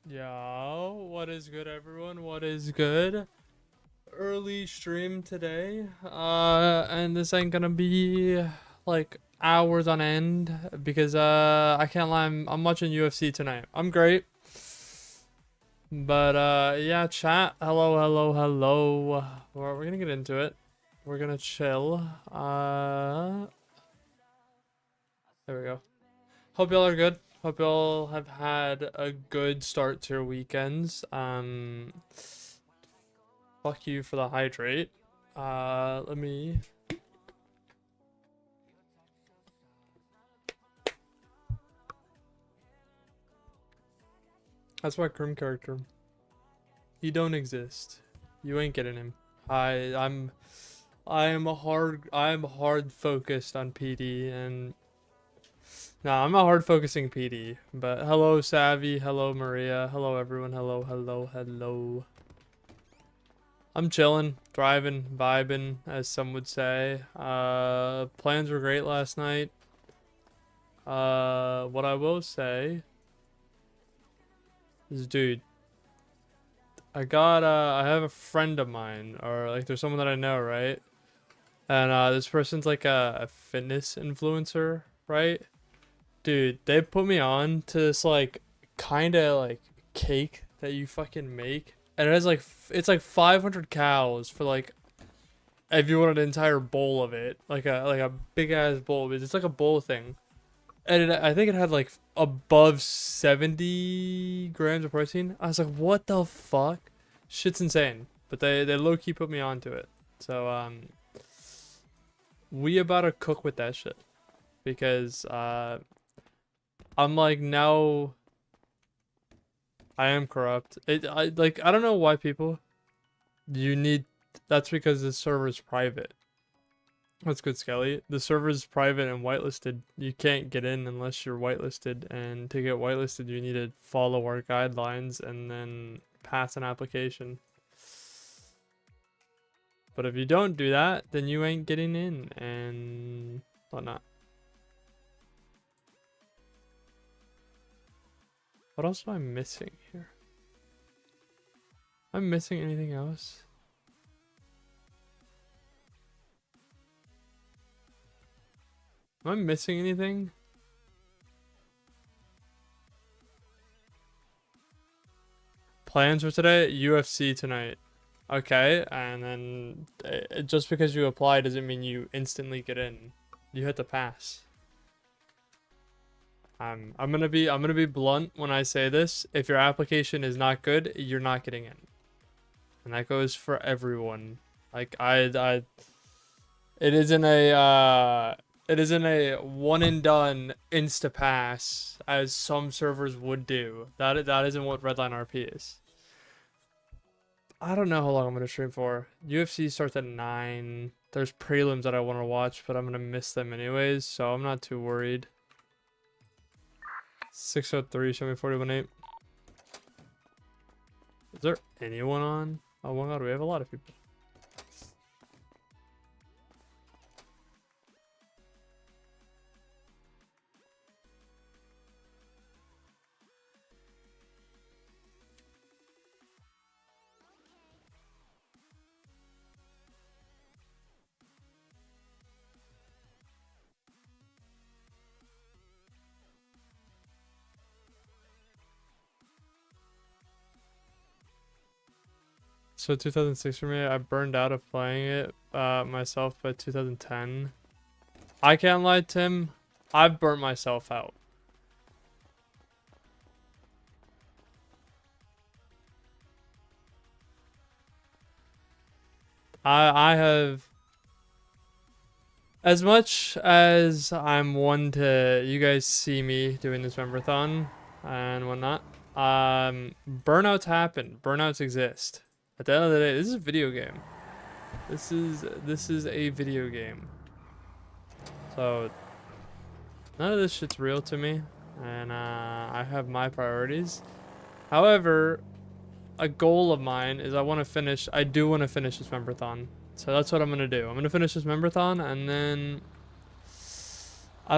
Yo, what is good, everyone? What is good? Early stream today. And this ain't gonna be like hours on end because I can't lie, I'm watching UFC tonight. I'm great. But yeah, chat. Hello, hello, hello. We're gonna get into it. We're gonna chill. There we go. Hope y'all are good. Hope y'all have had a good start to your weekends. Fuck you for the hydrate. Let me. That's my Grim character. He don't exist. You ain't getting him. I'm hard focused on PD and nah, I'm a hard focusing PD. But hello Savvy, hello Maria, hello everyone, hello, hello, hello. I'm chilling, thriving, vibing, as some would say. Plans were great last night. What I will say is, dude, I have a friend of mine, or like there's someone that I know, right? And this person's like a fitness influencer, right? Dude, they put me on to this like kind of like cake that you fucking make. And it has like, it's like 500 cows for like, if you want an entire bowl of it, like a big ass bowl. It's like a bowl thing. And I think it had like above 70 grams of protein. I was like, what the fuck? Shit's insane. But they low-key put me onto it. So, we about to cook with that shit. Because, I'm like, now I am corrupt. I don't know why people, that's because the server is private. That's good, Skelly. The server is private and whitelisted. You can't get in unless you're whitelisted, and to get whitelisted, you need to follow our guidelines and then pass an application. But if you don't do that, then you ain't getting in and whatnot. What else am I missing here? Am I missing anything else? Am I missing anything? Plans for today? UFC tonight. Okay, and then just because you apply doesn't mean you instantly get in. You have to pass. I'm gonna be blunt when I say this. If your application is not good, you're not getting in. And that goes for everyone. Like it isn't a one and done insta pass as some servers would do. That isn't what Redline RP is. I don't know how long I'm gonna stream for. UFC starts at 9. There's prelims that I want to watch, but I'm gonna miss them anyways, so I'm not too worried. 603, show me 41.8. Is there anyone on? Oh my god, we have a lot of people. So 2006 for me, I burned out of playing it myself by 2010. I can't lie, Tim. I've burnt myself out. I have, as much as I'm one to, you guys see me doing this Memberthon and whatnot, burnouts happen. Burnouts exist. At the end of the day, this is a video game. This is a video game. So none of this shit's real to me, and I have my priorities. However, a goal of mine is I do want to finish this Memberthon. So that's what I'm gonna do. I'm gonna finish this Memberthon, and then I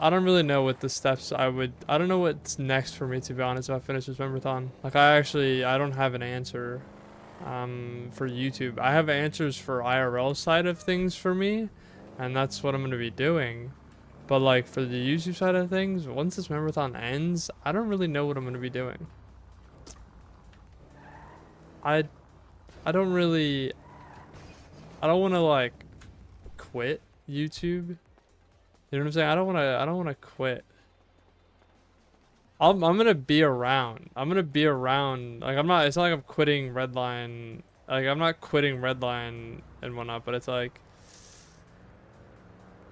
I don't really know what the steps I don't know what's next for me, to be honest, if I finish this Memberthon. Like, I don't have an answer for YouTube. I have answers for IRL side of things for me, and that's what I'm going to be doing. But like for the YouTube side of things, once this Memberthon ends, I don't really know what I'm going to be doing. I don't really, I don't want to like quit YouTube. You know what I'm saying? I don't want to quit. I'm gonna be around. I'm gonna be around. Like, it's not like I'm quitting Redline. Like, I'm not quitting Redline and whatnot, but it's like,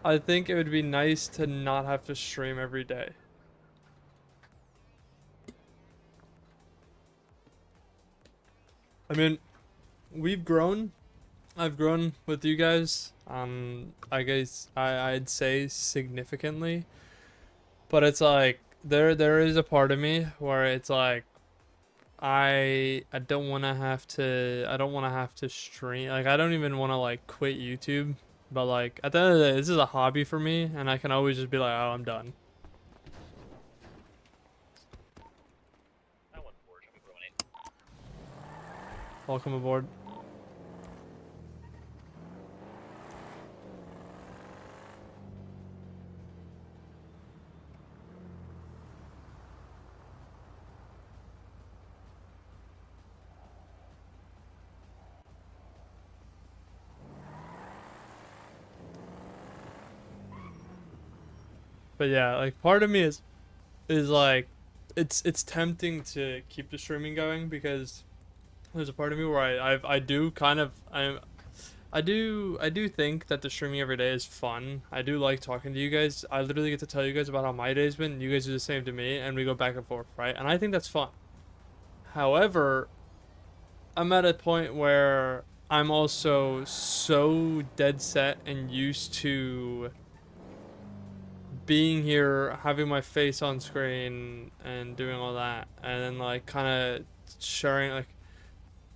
I think it would be nice to not have to stream every day. I mean, we've grown. I've grown with you guys. I guess I'd say significantly. But it's like, there is a part of me where it's like, I don't want to have to stream. Like, I don't even want to like quit YouTube, but like at the end of the day, this is a hobby for me, and I can always just be like, oh, I'm done. Welcome aboard. But yeah, like part of me is like, it's tempting to keep the streaming going, because there's a part of me where I do kind of I do think that the streaming every day is fun. I do like talking to you guys. I literally get to tell you guys about how my day's been. You guys do the same to me, and we go back and forth, right? And I think that's fun. However, I'm at a point where I'm also so dead set and used to being here, having my face on screen and doing all that, and then like kind of sharing, like,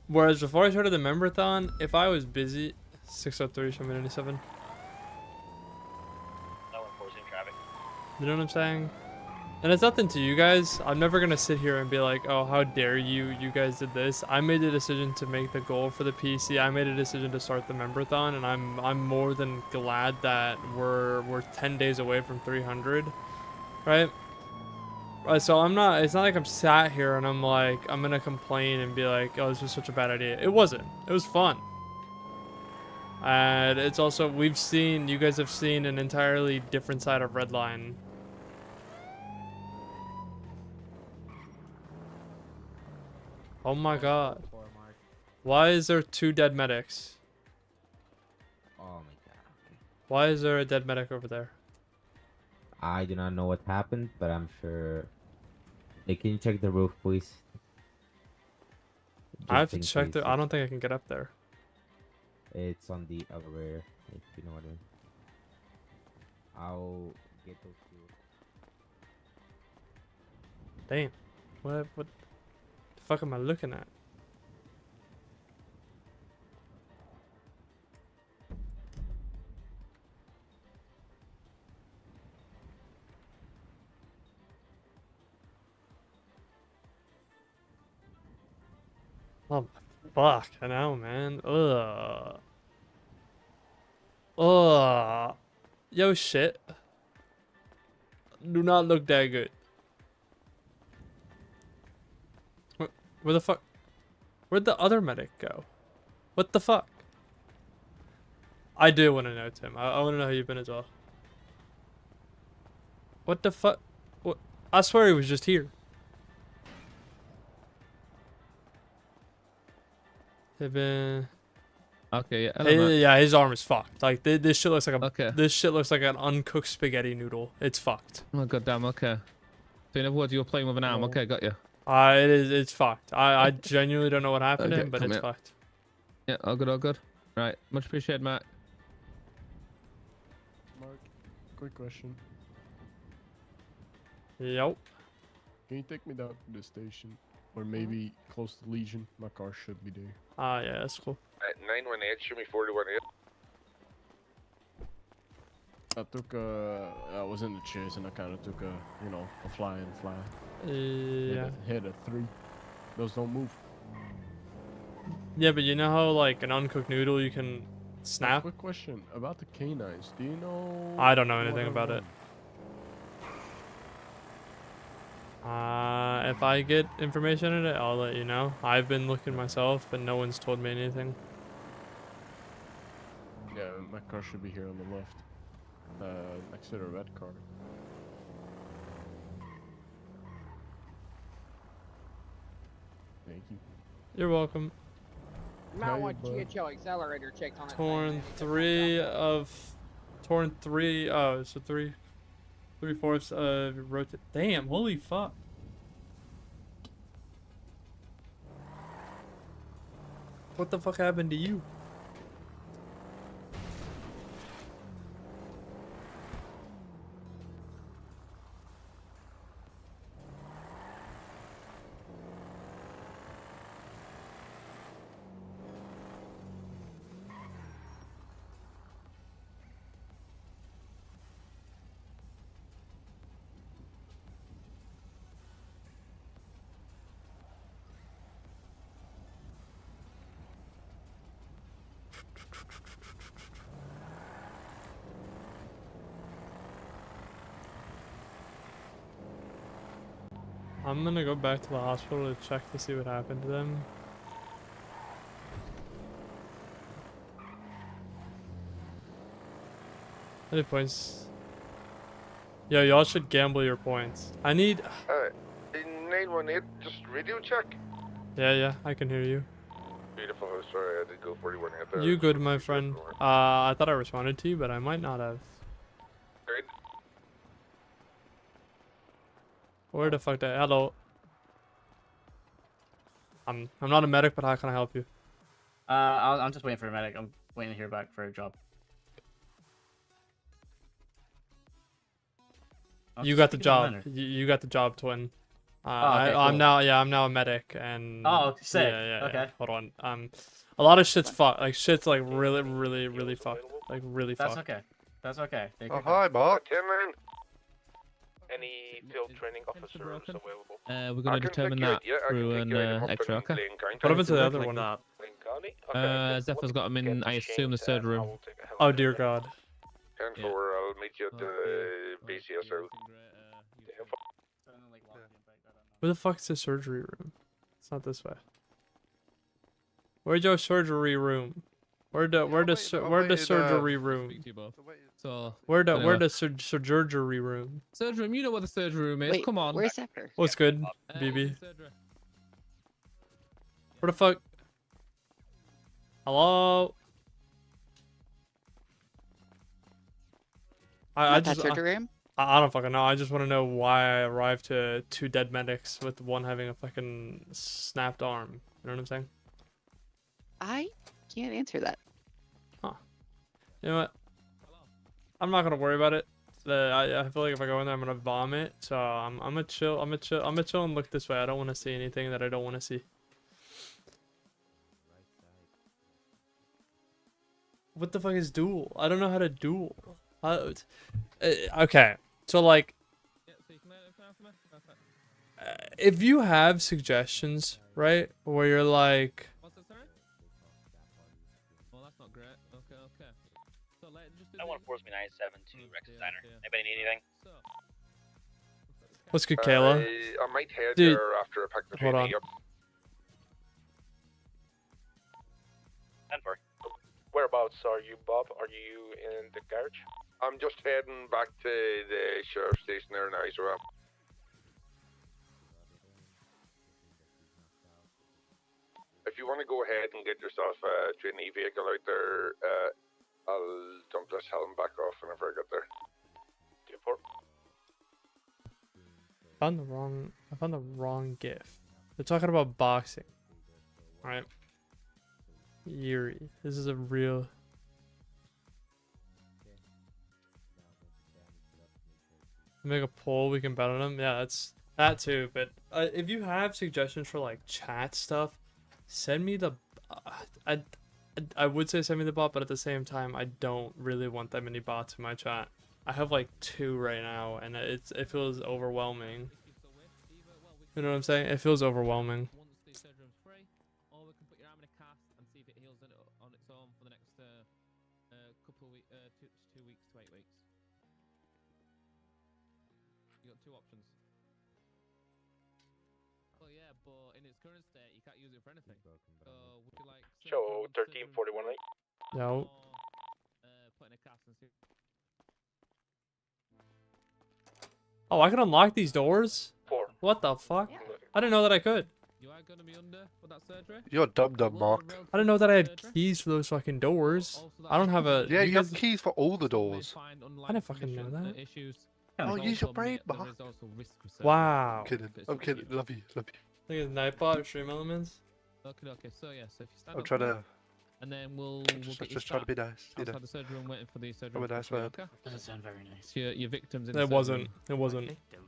whereas before I started the Memberthon, if I was busy, 603 787. You know what I'm saying? And it's nothing to you guys. I'm never gonna sit here and be like, oh, how dare you guys did this. I made the decision to make the goal for the PC. I made a decision to start the Memberthon, and I'm more than glad that we're 10 days away from 300, right? So I'm not, it's not like I'm sat here and I'm like, I'm gonna complain and be like, oh, this was such a bad idea. It wasn't. It was fun. And it's also, you guys have seen an entirely different side of Redline. Oh my god. Why is there 2 dead medics? Oh my god. Why is there a dead medic over there? I do not know what happened, but I'm sure. Hey, can you check the roof, please? I have to check the. I don't think I can get up there. It's on the elevator, if you know what I mean. I'll get those two. Damn. What the fuck am I looking at? Oh, fuck. I know, man. Ugh. Ugh. Yo, shit. Do not look that good. Where the fuck? Where'd the other medic go? What the fuck? I do want to know, Tim. I want to know how you've been as well. What the fuck? What? I swear he was just here. They've been. Okay, yeah. Yeah, his arm is fucked. Like this shit looks like a. Okay. This shit looks like an uncooked spaghetti noodle. It's fucked. Oh goddamn. Okay. So in other words, you were playing with an arm. Oh. Okay, got you. It is. It's fucked. I genuinely don't know what happened to Okay, him, but come it's here. fucked. Yeah, all good, all good. Right, much appreciated, Matt. Mark, quick question. Yep. Can you take me down to the station? Or maybe close to Legion? My car should be there. Ah, yeah, that's cool. At 918, show me 418. I was in the chase and I kind of took a fly and fly. Yeah. Hit a 3. Those don't move. Yeah, but you know how like an uncooked noodle you can snap? Quick question about the canines. Do you know? I don't know what anything are about it. one? If I get information on it, I'll let you know. I've been looking myself, but no one's told me anything. Yeah, my car should be here on the left. Next to the red car. Thank you. You're welcome. Now I Hey, want bud. GHO accelerator checked on that Torn thing, man. three. Oh, so 3/4 of rotate. Damn, holy fuck. What the fuck happened to you? I'm gonna go back to the hospital to check to see what happened to them. Any points? Yo, y'all should gamble your points. I need. 918, just radio check. Yeah, I can hear you. Beautiful. Sorry, I did go 41 out there. You good, my friend? I thought I responded to you, but I might not have. Great. Where the fuck that? Hello. I'm not a medic, but how can I help you? I'm just waiting for a medic. I'm waiting to hear back for a job. I'm You just got the speaking to job. Leonard. You got the job, twin. Okay, I'm cool. now a medic, and Oh, sick. yeah. Okay. Hold on. A lot of shit's fucked. Like shit's like really fucked. Like really That's fucked. okay. That's okay. Take Oh, your hi, time. Mark. 10 man. Any field training officers broken? available? We're I going to can determine take you- that yeah, I can through take an you in a X-ray, hospital okay? in Lane County. What happened to the Work other like one? that. Lane County? Okay. Zephyr's got him in, I assume, the surgery room. Oh dear God. 10-4, I'll meet you at the BCSO. Where the fuck's the surgery room? It's not this way. Where's your surgery room? Where the surgery room? Speak to you both. So, Where Anyway. the surgery room? surgery room, you know what the surgery room is. Wait, Come on. where's Zephyr? What's good, Uh, BB? surgery. Where the fuck? Hello? I Not that just surgery room? I don't fucking know. I just want to know why I arrived to 2 dead medics with one having a fucking snapped arm. You know what I'm saying? I can't answer that. You know what? I'm not gonna worry about it. I feel like if I go in there, I'm gonna vomit. So I'm gonna chill. I'm gonna chill and look this way. I don't want to see anything that I don't want to see. What the fuck is duel? I don't know how to duel. Okay, so like, Yeah, so you can answer me? Perfect. if you have suggestions, right, where you're like, What's it, sorry? Well, that's not great. Okay. So, just do I want to force me 97 to Rex Designer. Anybody need anything? So, what's good, Kayla? I might head Dude, there after I pick the hold on. trainee up. 10-4. Whereabouts are you, Bob? Are you in the garage? I'm just heading back to the sheriff's station there now, so if you want to go ahead and get yourself a trainee vehicle out there, I'll dump this helm back off whenever I get there. 2-4. I found the wrong GIF. They're talking about boxing. Alright. Yuri. This is a real. Make a poll, we can bet on them. Yeah, that's that too. But if you have suggestions for like chat stuff, send me the. I would say send me the bot, but at the same time, I don't really want that many bots in my chat. I have like 2 right now, and it feels overwhelming. You know what I'm saying? It feels overwhelming. Once the surgery room's free, or we can put your arm in a cast and see if it heals on its own for the next couple of weeks, 2 weeks to 8 weeks. You got 2 options. Oh yeah, but in its current state, you can't use it for anything. So would you like Show surgery once the surgery room's 1341 free, No. or put in a cast and see? Oh, I can unlock these doors? 4. What the fuck? Yeah. I didn't know that I could. You are going to be under for that surgery. You're dumb, Will Mark. the I didn't know that I had surgery, keys for those fucking doors. also that I don't have a. Yeah, you guys- have keys for all the some may doors. find I underlying didn't fucking know conditions, that. Issues. Oh, There's use your also brain, there Mark. is also risk for surgery. Wow. Kidding. It's I'm up to kidding. you. Love you. Love you. I think it's Nightbot, Stream Elements. Okay, so yeah, so if you stand I'm up trying for to. it, and then we'll Just, get you just trying to be sat nice. You know. outside the surgery room waiting for the surgery. I'm a room to nice free, man. Okay. Doesn't sound very nice. So your victims in the It surgery wasn't. room. It wasn't. Victim.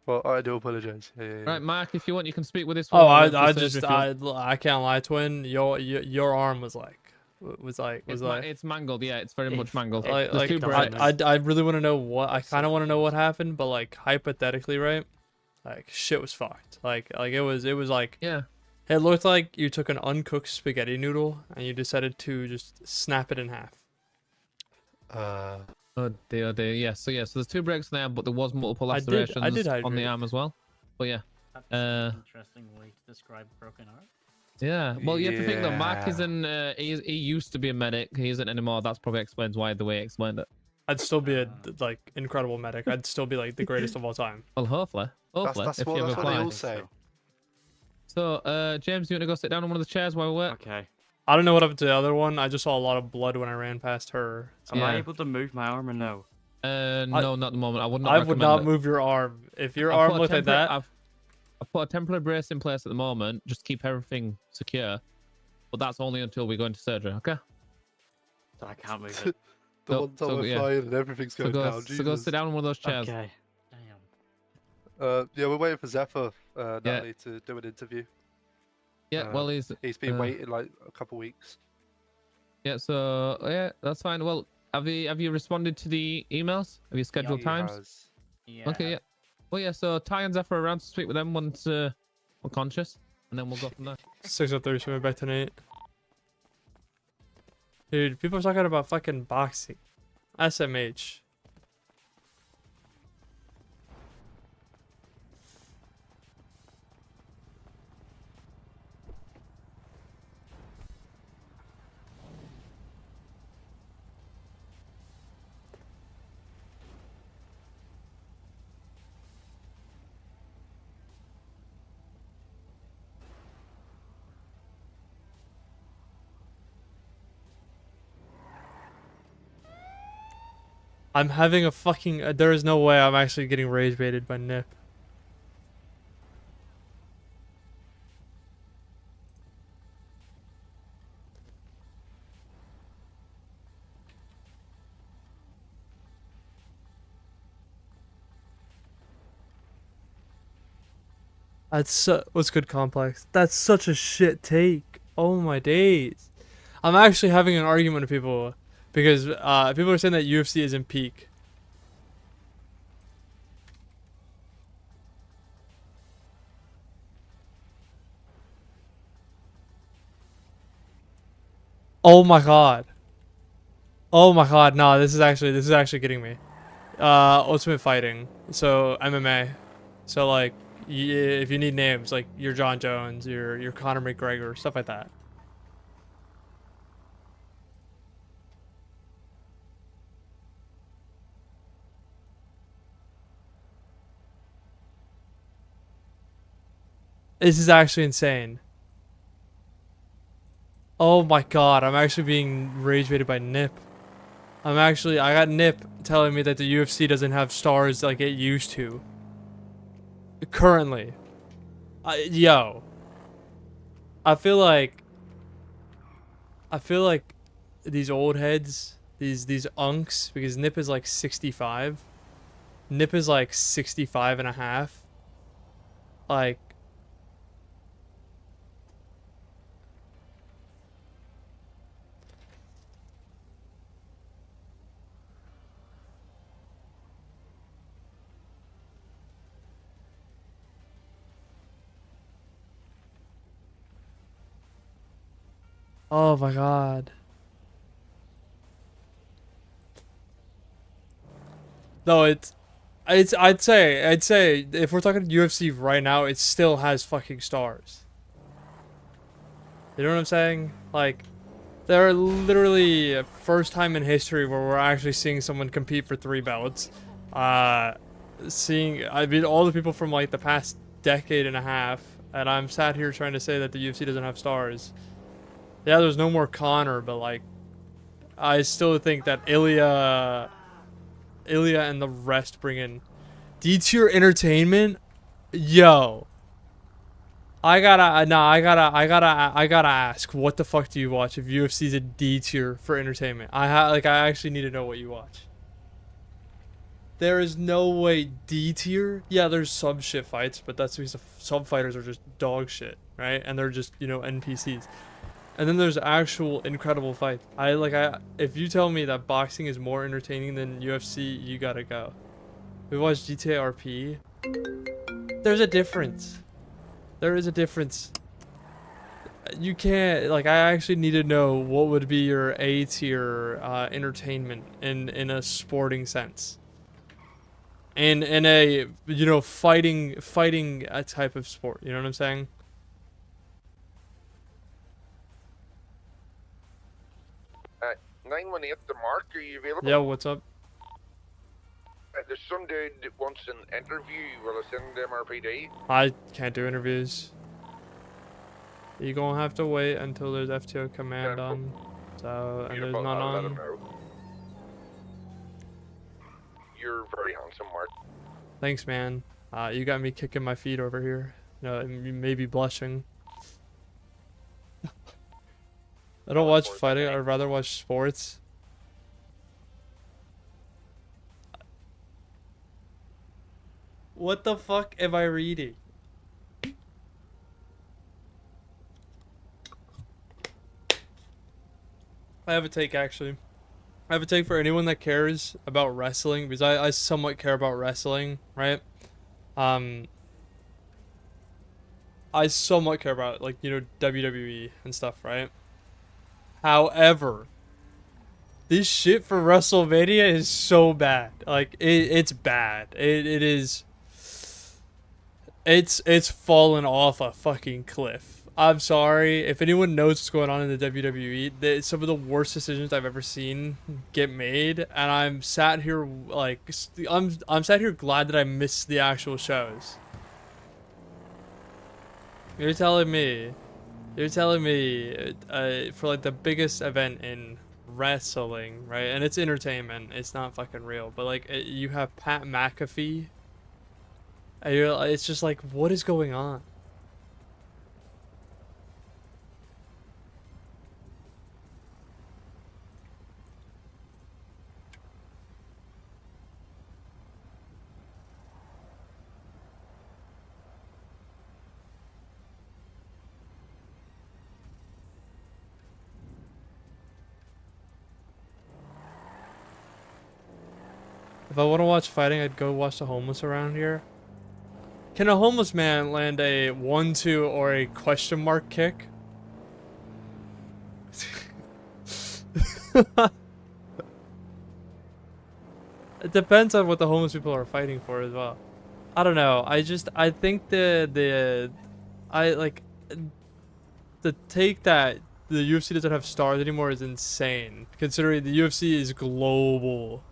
Well, I do apologize. Yeah. Right, Mark, if you want, you can speak with this Oh, one. while we're waiting for just, surgery if you want. I can't lie, twin. Your arm was like, It's mangled. Yeah, it's very much If- mangled. like, There's 2 Don't breaks. I really want to know what, I kind of want to know what happened, but like hypothetically, right? Like shit was fucked. Like it was like, Yeah. it looked like you took an uncooked spaghetti noodle and you decided to just snap it in half. Oh dear. Yeah. So there's 2 breaks there, but there was multiple I did lacerations on hydrate. the arm as well. But yeah. That's an interesting way to describe broken arm. Yeah, well, you have to think though. Mark Yeah. isn't. He used to be a medic. He isn't anymore. That's probably explains why the way he explained it. I'd still be a like incredible medic. I'd still be like the greatest of all time. Well, hopefully, That's if what, you ever that's what they apply. all say. So, James, you want to go sit down on one of the chairs while we wait? Okay. I don't know what happened to the other one. I just saw a lot of blood when I ran past her. Am I Yeah. able to move my arm or no? No, not at the moment. I would not. I would not recommend it. move your arm. If your I've arm put a looked like temporary- that, I've put a temporary brace in place at the moment, just to keep everything secure. But that's only until we go into surgery. Okay. So I can't move it. The So- one time so, we're yeah. flying and everything's So going go, down. so go Jesus. sit down on one of those chairs. Okay. Damn. Yeah, we're waiting for Zephyr, Natalie, to do an interview. Yeah. Well, he's. He's been Uh, waiting like a couple weeks. Yeah. So yeah, that's fine. Well, have you responded to the emails? Have you scheduled He times? has. Yeah. Okay, yeah. Well, yeah, so Ty and Zephyr are around to speak with them once we're conscious, and then we'll go from there. 6:03, swimming back tonight. Dude, people are talking about fucking boxing. SMH. I'm having a fucking. There is no way I'm actually getting rage baited by Nip. What's good, Complex? That's such a shit take. Oh my days. I'm actually having an argument with people because people are saying that UFC is in peak. Oh my god. Oh my god. No, this is actually getting me. Ultimate Fighting. So MMA. So like if you need names like your John Jones, your Conor McGregor, stuff like that. This is actually insane. Oh my god, I'm actually being rage baited by Nip. I got Nip telling me that the UFC doesn't have stars like it used to. Currently. Yo. I feel like these old heads, these unks, because Nip is like 65. Nip is like 65 and a half. Like, Oh my god. No, I'd say if we're talking UFC right now, it still has fucking stars. You know what I'm saying? Like, there are literally a first time in history where we're actually seeing someone compete for 3 belts. I mean, all the people from like the past decade and a half, and I'm sat here trying to say that the UFC doesn't have stars. Yeah, there's no more Connor, but like, I still think that Ilya and the rest bring in D-tier entertainment. Yo, I gotta ask, what the fuck do you watch if UFC's a D tier for entertainment? I actually need to know what you watch. There is no way D tier. Yeah, there's sub shit fights, but that's because the sub fighters are just dog shit, right? And they're just, you know, NPCs. And then there's actual incredible fights. If you tell me that boxing is more entertaining than UFC, you gotta go. We watched GTA RP. There's a difference. There is a difference. You can't, like, I actually need to know what would be your A tier entertainment in a sporting sense. In a, you know, fighting a type of sport. You know what I'm saying? 918, the Mark, are you available? Yeah, what's up? There's some dude that wants an interview. Will I send them RPD? I can't do interviews. You're gonna have to wait until there's FTO command on. So, and there's Beautiful, none I'll let him on. know. You're very handsome, Mark. Thanks, man. You got me kicking my feet over here. No, maybe blushing. I don't watch fighting. I'd rather watch sports. What the fuck am I reading? I have a take, actually. I have a take for anyone that cares about wrestling, because I somewhat care about wrestling, right? I somewhat care about, like, you know, WWE and stuff, right? However, this shit for WrestleMania is so bad. Like, it's bad. It is... It's fallen off a fucking cliff. I'm sorry. If anyone knows what's going on in the WWE, some of the worst decisions I've ever seen get made, and I'm sat here like I'm sat here glad that I missed the actual shows. You're telling me for like the biggest event in wrestling, right? And it's entertainment. It's not fucking real. But like you have Pat McAfee. And it's just like, what is going on? If I want to watch fighting, I'd go watch the homeless around here. Can a homeless man land a 1-2 or a question mark kick? It depends on what the homeless people are fighting for as well. I don't know. I think the take that the UFC doesn't have stars anymore is insane, considering the UFC is global.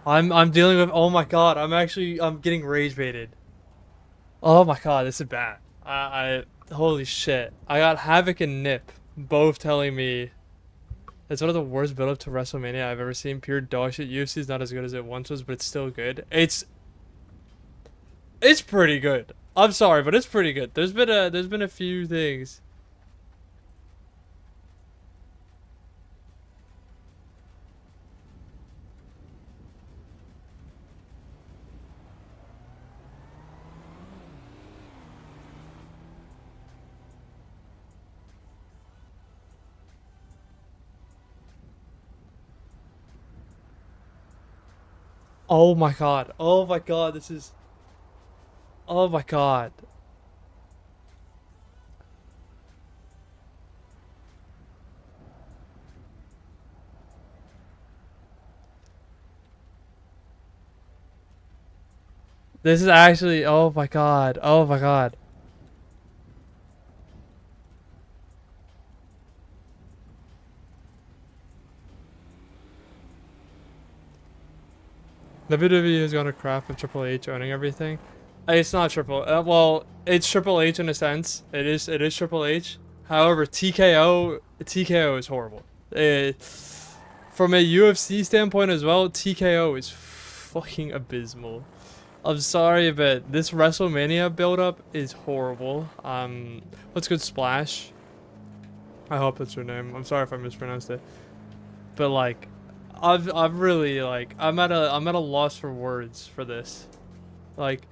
I'm dealing with, oh my god, I'm getting rage baited. Oh my god, this is bad. Holy shit. I got Havoc and Nip both telling me it's one of the worst build up to WrestleMania I've ever seen. Pure dog shit. UFC is not as good as it once was, but it's still good. It's pretty good. I'm sorry, but it's pretty good. There's been a few things. Oh my god. Oh my god, this is... Oh my god. This is actually... Oh my god. Oh my god. WWE has gone to crap with Triple H owning everything. It's not well, it's Triple H in a sense. It is Triple H. However, TKO is horrible. From a UFC standpoint as well, TKO is fucking abysmal. I'm sorry, but this WrestleMania build-up is horrible. What's good, Splash? I hope that's your name. I'm sorry if I mispronounced it. But like, I've really like I'm at a loss for words for this. Like,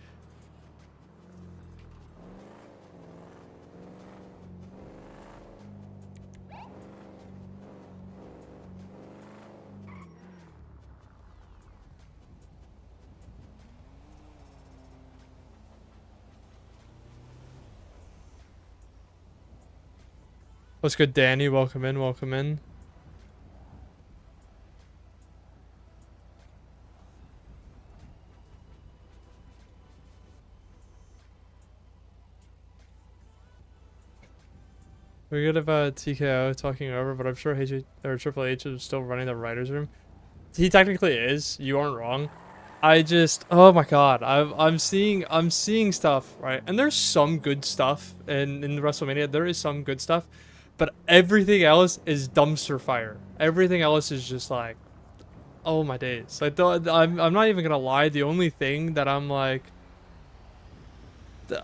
what's good, Danny? Welcome in, welcome in. We're good about TKO talking over, but I'm sure Triple H is still running the writers' room. He technically is. You aren't wrong. I just, oh my god, I'm seeing stuff, right? And there's some good stuff in the WrestleMania. There is some good stuff, but everything else is dumpster fire. Everything else is just like, oh my days. Like, I'm not even gonna lie. The only thing that I'm like,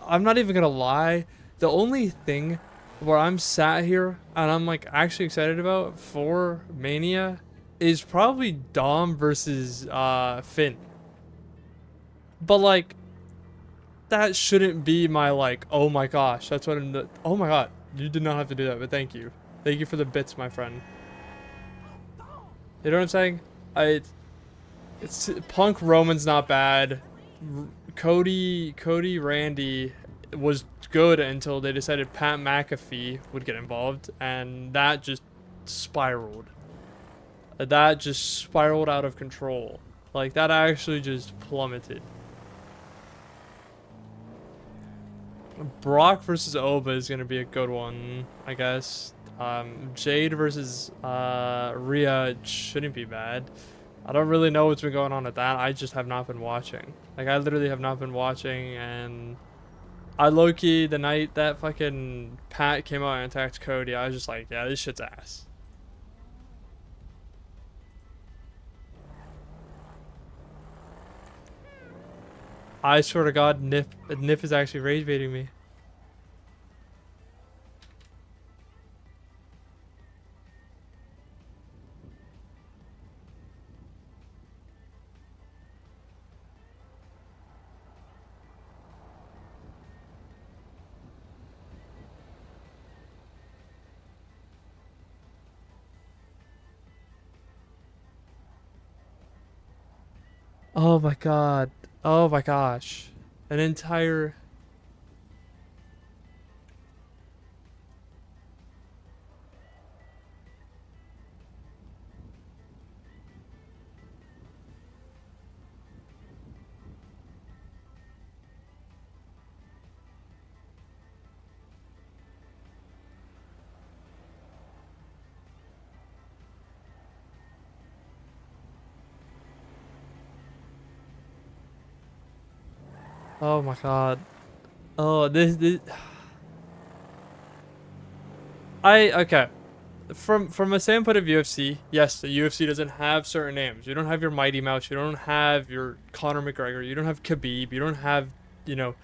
I'm not even gonna lie. The only thing where I'm sat here and I'm like actually excited about for Mania is probably Dom versus Finn. But like, that shouldn't be my like, oh my gosh, that's what oh my god, you did not have to do that, but thank you. Thank you for the bits, my friend. You know what I'm saying? It's Punk Roman's not bad. Cody Randy was good until they decided Pat McAfee would get involved, and that just spiraled. That just spiraled out of control. Like, that actually just plummeted. Brock versus Oba is gonna be a good one, I guess. Jade versus Rhea shouldn't be bad. I don't really know what's been going on with that. I just have not been watching. Like, I literally have not been watching, and I low-key, the night that fucking Pat came out and attacked Cody, I was just like, yeah, this shit's ass. I swear to God, Nip is actually rage baiting me. Oh my god. Oh my gosh. An entire... Oh my god. Oh, this okay. From a standpoint of UFC, yes, the UFC doesn't have certain names. You don't have your Mighty Mouse, you don't have your Conor McGregor, you don't have Khabib, you don't have you know,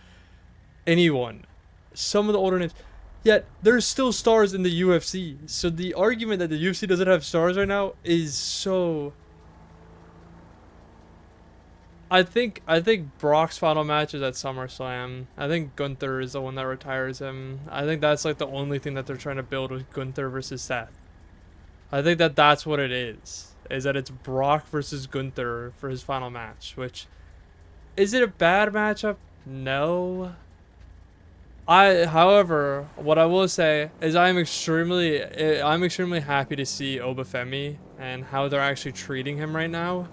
anyone. Some of the older names. Yet there's still stars in the UFC. So the argument that the UFC doesn't have stars right now is so. I think Brock's final match is at SummerSlam. I think Gunther is the one that retires him. I think that's like the only thing that they're trying to build with Gunther versus Seth. I think that that's what it is that it's Brock versus Gunther for his final match. Which, is it a bad matchup? No. However, what I will say is I'm extremely happy to see Obafemi and how they're actually treating him right now.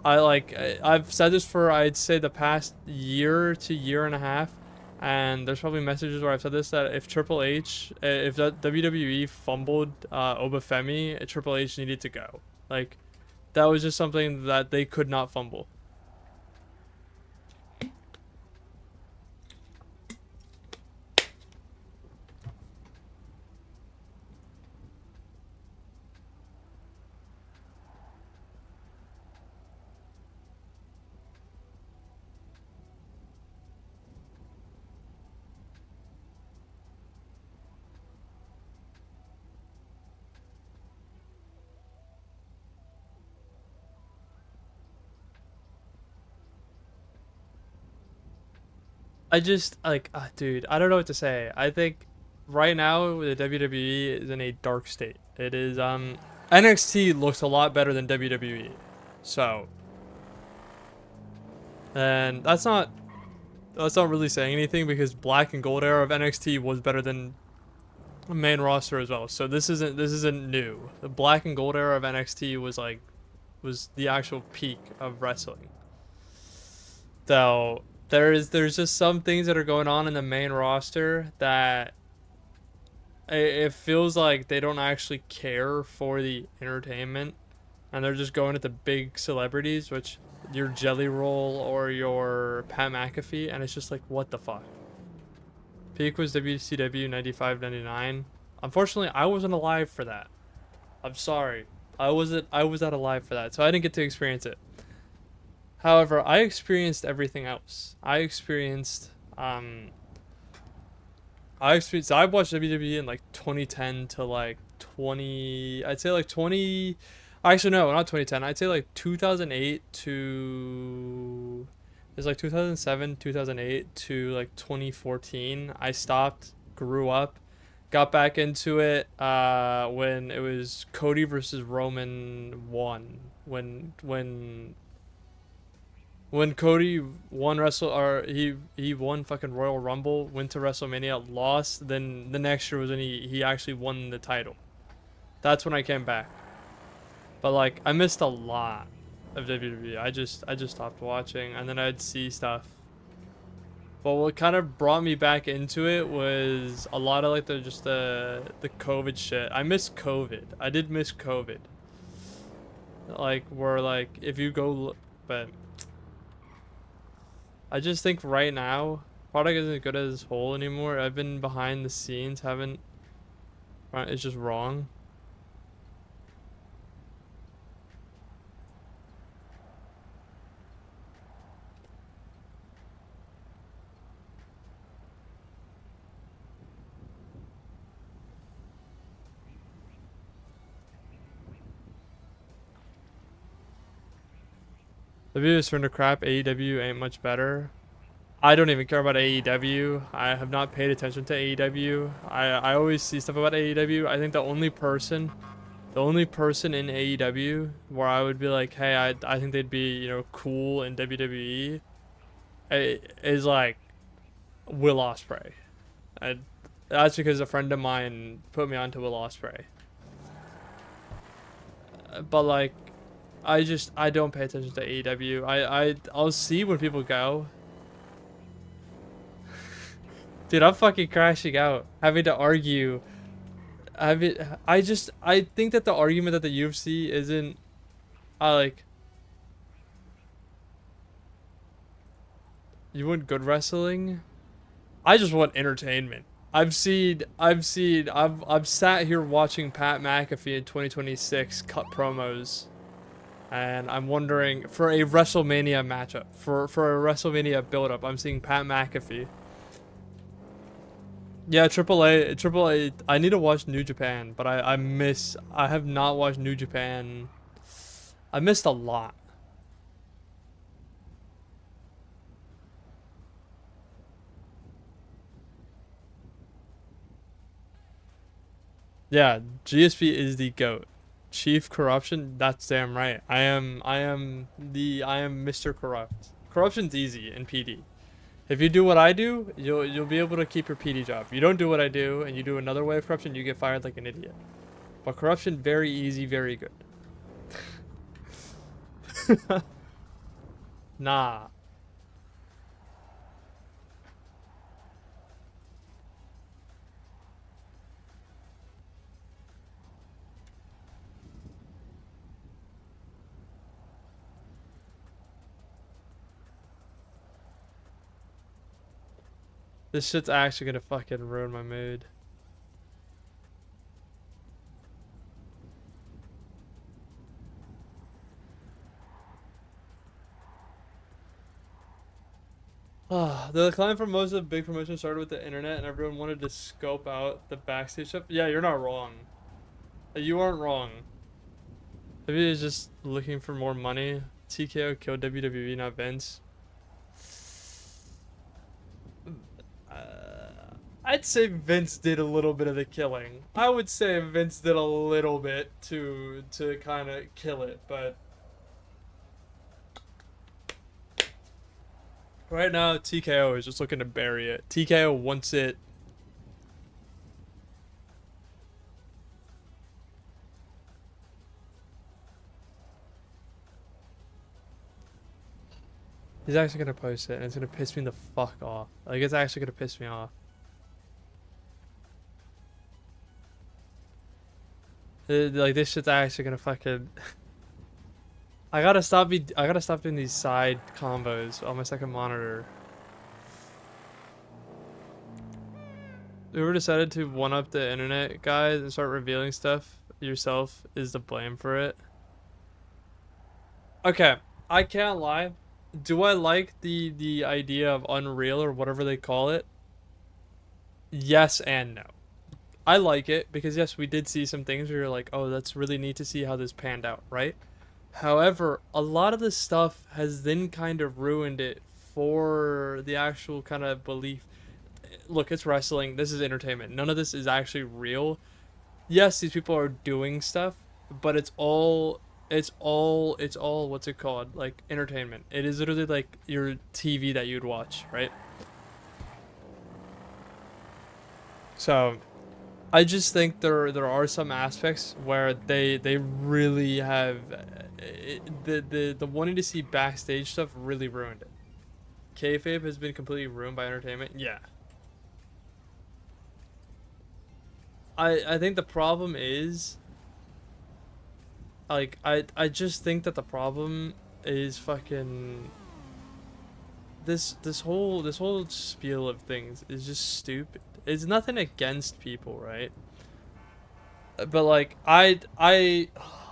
I've said this for, I'd say, the past year to year and a half, and there's probably messages where I've said this, that if if that WWE fumbled Obafemi, Triple H needed to go. Like, that was just something that they could not fumble. I just, like, dude, I don't know what to say. I think right now the WWE is in a dark state. It is, NXT looks a lot better than WWE. So, and that's not really saying anything, because Black and Gold era of NXT was better than the main roster as well. So this isn't new. The Black and Gold era of NXT was the actual peak of wrestling. So there's just some things that are going on in the main roster that it feels like they don't actually care for the entertainment, and they're just going at the big celebrities, which your Jelly Roll or your Pat McAfee, and it's just like, what the fuck. Peak was WCW 95-99. Unfortunately, I wasn't alive for that. I'm sorry. I was not alive for that, so I didn't get to experience it. However, I experienced everything else. I watched WWE in like 2010 to like 20, I'd say like 20, actually no, not 2010. I'd say like 2008 to, it's like 2007, 2008 to like 2014. I stopped, grew up, got back into it when it was Cody versus Roman 1. When Cody won he won fucking Royal Rumble, went to WrestleMania, lost, then the next year was when he actually won the title. That's when I came back. But like, I missed a lot of WWE. I just stopped watching, and then I'd see stuff. But what kind of brought me back into it was a lot of like the COVID shit. I missed COVID. I did miss COVID. Like, where like if you go, but I just think right now, product isn't good as a whole anymore. I've been behind the scenes, it's just wrong. The view is turned to crap. AEW ain't much better. I don't even care about AEW. I have not paid attention to AEW. I always see stuff about AEW. I think the only person in AEW where I would be like, hey, I think they'd be, you know, cool in WWE is like Will Ospreay. That's because a friend of mine put me onto Will Ospreay. But like, I don't pay attention to AEW. I'll see when people go. Dude, I'm fucking crashing out, having to argue. I think that the argument that the UFC isn't, you want good wrestling? I just want entertainment. I've sat here watching Pat McAfee in 2026 cut promos. and I'm wondering for a WrestleMania matchup, for a WrestleMania build-up, I'm seeing Pat McAfee. Yeah, AAA. I need to watch New Japan, but I have not watched New Japan. I missed a lot. Yeah, GSP is the GOAT. Chief Corruption, that's damn right. I am Mr. Corrupt. Corruption's easy in PD. If you do what I do, you'll be able to keep your PD job. If you don't do what I do and you do another way of corruption, you get fired like an idiot. But corruption, very easy, very good. Nah. This shit's actually gonna fucking ruin my mood. The decline for most of the big promotions started with the internet and everyone wanted to scope out the backstage stuff. Yeah, you're not wrong. You aren't wrong. Maybe he's just looking for more money. TKO killed WWE, not Vince. I'd say Vince did a little bit of the killing. I would say Vince did a little bit to kind of kill it, but right now TKO is just looking to bury it. TKO wants it. He's actually gonna post it and it's gonna piss me the fuck off. Like, it's actually gonna piss me off. Like, this shit's actually gonna fucking I gotta stop doing these side combos on my second monitor. Whoever decided to one-up the internet guys and start revealing stuff yourself is to blame for it. Okay, I can't lie. Do I like the idea of Unreal or whatever they call it? Yes and no. I like it because yes, we did see some things where you're like, oh, that's really neat to see how this panned out, right? However, a lot of the stuff has then kind of ruined it for the actual kind of belief. Look, it's wrestling. This is entertainment. None of this is actually real. Yes, these people are doing stuff, but it's all what's it called? Like, entertainment. It is literally like your TV that you'd watch, right? So I just think there are some aspects where they really have the wanting to see backstage stuff really ruined it. Kayfabe has been completely ruined by entertainment. Yeah. I think the problem is, like, I just think that the problem is fucking this whole spiel of things is just stupid. It's nothing against people, right? But like I'm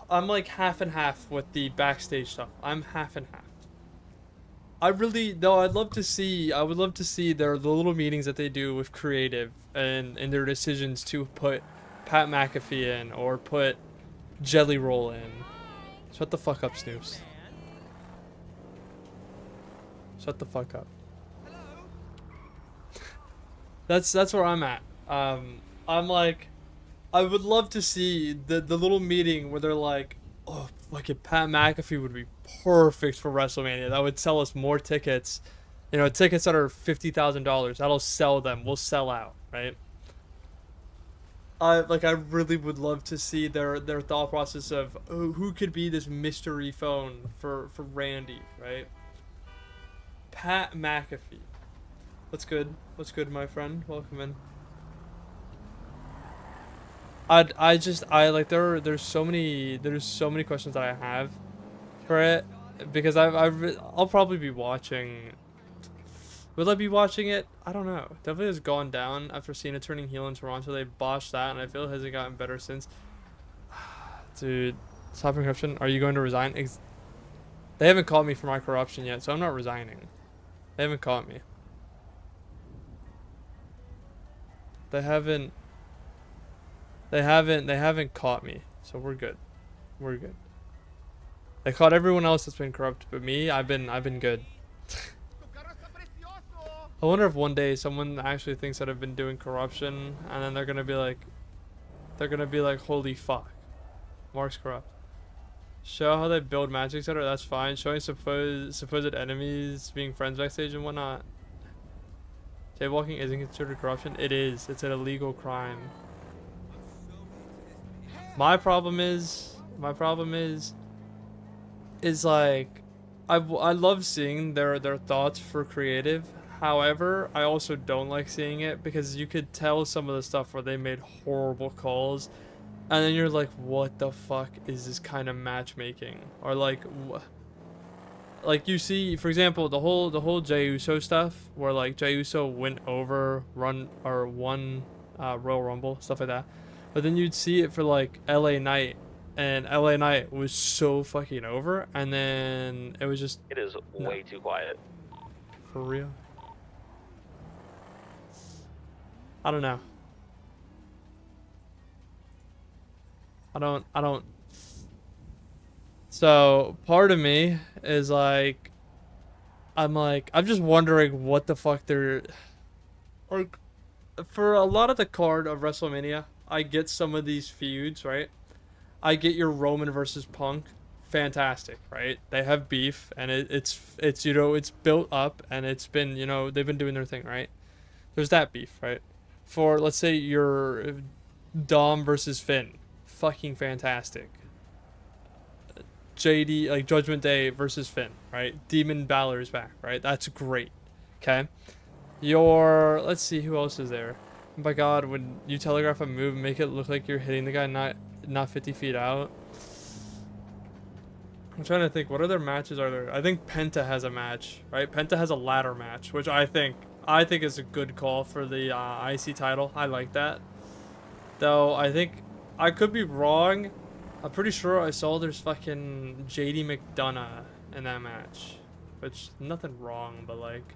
like half and half with the backstage stuff. I'm half and half. I would love to see the little meetings that they do with creative and their decisions to put Pat McAfee in or put Jelly Roll in. Shut the fuck up, Snoops. Shut the fuck up. That's where I'm at. I'm like, I would love to see the little meeting where they're like, oh, fucking Pat McAfee would be perfect for WrestleMania. That would sell us more tickets. You know, tickets that are $50,000. That'll sell them. We'll sell out, right? I really would love to see their thought process of, oh, who could be this mystery phone for Randy, right? Pat McAfee. What's good? What's good, my friend? Welcome in. There's so many questions that I have for it because I'll probably be watching. Will I be watching it? I don't know. Definitely has gone down after Cena turning heel in Toronto. They botched that, and I feel it hasn't gotten better since. Dude, stopping corruption. Are you going to resign? They haven't caught me for my corruption yet, so I'm not resigning. They haven't caught me. They haven't caught me, so we're good. We're good. They caught everyone else that's been corrupt, but me, I've been good. I wonder if one day someone actually thinks that I've been doing corruption, and then they're gonna be like, holy fuck, Mark's corrupt. Show how they build magic, etc. That's fine. Showing supposed enemies being friends backstage and whatnot. Jaywalking isn't considered corruption. It is. It's an illegal crime. My problem is like, I love seeing their thoughts for creative. However, I also don't like seeing it because you could tell some of the stuff where they made horrible calls, and then you're like, what the fuck is this kind of matchmaking? Or like, you see, for example, the whole Jey Uso stuff, where like Jey Uso won Royal Rumble, stuff like that. But then you'd see it for like LA Knight, and LA Knight was so fucking over, and then it was just. It is way too quiet. For real. I don't know. I don't. So part of me is like, I'm just wondering what the fuck they're, or for a lot of the card of WrestleMania, I get some of these feuds, right? I get your Roman versus Punk, fantastic, right? They have beef, and it's you know, it's built up, and it's been, you know, they've been doing their thing, right? There's that beef, right? For, let's say, your Dom versus Finn, fucking fantastic. JD, like Judgment Day versus Finn, right? Demon Balor's back, right? That's great. Okay. Let's see, who else is there? Oh my god, when you telegraph a move, make it look like you're hitting the guy not 50 feet out. I'm trying to think, what other matches are there? I think Penta has a match, right? Penta has a ladder match, which I think is a good call for the IC title. I like that. Though, I think, I could be wrong. I'm pretty sure I saw there's fucking JD McDonough in that match. Which, nothing wrong, but like...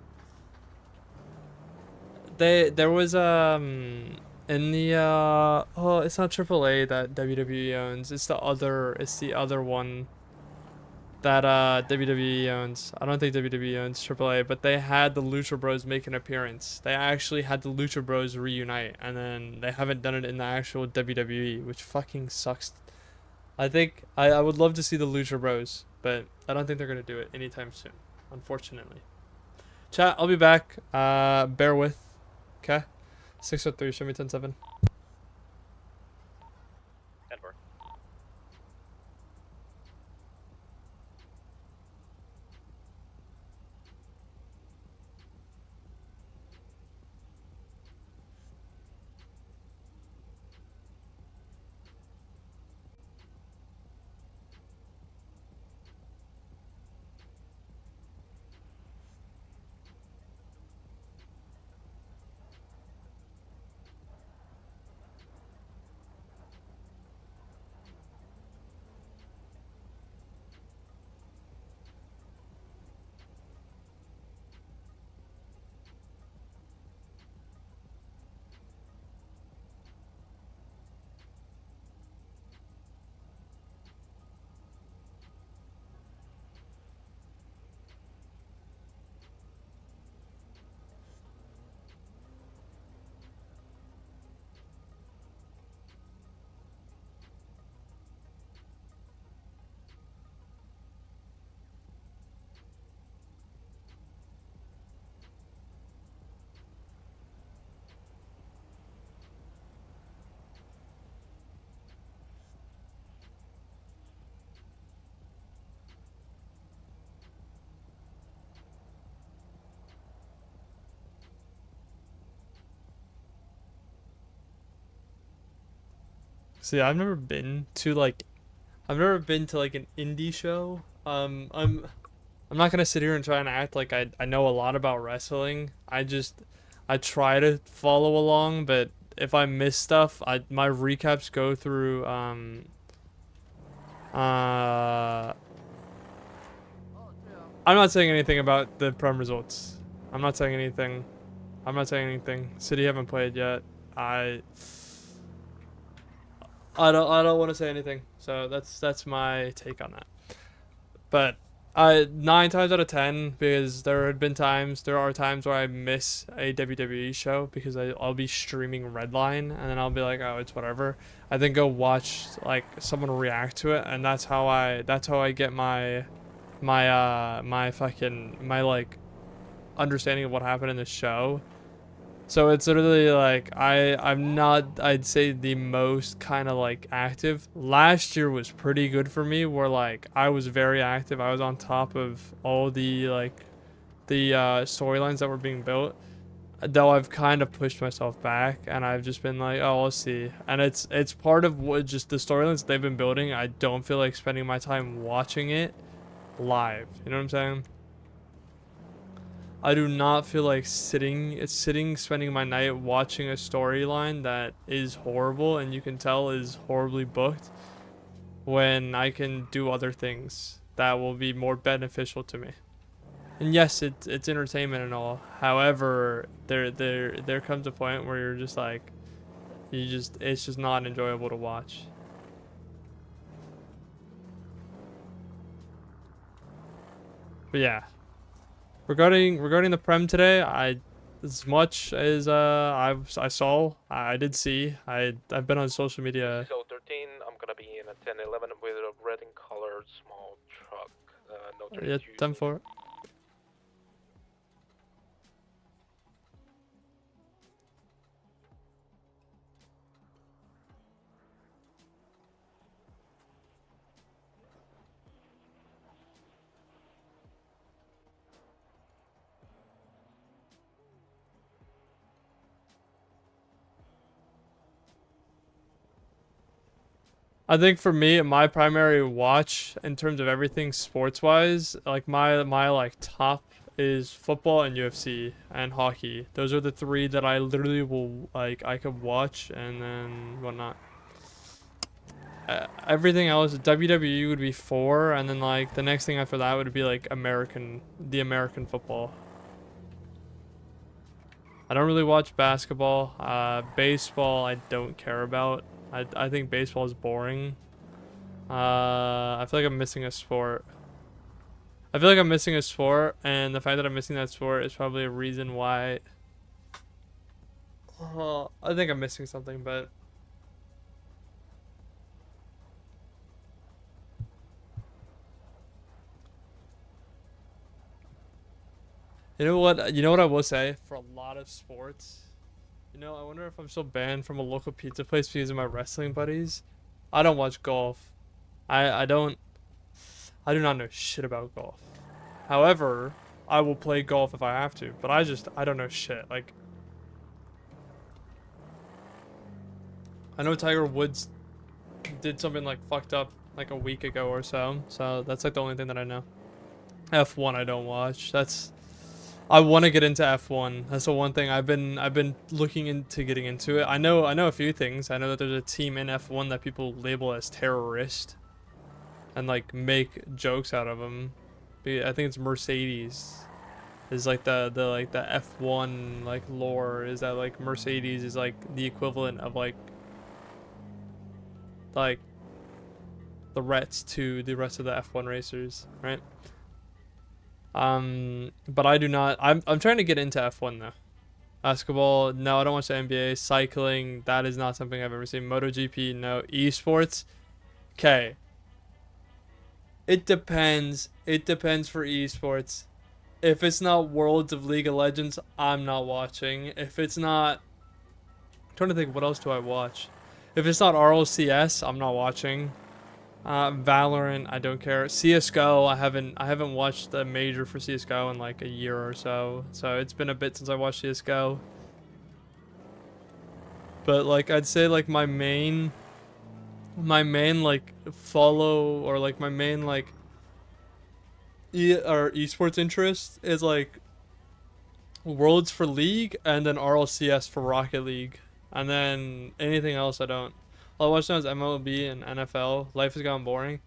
There was, in the, oh, it's not AAA that WWE owns. It's the other one that, WWE owns. I don't think WWE owns AAA, but they had the Lucha Bros make an appearance. They actually had the Lucha Bros reunite, and then they haven't done it in the actual WWE, which fucking sucks. I think, I would love to see the Lucha Bros, but I don't think they're going to do it anytime soon, unfortunately. Chat, I'll be back. Bear with. Okay? 603, show me 10-7. See, I've never been to like an indie show. I'm not gonna sit here and try and act like I know a lot about wrestling. I try to follow along, but if I miss stuff, my recaps go through I'm not saying anything about the Prem results. I'm not saying anything. City haven't played yet. I don't want to say anything. So that's my take on that. But 9 times out of 10, because there are times where I miss a WWE show because I'll be streaming Redline and then I'll be like, oh, it's whatever. I then go watch like someone react to it, and that's how I get my like understanding of what happened in the show. So it's literally like I'm not, I'd say, the most kind of like active. Last year was pretty good for me, where like I was very active. I was on top of all the storylines that were being built. Though I've kind of pushed myself back, and I've just been like, oh, we'll see. And it's part of what just the storylines they've been building. I don't feel like spending my time watching it live. You know what I'm saying? I do not feel like spending my night watching a storyline that is horrible and you can tell is horribly booked, when I can do other things that will be more beneficial to me. And yes, it's entertainment and all. However, there comes a point where you're just like, it's just not enjoyable to watch. But yeah. Regarding the Prem today, as much as I saw, I did see, I've been on social media. So 13, I'm gonna be in a 10-11 with a red and colored small truck. No Yeah, 10-4. I think for me, my primary watch in terms of everything sports-wise, like my like top is football and UFC and hockey. Those are the 3 that I literally will, like, I could watch and then whatnot. Everything else, WWE would be 4, and then like the next thing after that would be like the American football. I don't really watch basketball. Baseball I don't care about. I think baseball is boring. I feel like I'm missing a sport. And the fact that I'm missing that sport is probably a reason why. I think I'm missing something, but you know what I will say for a lot of sports. I wonder if I'm still banned from a local pizza place because of my wrestling buddies. I don't watch golf. I do not know shit about golf. However, I will play golf if I have to, but I don't know shit. Like, I know Tiger Woods did something like fucked up like a week ago or so. So that's like the only thing that I know. F1 I don't watch. I want to get into F1. That's the one thing I've been looking into getting into it. I know a few things. I know that there's a team in F1 that people label as terrorist and like make jokes out of them. I think it's Mercedes. Is like the F1 like lore is that like Mercedes is like the equivalent of like the Reds to the rest of the F1 racers, right? But I do not. I'm trying to get into F1 though. Basketball, no, I don't watch the NBA. Cycling, that is not something I've ever seen. MotoGP, no. Esports, okay. It depends. It depends for esports. If it's not Worlds of League of Legends, I'm not watching. If it's not, I'm trying to think, what else do I watch? If it's not RLCS, I'm not watching. Valorant, I don't care. CS:GO, I haven't watched the major for CS:GO in like a year or so. So it's been a bit since I watched CS:GO. But like I'd say like my main like follow or like my main like esports interest is like Worlds for League and then RLCS for Rocket League. And then anything else I don't. All I watch now is MLB and NFL. Life has gotten boring.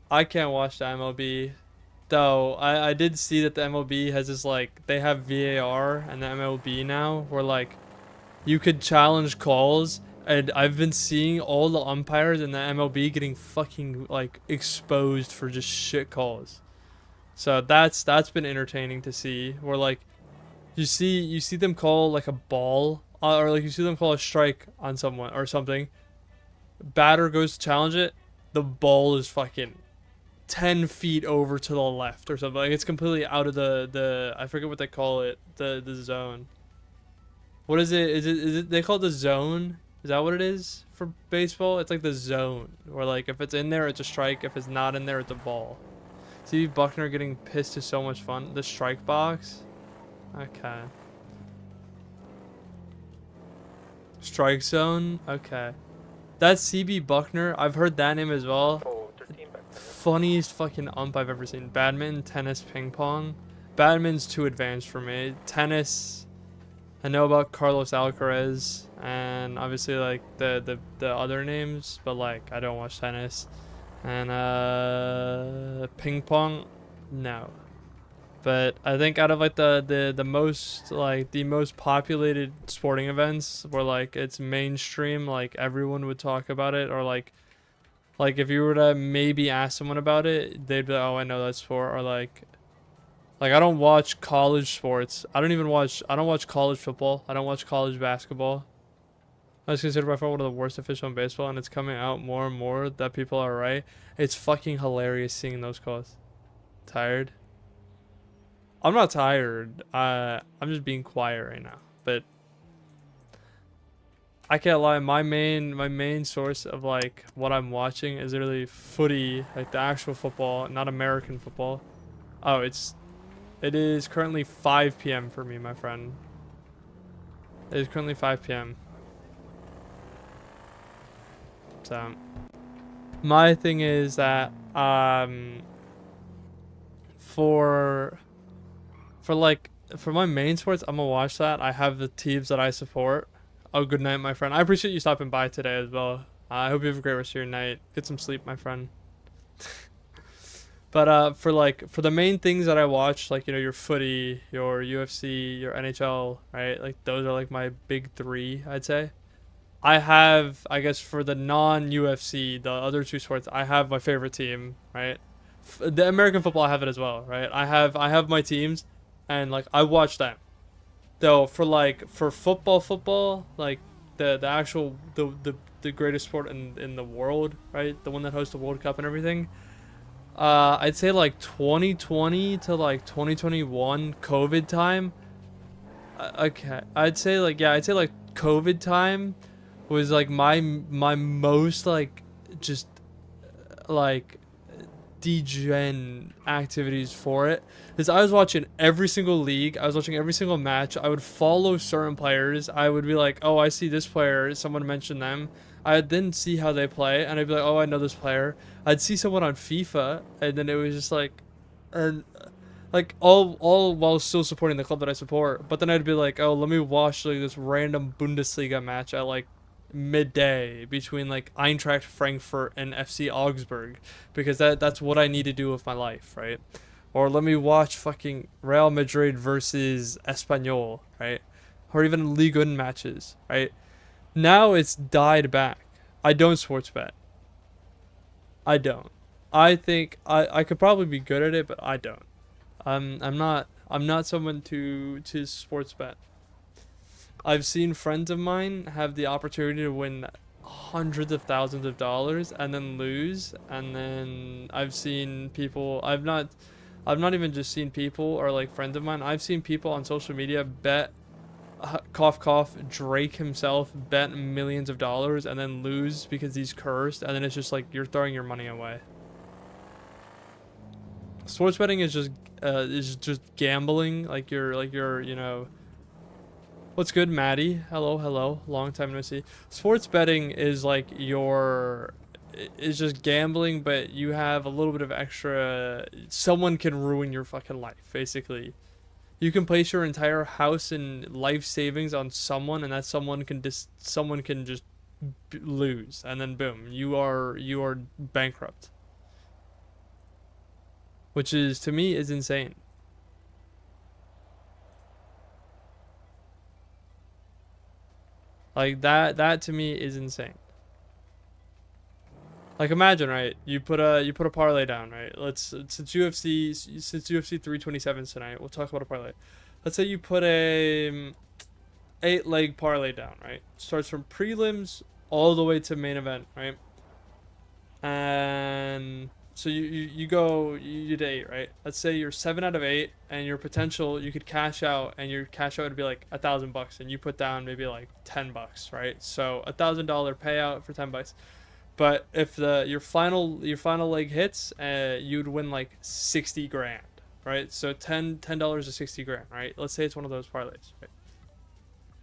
I can't watch the MLB though, I did see that the MLB has this, like, they have VAR and the MLB now, where, like, you could challenge calls, and I've been seeing all the umpires in the MLB getting fucking, like, exposed for just shit calls. So that's been entertaining to see, where, like, you see them call, like, a ball, or, like, you see them call a strike on someone or something. Batter goes to challenge it, the ball is fucking 10 feet over to the left or something. Like, it's completely out of the I forget what they call it, the zone. What is it? Is it they call it the zone? Is that what it is for baseball? It's like the zone, where, like, if it's in there, it's a strike. If it's not in there, it's a ball. See Buckner getting pissed is so much fun. The strike box. Okay. Strike zone. Okay. That's CB Buckner. I've heard that name as well. Funniest fucking ump I've ever seen. Badminton, tennis, ping pong. Badminton's too advanced for me. Tennis, I know about Carlos Alcaraz and obviously, like, the other names, but, like, I don't watch tennis. And ping pong, no. But I think out of, like, the most, like, the most populated sporting events where, like, it's mainstream, like, everyone would talk about it, or, like if you were to maybe ask someone about it, they'd be like, oh, I know that sport. Or, like I don't watch college sports. I don't watch college football. I don't watch college basketball. I was considered by far one of the worst official in baseball, and it's coming out more and more that people are right. It's fucking hilarious seeing those calls. Tired? I'm not tired. I'm just being quiet right now. But I can't lie. My main source of, like, what I'm watching is literally footy, like the actual football, not American football. Oh, it is currently 5 p.m. for me, my friend. It is currently 5 p.m. So, my thing is that for my main sports, I'm gonna watch that. I have the teams that I support. Oh, good night, my friend. I appreciate you stopping by today as well. I hope you have a great rest of your night. Get some sleep, my friend. But for the main things that I watch, like, you know, your footy, your UFC, your NHL, right? Like, those are, like, my big three, I'd say. I have, I guess, for the non-UFC, the other two sports, I have my favorite team, right? The American football, I have it as well, right? I have my teams, and, like, I watch them. Though for football, like the actual the greatest sport in the world, right? The one that hosts the World Cup and everything. I'd say, like, 2020 to, like, 2021 COVID time. Okay, I'd say, like, COVID time was, like, my most, like, just, like, degen activities for it, because I was watching every single league, I was watching every single match, I would follow certain players, I would be like, oh, I see this player, someone mentioned them, I'd then see how they play, and I'd be like, oh, I know this player. I'd see someone on FIFA, and then it was just like, and like, all while still supporting the club that I support, but then I'd be like, oh, let me watch, like, this random Bundesliga match at, like, midday between, like, Eintracht Frankfurt and FC Augsburg, because that's what I need to do with my life, right? Or let me watch fucking Real Madrid versus Espanyol, right? Or even Ligue 1 matches, right? Now it's died back. I don't sports bet. I don't. I think I could probably be good at it, but I don't. I'm not someone to sports bet. I've seen friends of mine have the opportunity to win hundreds of thousands of dollars and then lose, and then I've seen people, I've not even just seen people or, like, friends of mine, I've seen people on social media bet, cough cough, Drake himself bet millions of dollars and then lose because he's cursed, and then it's just like you're throwing your money away. Sports betting is just gambling, like you're you know. What's good, Maddie? Hello, long time no see. Sports betting is like it's just gambling, but you have a little bit of extra. Someone can ruin your fucking life, basically. You can place your entire house and life savings on someone, and that someone can just lose, and then boom, you are bankrupt. which is to me is insane. Like that to me is insane. Like imagine, right? You put a parlay down, right? Since UFC 327 tonight, we'll talk about a parlay. Let's say you put a 8-leg parlay down, right? Starts from prelims all the way to main event, right? And so you did 8, right? Let's say you're 7 out of 8, and your potential you could cash out, and your cash out would be like $1,000, and you put down maybe like $10, right? So $1,000 payout for $10. But if your final leg hits, you'd win like 60 grand, right? So $10 to 60 grand, right? Let's say it's one of those parlays, right?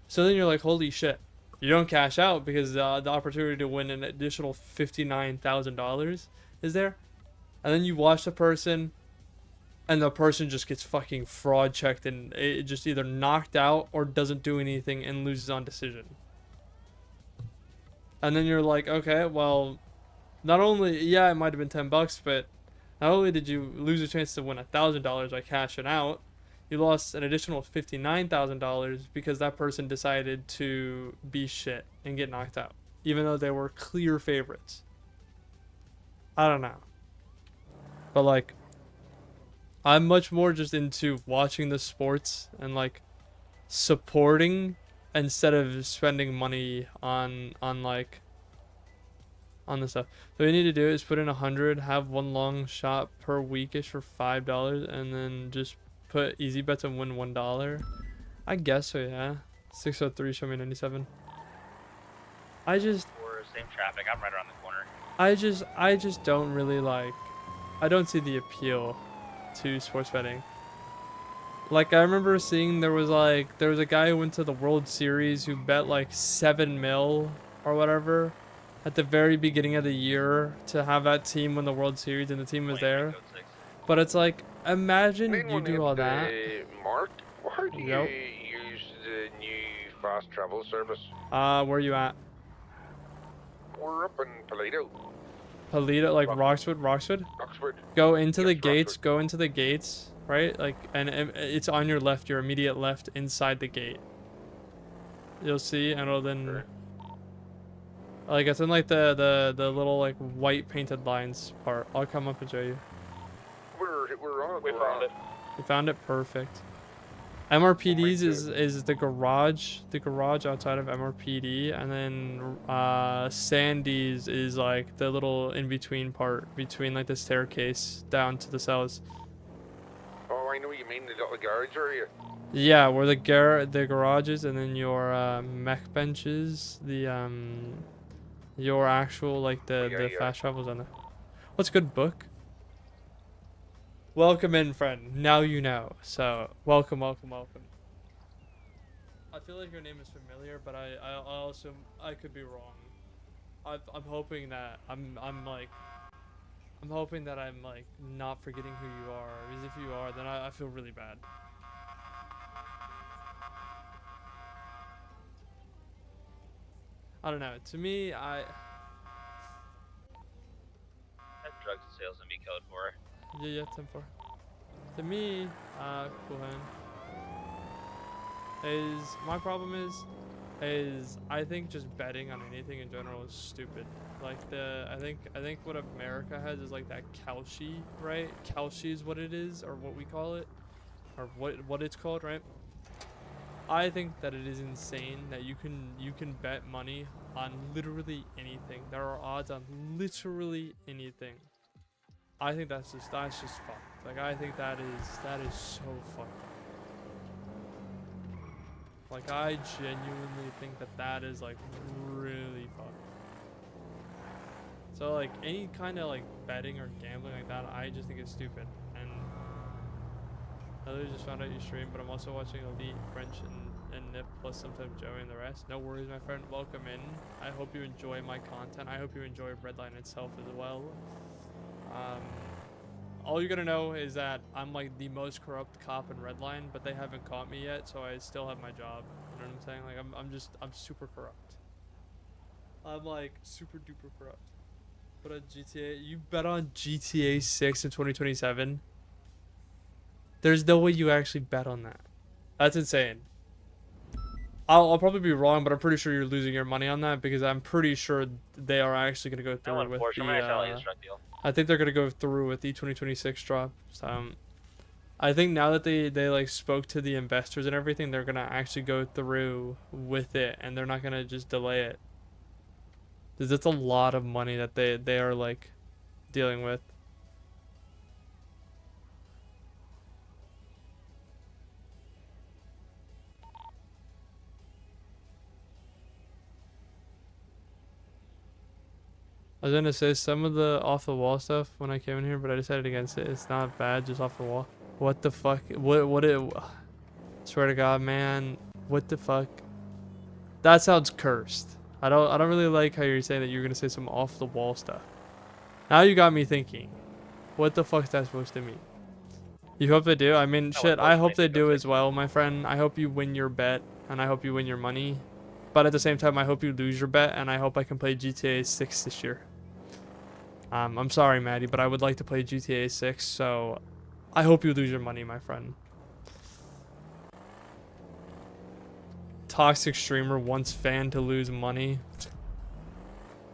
So then you're like, holy shit. You don't cash out because the opportunity to win an additional $59,000 is there. And then you watch the person, and the person just gets fucking fraud checked, and it just either knocked out or doesn't do anything and loses on decision. And then you're like, okay, well, not only, yeah, it might have been $10, but not only did you lose a chance to win $1,000 by cashing out, you lost an additional $59,000 because that person decided to be shit and get knocked out, even though they were clear favorites. I don't know. But, like, I'm much more just into watching the sports and, like, supporting instead of spending money on the stuff. So what you need to do is put in 100, have one long shot per weekish for $5, and then just put easy bets and win $1. I guess so, yeah. 603, show me 97. We're same traffic. I'm right around the corner. I just don't really like. I don't see the appeal to sports betting. Like, I remember seeing there was a guy who went to the World Series who bet like 7 mil or whatever at the very beginning of the year to have that team win the World Series, and the team was there. But it's like, imagine you do all that. Mark, where do Yep. you use the new fast travel service? Where are you at? We're up in Toledo, Polito, like Roxwood? Oxford. Go into the Yes, gates, Roxford. go into the gates, right? Like, and it's on your left, your immediate left inside the gate. You'll see, and it'll then... Sure. Like, it's in like the little like white painted lines part. I'll come up and show you. We're on it. We found it. You found it? Perfect. MRPD's is the garage outside of MRPD, and then Sandy's is like the little in between part between like the staircase down to the cells. Oh, I know what you mean, the little garage area. Yeah, where the garage is, and then your mech benches, your actual like the fast travels on there. What's good, book? Welcome in, friend. Now you know. So welcome. I feel like your name is familiar, but I could be wrong. I'm hoping that I'm hoping that I'm like not forgetting who you are, because if you are, then I feel really bad. I don't know. To me, That drugs and sales and me code for. Yeah, 10-4. To me, cool hand. My problem is I think just betting on anything in general is stupid. Like I think what America has is like that Kalshi, right? Kalshi is what it is, or what we call it, or what it's called, right? I think that it is insane that you can bet money on literally anything. There are odds on literally anything. I think that's just fucked. Like, I think that is so fucked. Like, I genuinely think that is like really fucked. So like any kind of like betting or gambling like that, I just think it's stupid. And I literally just found out you stream, but I'm also watching Elite, French, and Nip, plus sometimes Joey and the rest. No worries, my friend. Welcome in. I hope you enjoy my content. I hope you enjoy Redline itself as well. All you're gonna know is that I'm like the most corrupt cop in Redline, but they haven't caught me yet, so I still have my job. You know what I'm saying? Like I'm super corrupt. I'm like super duper corrupt. But on GTA, you bet on GTA 6 in 2027? There's no way you actually bet on that. That's insane. I'll probably be wrong, but I'm pretty sure you're losing your money on that because I'm pretty sure they are actually gonna go through No, with unfortunately, I shall use the. drug deal. I think they're gonna go through with the 2026 drop. So, I think now that they like spoke to the investors and everything, they're gonna actually go through with it, and they're not gonna just delay it. Because it's a lot of money that they are like dealing with. I was gonna say some of the off the wall stuff when I came in here, but I decided against it. It's not bad, just off the wall. What the fuck? What it? Swear to God, man. What the fuck? That sounds cursed. I don't really like how you're saying that you're gonna say some off the wall stuff. Now you got me thinking. What the fuck is that supposed to mean? You hope they do? I mean, shit, I hope they do as well, my friend. I hope you win your bet, and I hope you win your money. But at the same time, I hope you lose your bet, and I hope I can play GTA 6 this year. I'm sorry, Maddie, but I would like to play GTA 6, so I hope you lose your money, my friend. Toxic streamer wants fan to lose money.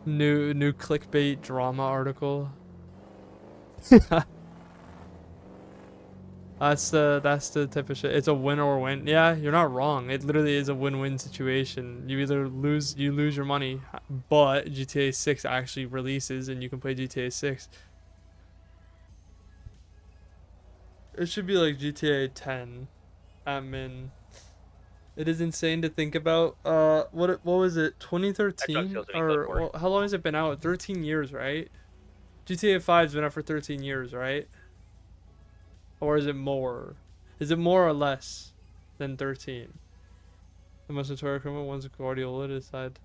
New clickbait drama article. That's the type of shit. It's a win or win. Yeah, you're not wrong. It literally is a win-win situation. You either lose your money, but GTA 6 actually releases and you can play GTA 6. It should be like GTA 10 at min. It is insane to think about. What was it? 2013 or well, how long has it been out? 13 years, right? GTA 5's been out for 13 years, right? Or is it more? Is it more or less than 13? The most notorious criminal wants Guardiola to decide.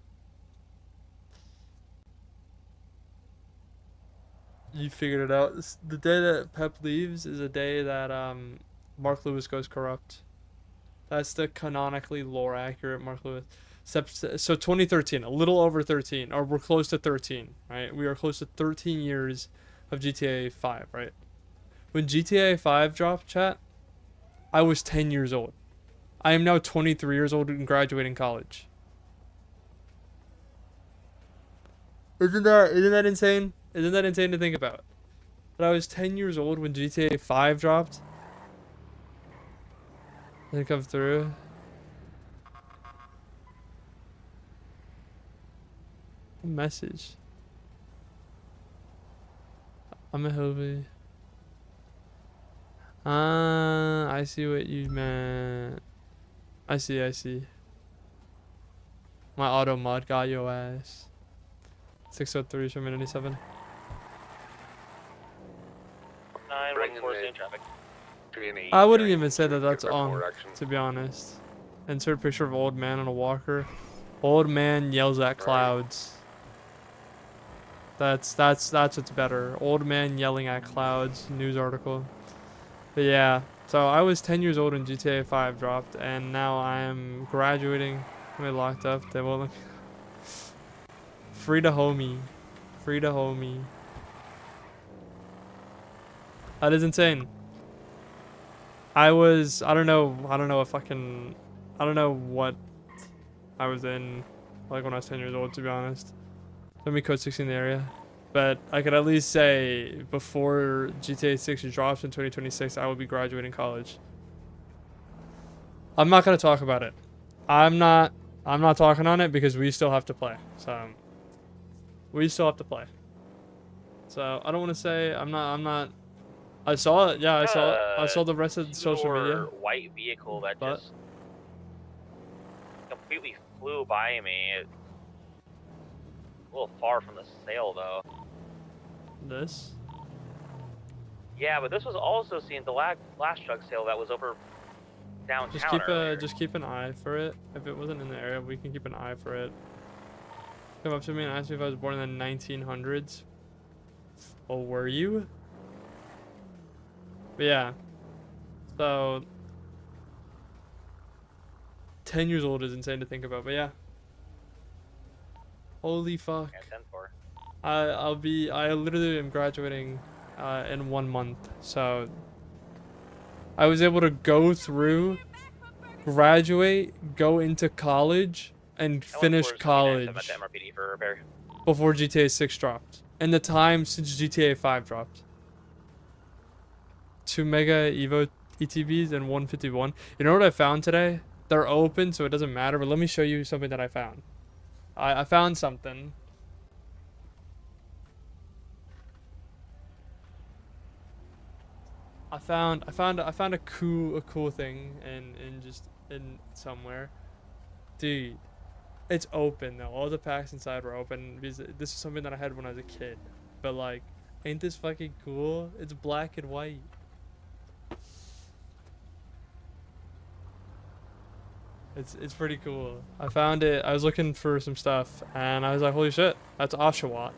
You figured it out. The day that Pep leaves is a day that Mark Lewis goes corrupt. That's the canonically lore accurate Mark Lewis. So 2013, a little over 13, or we're close to 13, right? We are close to 13 years of GTA 5, right? When GTA 5 dropped, chat, I was 10 years old. I am now 23 years old and graduating college. Isn't that insane? Isn't that insane to think about? That I was 10 years old when GTA 5 dropped. Didn't come through. A message. I'm a Hobie. I see what you meant. I see. My auto mod got your ass. 603 from 97. 914 same traffic. I wouldn't even say that that's on, to be honest. Insert picture of old man on a walker. Old man yells at clouds. That's what's better. Old man yelling at clouds. News article. But yeah, so I was 10 years old when GTA 5 dropped, and now I am graduating. I'm locked up. They won't let me. Free to homie. Free to homie. That is insane. I don't know what I was in, like, when I was 10 years old, to be honest. Let me code 16 in the area. But I could at least say before GTA 6 drops in 2026, I will be graduating college. I'm not going to talk about it. I'm not talking on it because we still have to play. So we still have to play. So I don't want to say I'm not I saw it. Yeah, I saw it. I saw the rest of the social media. White vehicle that just completely flew by me. It's a little far from the sale, though. This? Yeah, but this was also seen the last drug sale that was over downtown. Just keep an eye for it. If it wasn't in the area, we can keep an eye for it. Come up to me and ask me if I was born in the 1900s. Well, were you? But yeah. So 10 years old is insane to think about, but yeah. Holy fuck. Yeah, 10-4. I literally am graduating in 1 month, so I was able to go through, graduate, go into college, and finish college At the MRPD for repair. before GTA 6 dropped. And the time since GTA 5 dropped. 2 Mega Evo ETBs and 151. You know what I found today? They're open, so it doesn't matter, but let me show you something that I found. I found something. I found a cool thing in somewhere. Dude, it's open though. All the packs inside were open because this is something that I had when I was a kid. But like, ain't this fucking cool? It's black and white. It's pretty cool. I found it. I was looking for some stuff and I was like, holy shit, that's Oshawott.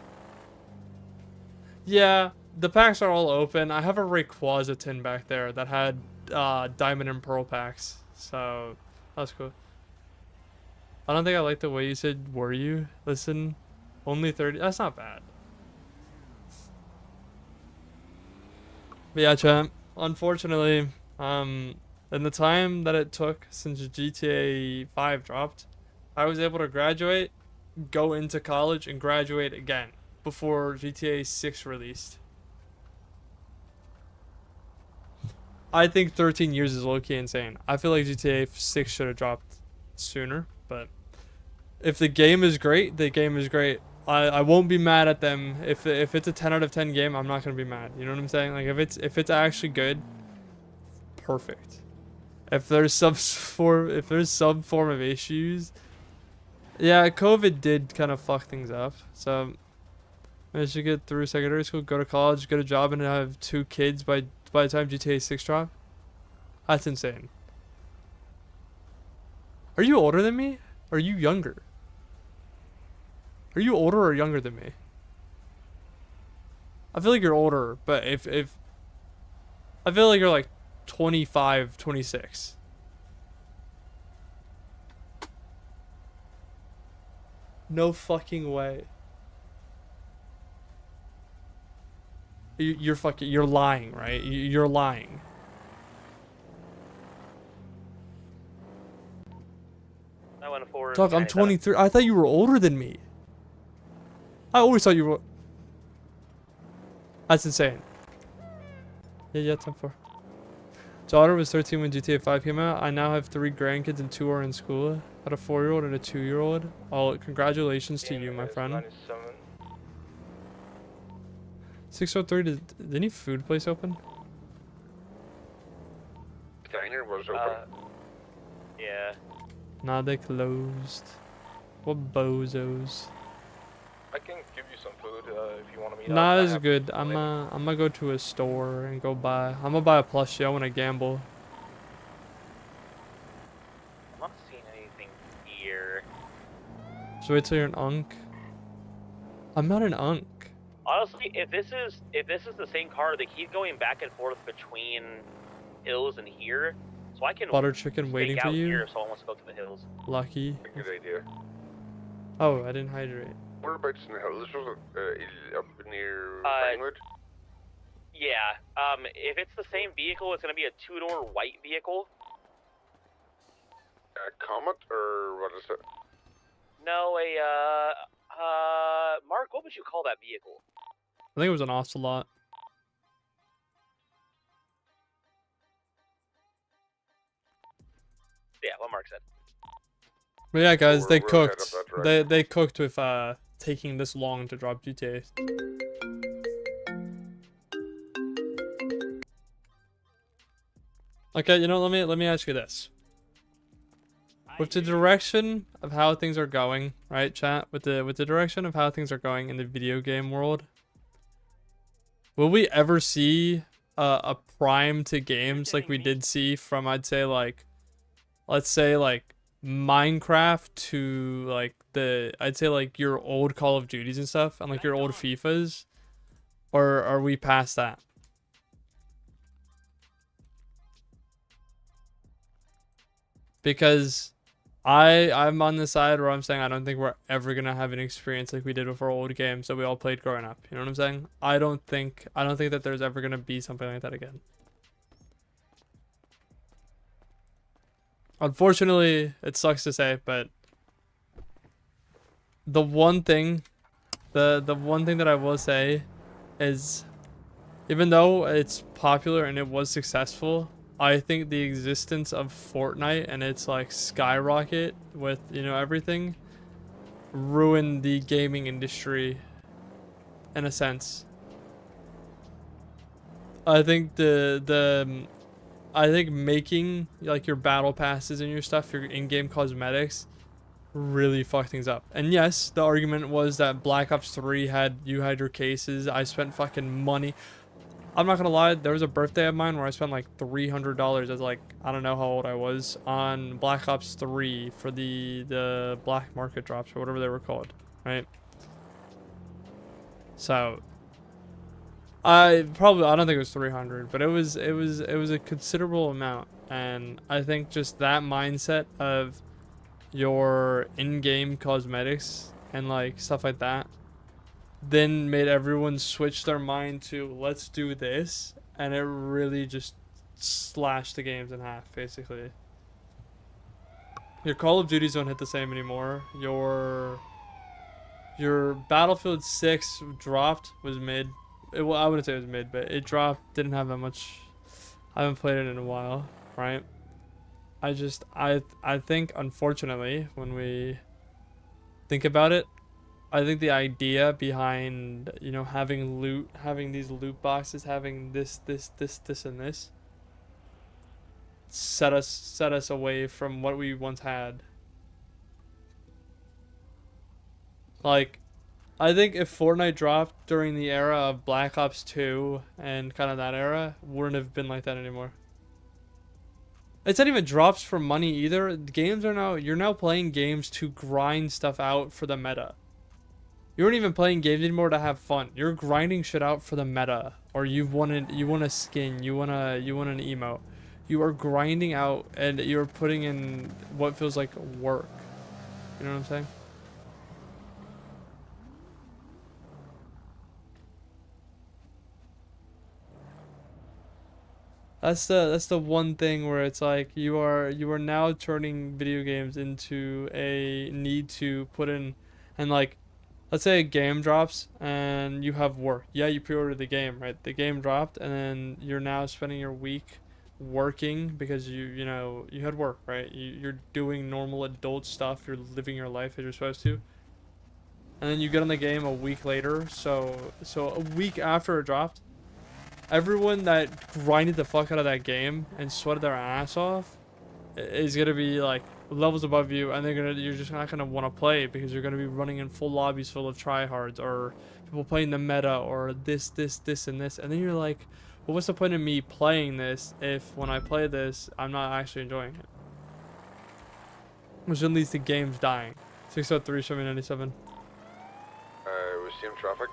Yeah, the packs are all open. I have a Rayquaza tin back there that had diamond and pearl packs. So that's cool. I don't think I like the way you said were you. Listen, only 30. That's not bad. But yeah, champ. Unfortunately, in the time that it took since GTA 5 dropped, I was able to graduate, go into college, and graduate again before GTA 6 released. I think 13 years is low-key insane. I feel like GTA 6 should have dropped sooner, but if the game is great, the game is great. I won't be mad at them. If it's a 10 out of 10 game, I'm not gonna be mad. You know what I'm saying? Like if it's actually good, perfect. If there's some form of issues, yeah, COVID did kind of fuck things up. So I should get through secondary school, go to college, get a job, and have 2 kids by the time GTA 6 drop. That's insane. Are you older than me? Or are you younger? Are you older or younger than me? I feel like you're older, but if I feel like you're like 25, 26. No fucking way. You're lying, right? You're lying. I went for. Dog, I'm 23. I thought you were older than me. I always thought you were. That's insane. Yeah, 10-4. Daughter was 13 when GTA 5 came out. I now have 3 grandkids and 2 are in school. I had a 4-year-old and a 2-year-old. Oh, congratulations to you, my friend. 603. Did any food place open? Diner was open. Yeah. Nah, they closed. What bozos. I can give you some food if you want to meet Nah, up. this is good. I'm gonna go to a store and go buy. I'm gonna buy a plushie. I wanna gamble. I'm not seeing anything here. So wait till you're an unk. I'm not an unk. Honestly, if this is the same car, they keep going back and forth between hills and here, so I can Butter chicken stake waiting for out you. here if someone wants to go to the hills. Lucky. Good idea. Oh, I didn't hydrate. Whereabouts in the hills was it? Up near Uh, Pinewood? Yeah. If it's the same vehicle, it's gonna be a 2-door white vehicle. A Comet or what is it? No, Mark, what would you call that vehicle? I think it was an ocelot. Yeah, what Mark said. But yeah, guys, we're- they we're ahead of cooked. that direction. They cooked with taking this long to drop GTA. Okay, you know, let me ask you this. With the direction of how things are going, right, chat? With the direction of how things are going in the video game world, will we ever see a prime to games like we did see from, I'd say, like, let's say, like, Minecraft to, like, I'd say, like, your old Call of Duties and stuff, and, like, your old FIFAs? Or are we past that? Because I'm on the side where I'm saying I don't think we're ever gonna have an experience like we did with our old games that we all played growing up. You know what I'm saying? I don't think that there's ever gonna be something like that again. unfortunately, it sucks to say, but the one thing that I will say is, even though it's popular and it was successful, I think the existence of Fortnite and its like skyrocket with, you know, everything ruined the gaming industry in a sense. I think I think making like your battle passes and your stuff, your in-game cosmetics, really fucked things up. And yes, the argument was that Black Ops 3 had your cases. I spent fucking money. I'm not gonna lie, there was a birthday of mine where I spent like $300 as like, I don't know how old I was, on Black Ops 3 for the black market drops or whatever they were called, right? So I don't think it was 300, but it was a considerable amount. And I think just that mindset of your in-game cosmetics and like stuff like that then made everyone switch their mind to let's do this, and it really just slashed the games in half basically. Your Call of Duties don't hit the same anymore. Your Battlefield 6 dropped, was mid. Well, I wouldn't say it was mid, but it dropped, didn't have that much. I haven't played it in a while, right? I think, unfortunately, when we think about it, I think the idea behind, you know, having loot, having these loot boxes, having this, and this, set us away from what we once had. Like, I think if Fortnite dropped during the era of Black Ops 2 and kind of that era, wouldn't have been like that anymore. It's not even drops for money either. Games are now, you're now playing games to grind stuff out for the meta. You aren't even playing games anymore to have fun. You're grinding shit out for the meta, or you want a skin, you want an emote. You are grinding out, and you're putting in what feels like work. You know what I'm saying? That's the one thing where it's like you are now turning video games into a need to put in, and like, let's say a game drops and you have work. Yeah, you pre-ordered the game, right? The game dropped, and then you're now spending your week working because you know you had work, right? You're doing normal adult stuff. You're living your life as you're supposed to, and then you get on the game a week later. So a week after it dropped, everyone that grinded the fuck out of that game and sweated their ass off is gonna be like levels above you, and you're just not gonna want to play because you're gonna be running in full lobbies full of tryhards or people playing the meta or this, and this, and then you're like, well, what's the point of me playing this if when I play this I'm not actually enjoying it? Which then leads to games dying. 603 797. We're seeing traffic.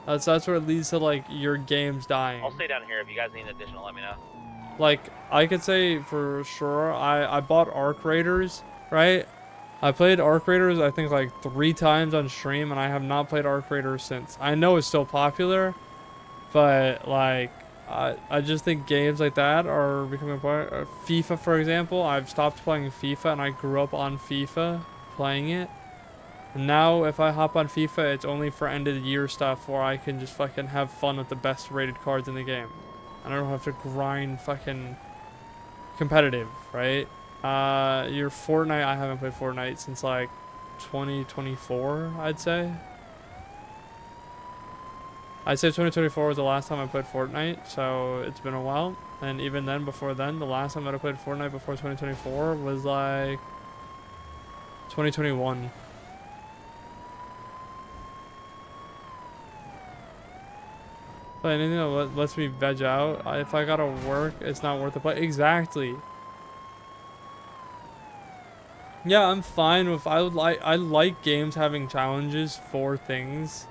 That's where it leads to like your games dying. I'll stay down here. If you guys need additional, let me know. Like, I could say for sure, I bought Arc Raiders, right? I played Arc Raiders, I think, like 3 times on stream, and I have not played Arc Raiders since. I know it's still popular, but, like, I just think games like that are becoming important. FIFA, for example, I've stopped playing FIFA, and I grew up on FIFA, playing it. And now, if I hop on FIFA, it's only for end-of-the-year stuff where I can just fucking have fun with the best rated cards in the game. And I don't have to grind fucking competitive, right? Your Fortnite, I haven't played Fortnite since like 2024, I'd say. I'd say 2024 was the last time I played Fortnite, so it's been a while. And even then, before then, the last time that I played Fortnite before 2024 was like 2021. But anything that lets me veg out, if I gotta work, it's not worth the play. Exactly. Yeah, I'm fine with. I like games having challenges for things.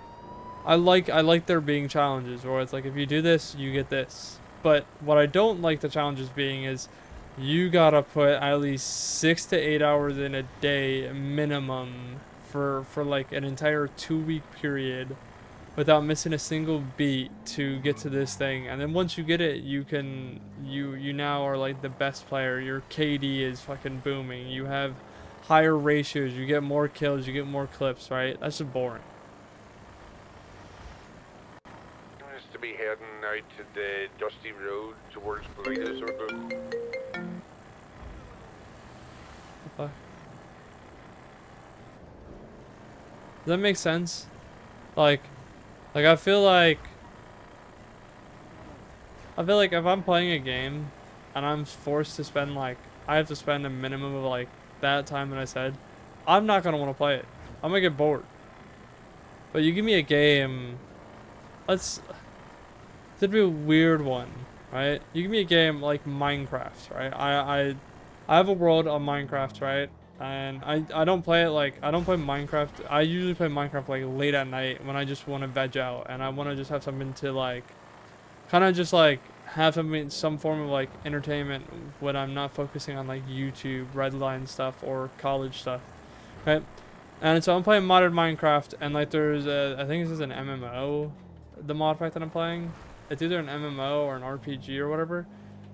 I like there being challenges where it's like, if you do this, you get this. But what I don't like the challenges being is you gotta put at least 6 to 8 hours in a day minimum for like an entire 2-week period without missing a single beat to get to this thing. And then once you get it, you now are like the best player. Your KD is fucking booming. You have higher ratios. You get more kills. You get more clips, right? That's just boring. Seems to be heading out to the dusty road towards Bolitas or the... Fuck. Does that make sense? Like I feel like if I'm playing a game and I'm forced to spend like, I have to spend a minimum of like that time that I said, I'm not gonna want to play it. I'm gonna get bored. But you give me a game, it'd be a weird one, right? You give me a game like Minecraft, right? I have a world on Minecraft, right? And I don't play it like, I don't play Minecraft. I usually play Minecraft like late at night when I just want to veg out and I want to just have something to like, kind of just like have some form of like entertainment when I'm not focusing on like YouTube, Redline stuff or college stuff, right? And so I'm playing modded Minecraft and like there's I think this is an MMO, the mod pack that I'm playing. It's either an MMO or an RPG or whatever.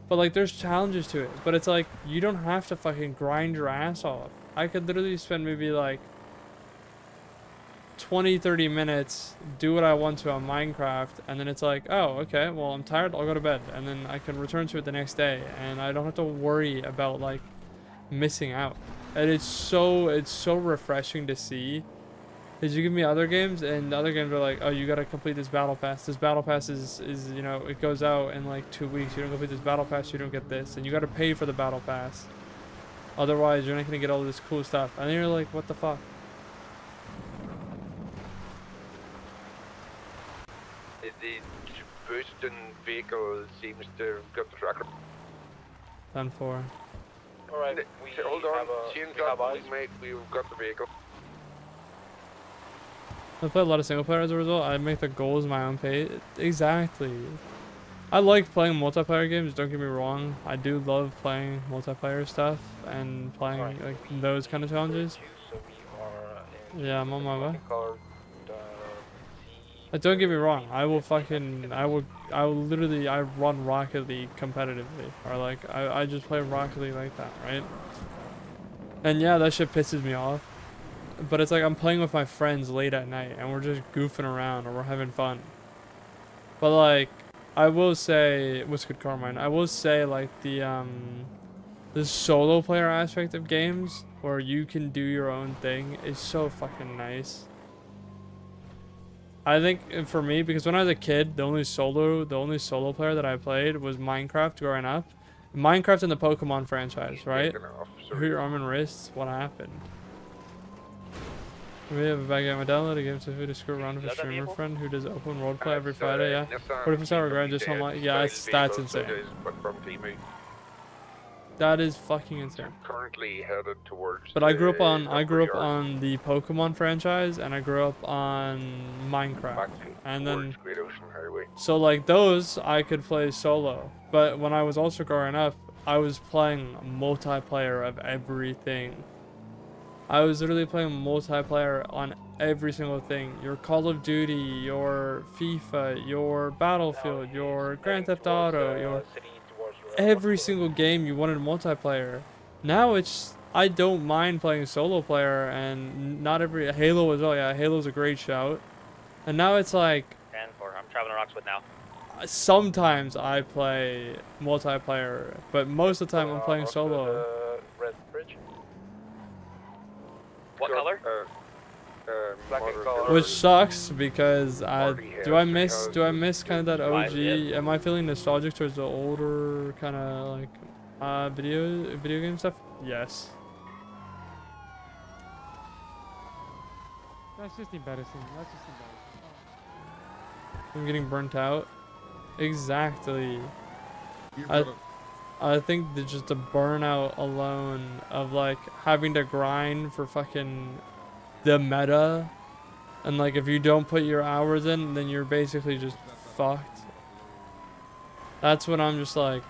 But like there's challenges to it, but it's like you don't have to fucking grind your ass off. I could literally spend maybe like 20-30 minutes, do what I want to on Minecraft, and then it's like, oh, okay, well I'm tired, I'll go to bed, and then I can return to it the next day, and I don't have to worry about like missing out. And it's so refreshing to see. Because you give me other games, and the other games are like, oh, you gotta complete this battle pass. This battle pass is you know, it goes out in like 2 weeks. You don't complete this battle pass, you don't get this. And you gotta pay for the battle pass. Otherwise, you're not gonna get all this cool stuff. And then you're like, what the fuck? The boosting vehicle seems to have got the tracker. Done for. Alright, Hold on, change that, mate. We've got the vehicle. I play a lot of single player as a result. I make the goals my own pace. Exactly. I like playing multiplayer games, don't get me wrong. I do love playing multiplayer stuff and playing like those kind of challenges. Yeah, I'm on my way. Don't get me wrong. I will literally run Rocket League competitively. Or like, I just play Rocket League like that, right? And yeah, that shit pisses me off. But it's like I'm playing with my friends late at night and we're just goofing around or we're having fun. But like, I will say, what's good, Carmine? I will say like the solo player aspect of games where you can do your own thing is so fucking nice. I think for me, because when I was a kid, the only solo player that I played was Minecraft growing up. Minecraft and the Pokemon franchise, right? Who your arm and wrists? What happened? We have a bad game. I downloaded a game to screw around with a streamer friend who does open world play every Friday. Yeah. What if it's not regret just online? Yeah, that's insane. That is fucking insane. Currently headed towards. But I grew up on the Pokemon franchise and I grew up on Minecraft. And then so like those I could play solo. But when I was also growing up, I was playing multiplayer of everything. I was literally playing multiplayer on every single thing. Your Call of Duty, your FIFA, your Battlefield, your Grand Theft Auto, your every single game you wanted multiplayer. Now it's, I don't mind playing solo player, and not every Halo as well. Yeah, Halo's a great shout. And now it's like, And for I'm traveling to Roxwood now. sometimes I play multiplayer, but most of the time I'm playing solo. Red Bridge. What color? Black and color. Which sucks because do I miss kind of that OG? Am I feeling nostalgic towards the older kind of like video game stuff? Yes. That's just embarrassing. I'm getting burnt out. Exactly. I think that just the burnout alone of like having to grind for fucking the meta, and like if you don't put your hours in, then you're basically just fucked. That's when I'm just like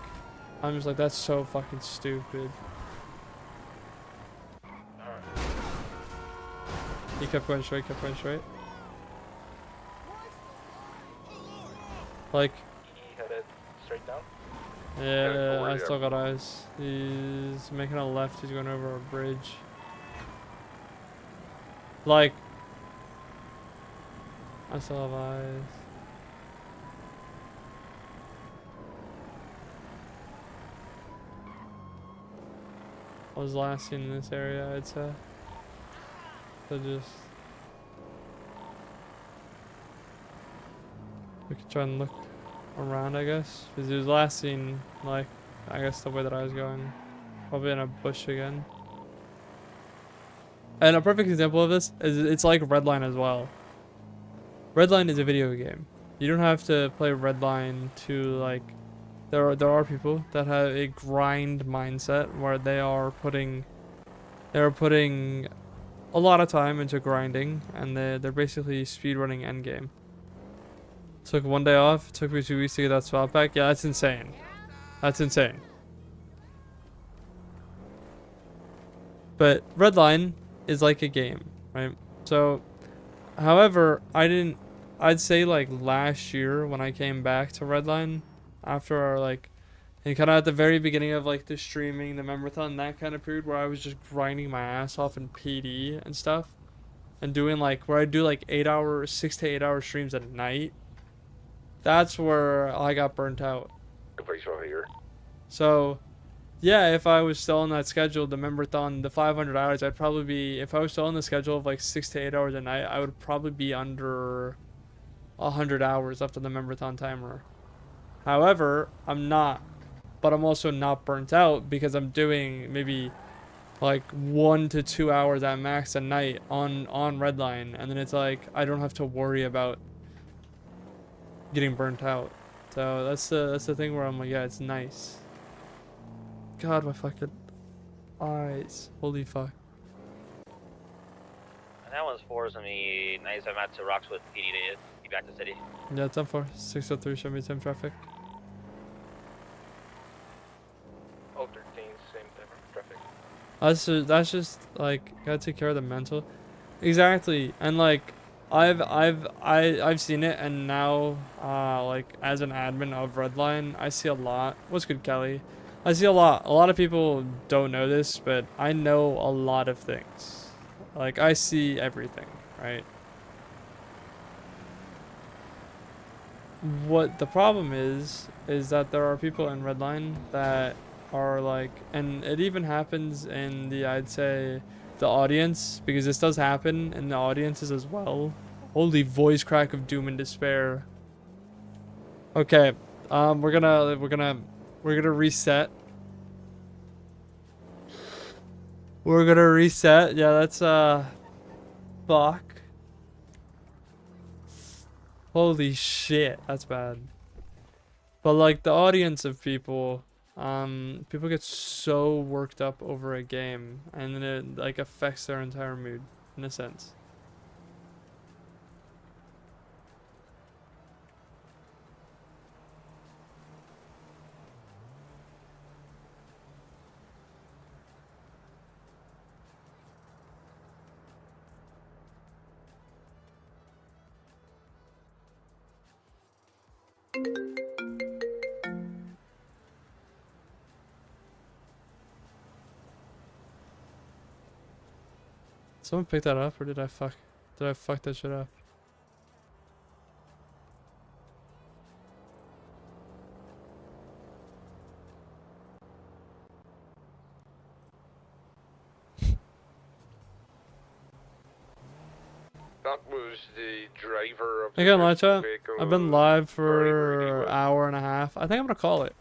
that's so fucking stupid. He kept going straight, Like, He headed straight down. yeah, forward, I yeah. still got eyes. He's making a left. He's going over a bridge. Like, I still have eyes. I was last seen in this area, I'd say. So just... we could try and look around, I guess. Because he was last seen, like, I guess the way that I was going. Probably in a bush again. And a perfect example of this is it's like Redline as well. Redline is a video game. You don't have to play Redline to, like... There are people that have a grind mindset where they are putting a lot of time into grinding, and they're basically speedrunning endgame. Took one day off, took me 2 weeks to get that spot back. Yeah, that's insane. That's insane. But Redline is like a game, right? So, however, I'd say like last year when I came back to Redline, after our like, and kind of at the very beginning of like the streaming, the Memberthon, that kind of period where I was just grinding my ass off in PD and stuff, and doing like, where I do like 6 to 8 hour streams at night, that's where I got burnt out. If I saw here. So, yeah, if I was still on that schedule, the Memberthon, the 500 hours, I'd probably be, if I was still on the schedule of like 6 to 8 hours a night, I would probably be under 100 hours after the Memberthon timer. However, I'm not, but I'm also not burnt out because I'm doing maybe like 1 to 2 hours at max a night on Redline, and then it's like I don't have to worry about getting burnt out. So that's the thing where I'm like, yeah, it's nice. God, my fucking eyes, holy fuck. And that one's forcing me. Nice, I'm at to Roxwood PD to be back to city. Yeah, 10-4, 603, show me time traffic. Oh, 13, same type of traffic. That's just like gotta take care of the mental. Exactly, and like I've seen it, and now like as an admin of Redline, I see a lot. What's good, Kelly? I see a lot. A lot of people don't know this, but I know a lot of things. Like I see everything, right? What the problem is that there are people in Redline that are like, and it even happens in the, I'd say, the audience, because this does happen in the audiences as well. Holy voice crack of doom and despair. Okay, we're gonna reset. We're gonna reset. Yeah, that's fuck. Holy shit, that's bad. But like the audience of people, people get so worked up over a game, and then it like affects their entire mood in a sense. Someone pick that up, or did I fuck that shit up? That was the driver of I the got live chat. vehicle. I've been live very for an well. hour and a half. I think I'm gonna call it.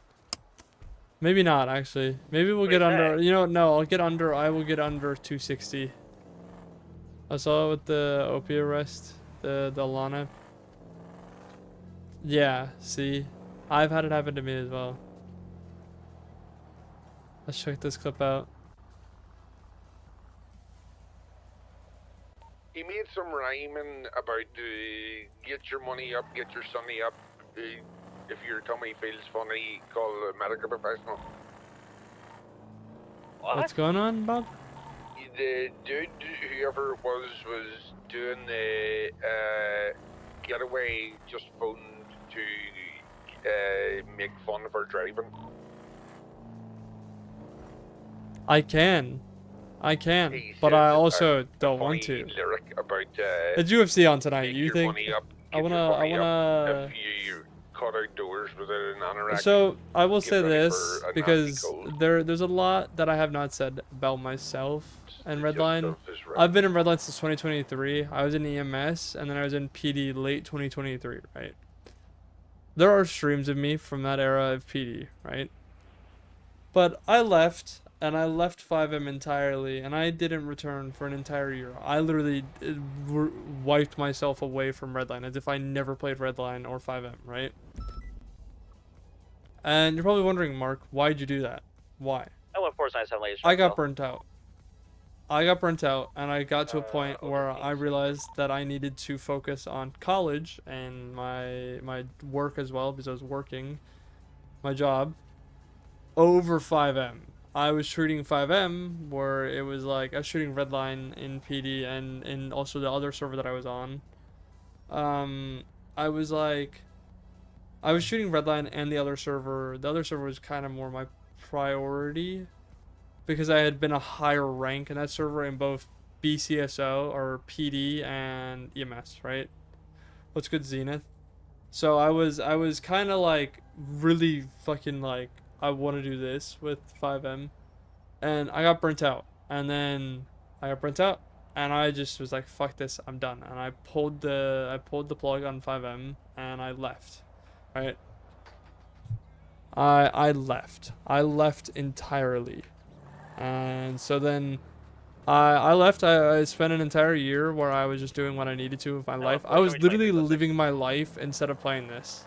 Maybe not, actually. Maybe we'll What get do you under. say? You know, no, I will get under 260. I saw it with the OP arrest, the Lana. Yeah, see, I've had it happen to me as well. Let's check this clip out. He made some rhyming about get your money up, get your sunny up. If your tummy feels funny, call a medical professional. What? What's going on, Bob? The dude, whoever it was doing the getaway, just phoned to make fun of her driving? I can, He but I says also don't funny want to. lyric about It's UFC on tonight. take You your think money up, I get your wanna? I money up wanna. if you cut outdoors without an anorak. So I will get say ready this for a nasty because cold. there's a lot that I have not said about myself and The gist Redline. of his rap. I've been in Redline since 2023. I was in EMS and then I was in PD late 2023, right? There are streams of me from that era of PD, right? But I left, and I left 5M entirely, and I didn't return for an entire year. I literally wiped myself away from Redline as if I never played Redline or 5M, right? And you're probably wondering, Mark, why'd you do that? Why? I went 497 ladies. I got burnt out. I got burnt out, and I got to a point where I realized that I needed to focus on college and my work as well, because I was working my job over 5M. I was shooting 5M where it was like I was shooting Redline in PD and also the other server that I was on. I was shooting Redline and the other server. The other server was kind of more my priority because I had been a higher rank in that server in both BCSO or PD and EMS, right? What's good, Zenith? So I was kind of like really fucking like I want to do this with 5M, and I got burnt out. And then I got burnt out, and I just was like, "Fuck this, I'm done." And I pulled the plug on 5M, and I left. Right? I left. I left entirely, and so then I left. I spent an entire year where I was just doing what I needed to with my life. I was literally living my life instead of playing this.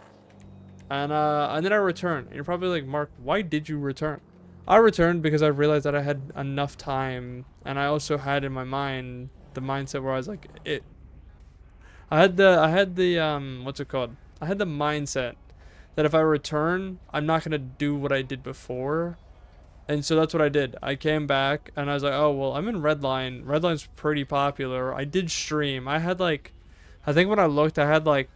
And then I returned. And you're probably like, Mark, why did you return? I returned because I realized that I had enough time, and I also had in my mind the mindset where I was like, I had the what's it called? I had the mindset that if I return, I'm not gonna do what I did before. And so that's what I did. I came back and I was like, oh well, I'm in Redline. Redline's pretty popular. I did stream. I had like, I think when I looked, I had like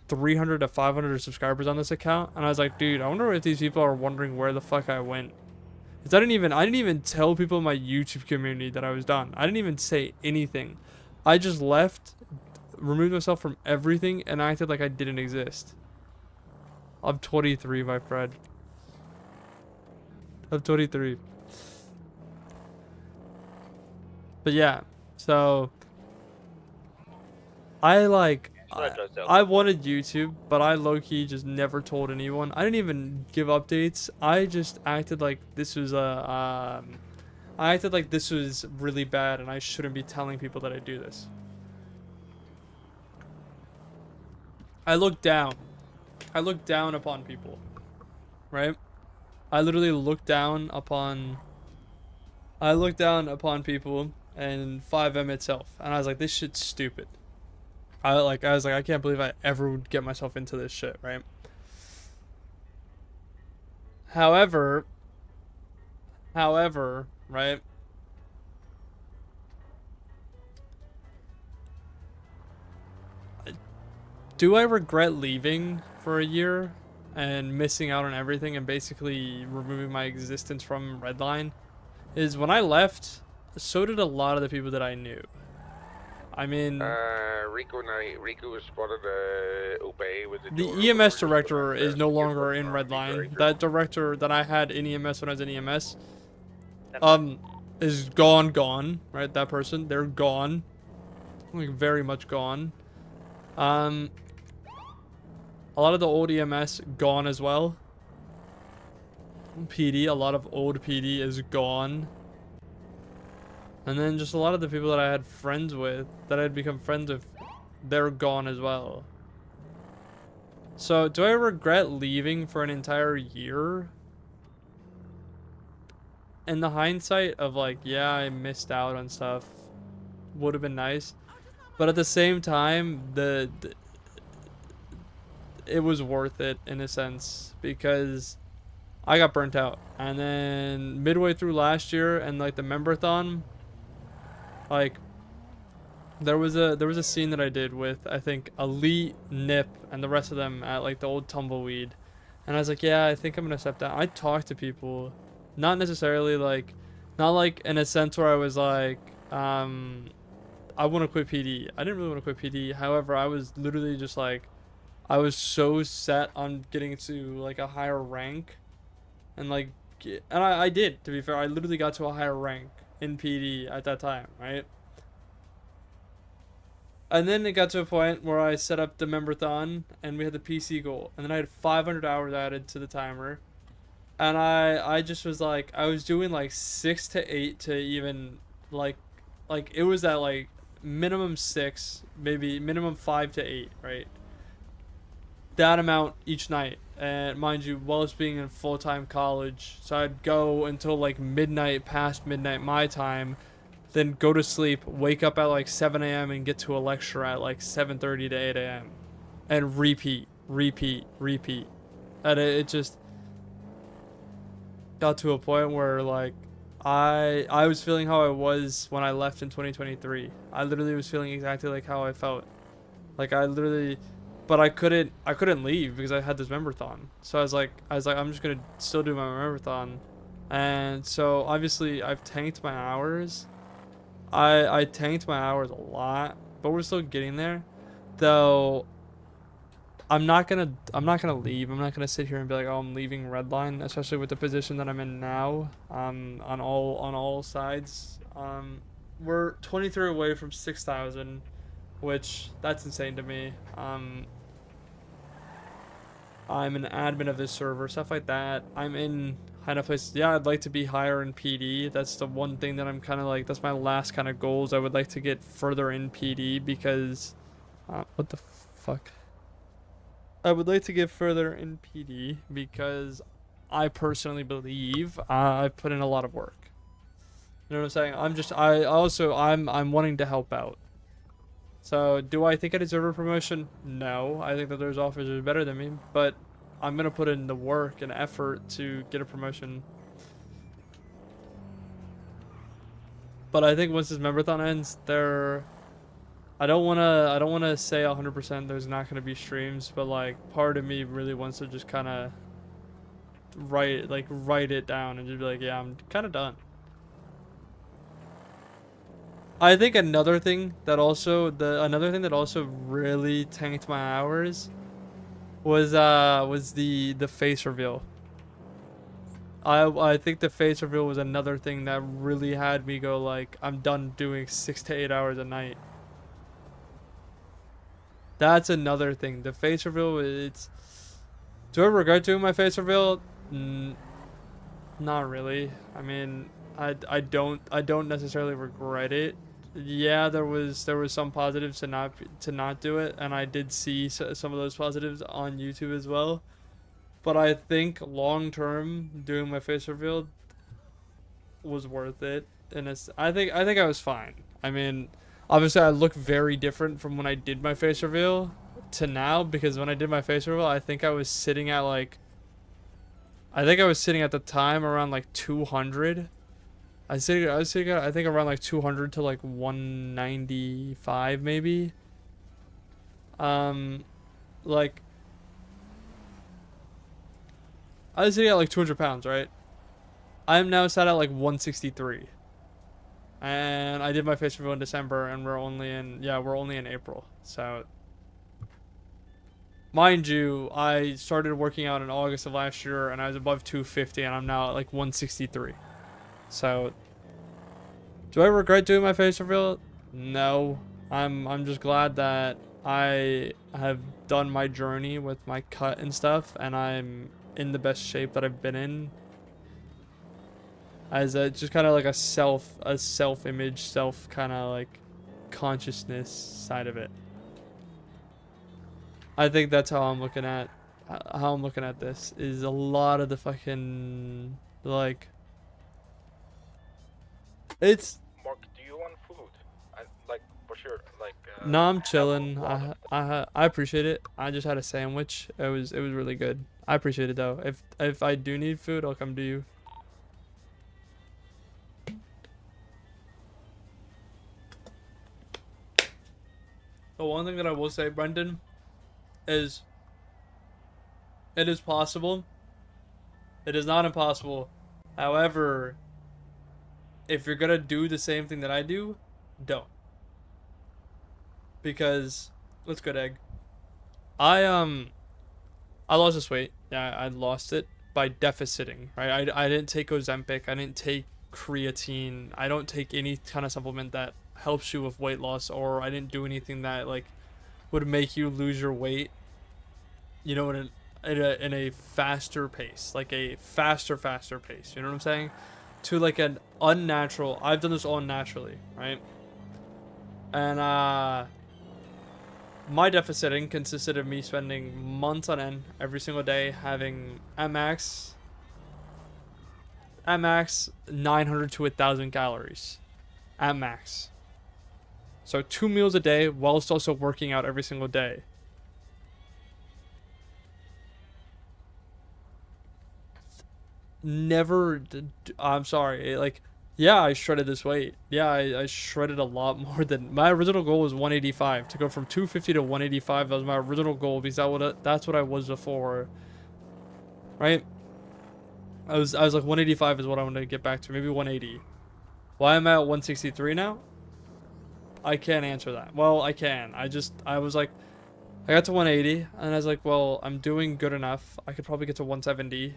300 to 500 subscribers on this account, and I was like, dude, I wonder if these people are wondering where the fuck I went. Cause I didn't even tell people in my YouTube community that I was done. I didn't even say anything. I just left, removed myself from everything, and acted like I didn't exist. I'm 23, my friend. I'm 23. But yeah, so I wanted YouTube, but I low-key just never told anyone. I didn't even give updates. I just acted like this was I acted like this was really bad and I shouldn't be telling people that I do this. I looked down. I looked down upon people. Right? I literally looked down upon people and 5M itself, and I was like, this shit's stupid. I was like, I can't believe I ever would get myself into this shit, right? However, right? Do I regret leaving for a year and missing out on everything and basically removing my existence from Redline? Is when I left, so did a lot of the people that I knew. I mean, Rico was spotted obey with the EMS director is no longer in Redline. That director that I had in EMS when I was in EMS, is gone, right? That person, they're gone, like very much gone. A lot of the old EMS gone as well. PD, a lot of old PD is gone. And then just a lot of the people that I had friends with, that I'd become friends with, they're gone as well. So, do I regret leaving for an entire year? In the hindsight of like, yeah, I missed out on stuff. Would have been nice. But at the same time, it was worth it in a sense because I got burnt out. And then midway through last year and like the Memberthon, like there was a scene that I did with I think Elite, Nip, and the rest of them at like the old Tumbleweed, And I was like, yeah, I think I'm gonna step down. I talked to people, not necessarily like, not like in a sense where I was like, I want to quit PD. I didn't really want to quit PD. However, I was literally just like, I was so set on getting to like a higher rank, and like, and I did. To be fair, I literally got to a higher rank in PD at that time, right? And then it got to a point where I set up the Memberthon and we had the PC goal. And then I had 500 hours added to the timer. And I just was like, I was doing like 6 to 8 to even like it was at like minimum 6, maybe minimum 5 to 8, right? That amount each night. And mind you, whilst being in full-time college. So I'd go until like midnight, past midnight my time. Then go to sleep, wake up at like 7 a.m. and get to a lecture at like 7:30 to 8 a.m. And repeat. And it just got to a point where like I was feeling how I was when I left in 2023. I literally was feeling exactly like how I felt. Like I literally, but I couldn't leave because I had this Memberthon. So I was like I'm just gonna still do my Memberthon. And so obviously I've tanked my hours. I tanked my hours a lot, but we're still getting there. Though I'm not gonna leave. I'm not gonna sit here and be like, oh, I'm leaving Redline, especially with the position that I'm in now. On all sides. We're 23 away from 6,000, which that's insane to me. I'm an admin of this server, stuff like that. I'm in kind of places. Yeah, I'd like to be higher in PD. That's the one thing that I'm kind of like, that's my last kind of goals. I would like to get further in PD because what the fuck? I would like to get further in PD because I personally believe I've put in a lot of work. You know what I'm saying? I'm wanting to help out. So do I think I deserve a promotion? No. I think that there's officers better than me, but I'm gonna put in the work and effort to get a promotion. But I think once this Memberthon ends, I don't wanna say 100% there's not gonna be streams, but like part of me really wants to just kind of write it down and just be like, yeah, I'm kind of done. I think another thing that also really tanked my hours was the face reveal. I think the face reveal was another thing that really had me go like, I'm done doing 6 to 8 hours a night. That's another thing. The face reveal, do I regret doing my face reveal? Not really. I mean, I don't necessarily regret it. Yeah, there was some positives to not do it, and I did see some of those positives on YouTube as well. But I think long term doing my face reveal was worth it, and I think I was fine. I mean, obviously I look very different from when I did my face reveal to now, because when I did my face reveal, I think I was sitting at the time around like 200. I was sitting at, I think around like 200 to like 195 maybe. Like I was sitting at like 200 pounds, right? I am now sat at like 163. And I did my face reveal in December, and we're only in April. So, mind you, I started working out in August of last year, and I was above 250, and I'm now at like 163. So, do I regret doing my face reveal? No. I'm just glad that I have done my journey with my cut and stuff, and I'm in the best shape that I've been in. As just kind of like a self-image, self kind of like consciousness side of it. I think that's how I'm looking at this, is a lot of the fucking like it's. Mark, do you want food? Like for sure. Like. No, I'm chilling. I appreciate it. I just had a sandwich. It was really good. I appreciate it though. If I do need food, I'll come to you. The one thing that I will say, Brendan, is It is possible. It is not impossible. However, if you're gonna do the same thing that I do, don't. Because let's go to egg. I lost this weight. Yeah, I lost it by deficiting, right? I didn't take Ozempic. I didn't take creatine. I don't take any kind of supplement that helps you with weight loss, or I didn't do anything that like would make you lose your weight, you know, in a faster pace, like a faster pace. You know what I'm saying? To like an unnatural. I've done this all naturally, right? And my deficiting consisted of me spending months on end every single day having at max 900 to 1,000 calories at max. So 2 meals a day whilst also working out every single day. I'm sorry, like, yeah, I shredded this weight. Yeah, I shredded a lot more than my original goal was 185. To go from 250 to 185, that was my original goal because that's what I was before. Right? I was like 185 is what I want to get back to, maybe 180. Why am I at 163 now? I can't answer that. Well, I can. I was like, I got to 180 and I was like, well, I'm doing good enough. I could probably get to 170.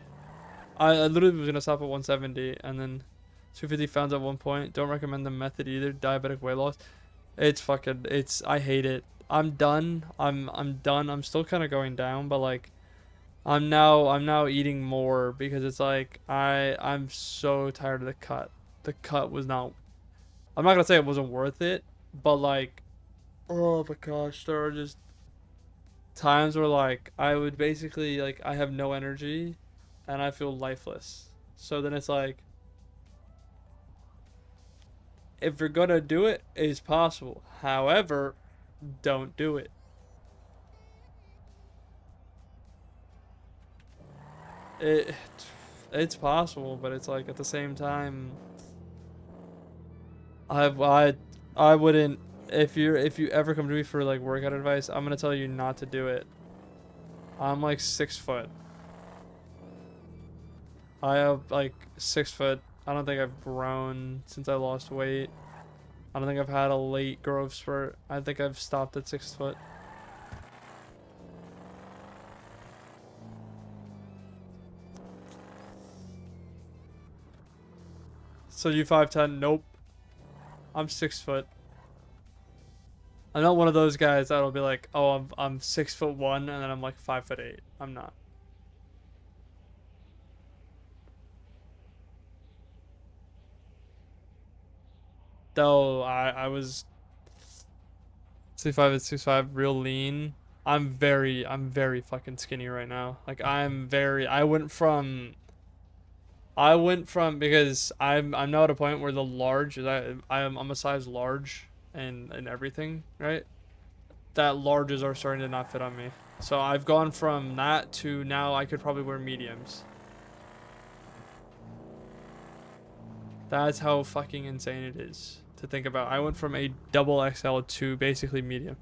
I literally was gonna stop at 170 and then 250 pounds at one point. Don't recommend the method either. Diabetic weight loss. I hate it. I'm done. I'm done. I'm still kind of going down, but like, I'm now eating more because it's like I'm so tired of the cut. The cut was not. I'm not gonna say it wasn't worth it, but like, oh my gosh, there are just times where like I would basically like I have no energy, and I feel lifeless. So then it's like, if you're gonna do it, it's possible. However, don't do it. It's possible, but it's like at the same time, I wouldn't. If you ever come to me for like workout advice, I'm gonna tell you not to do it. I'm like 6 foot. I have like 6 foot. I don't think I've grown since I lost weight. I don't think I've had a late growth spurt. I think I've stopped at 6 foot. So you 5'10"? Nope. I'm 6 foot. I'm not one of those guys that'll be like, oh, I'm 6'1" and then I'm like 5'8". I'm not. Though I was 6'5" and 6'5", real lean. I'm very fucking skinny right now. Like I went from because I'm now at a point where the large is I'm a size large and everything, right? That larges are starting to not fit on me. So I've gone from that to now I could probably wear mediums. That's how fucking insane it is to think about. I went from a double XL to basically medium.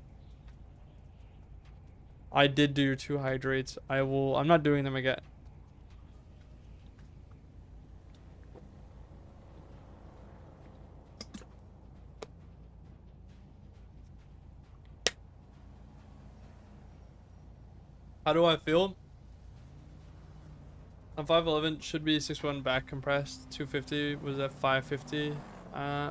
I did do your 2 hydrates. I'm not doing them again. How do I feel? I'm 5'11", should be 6'1", back compressed. 250 was at 550. It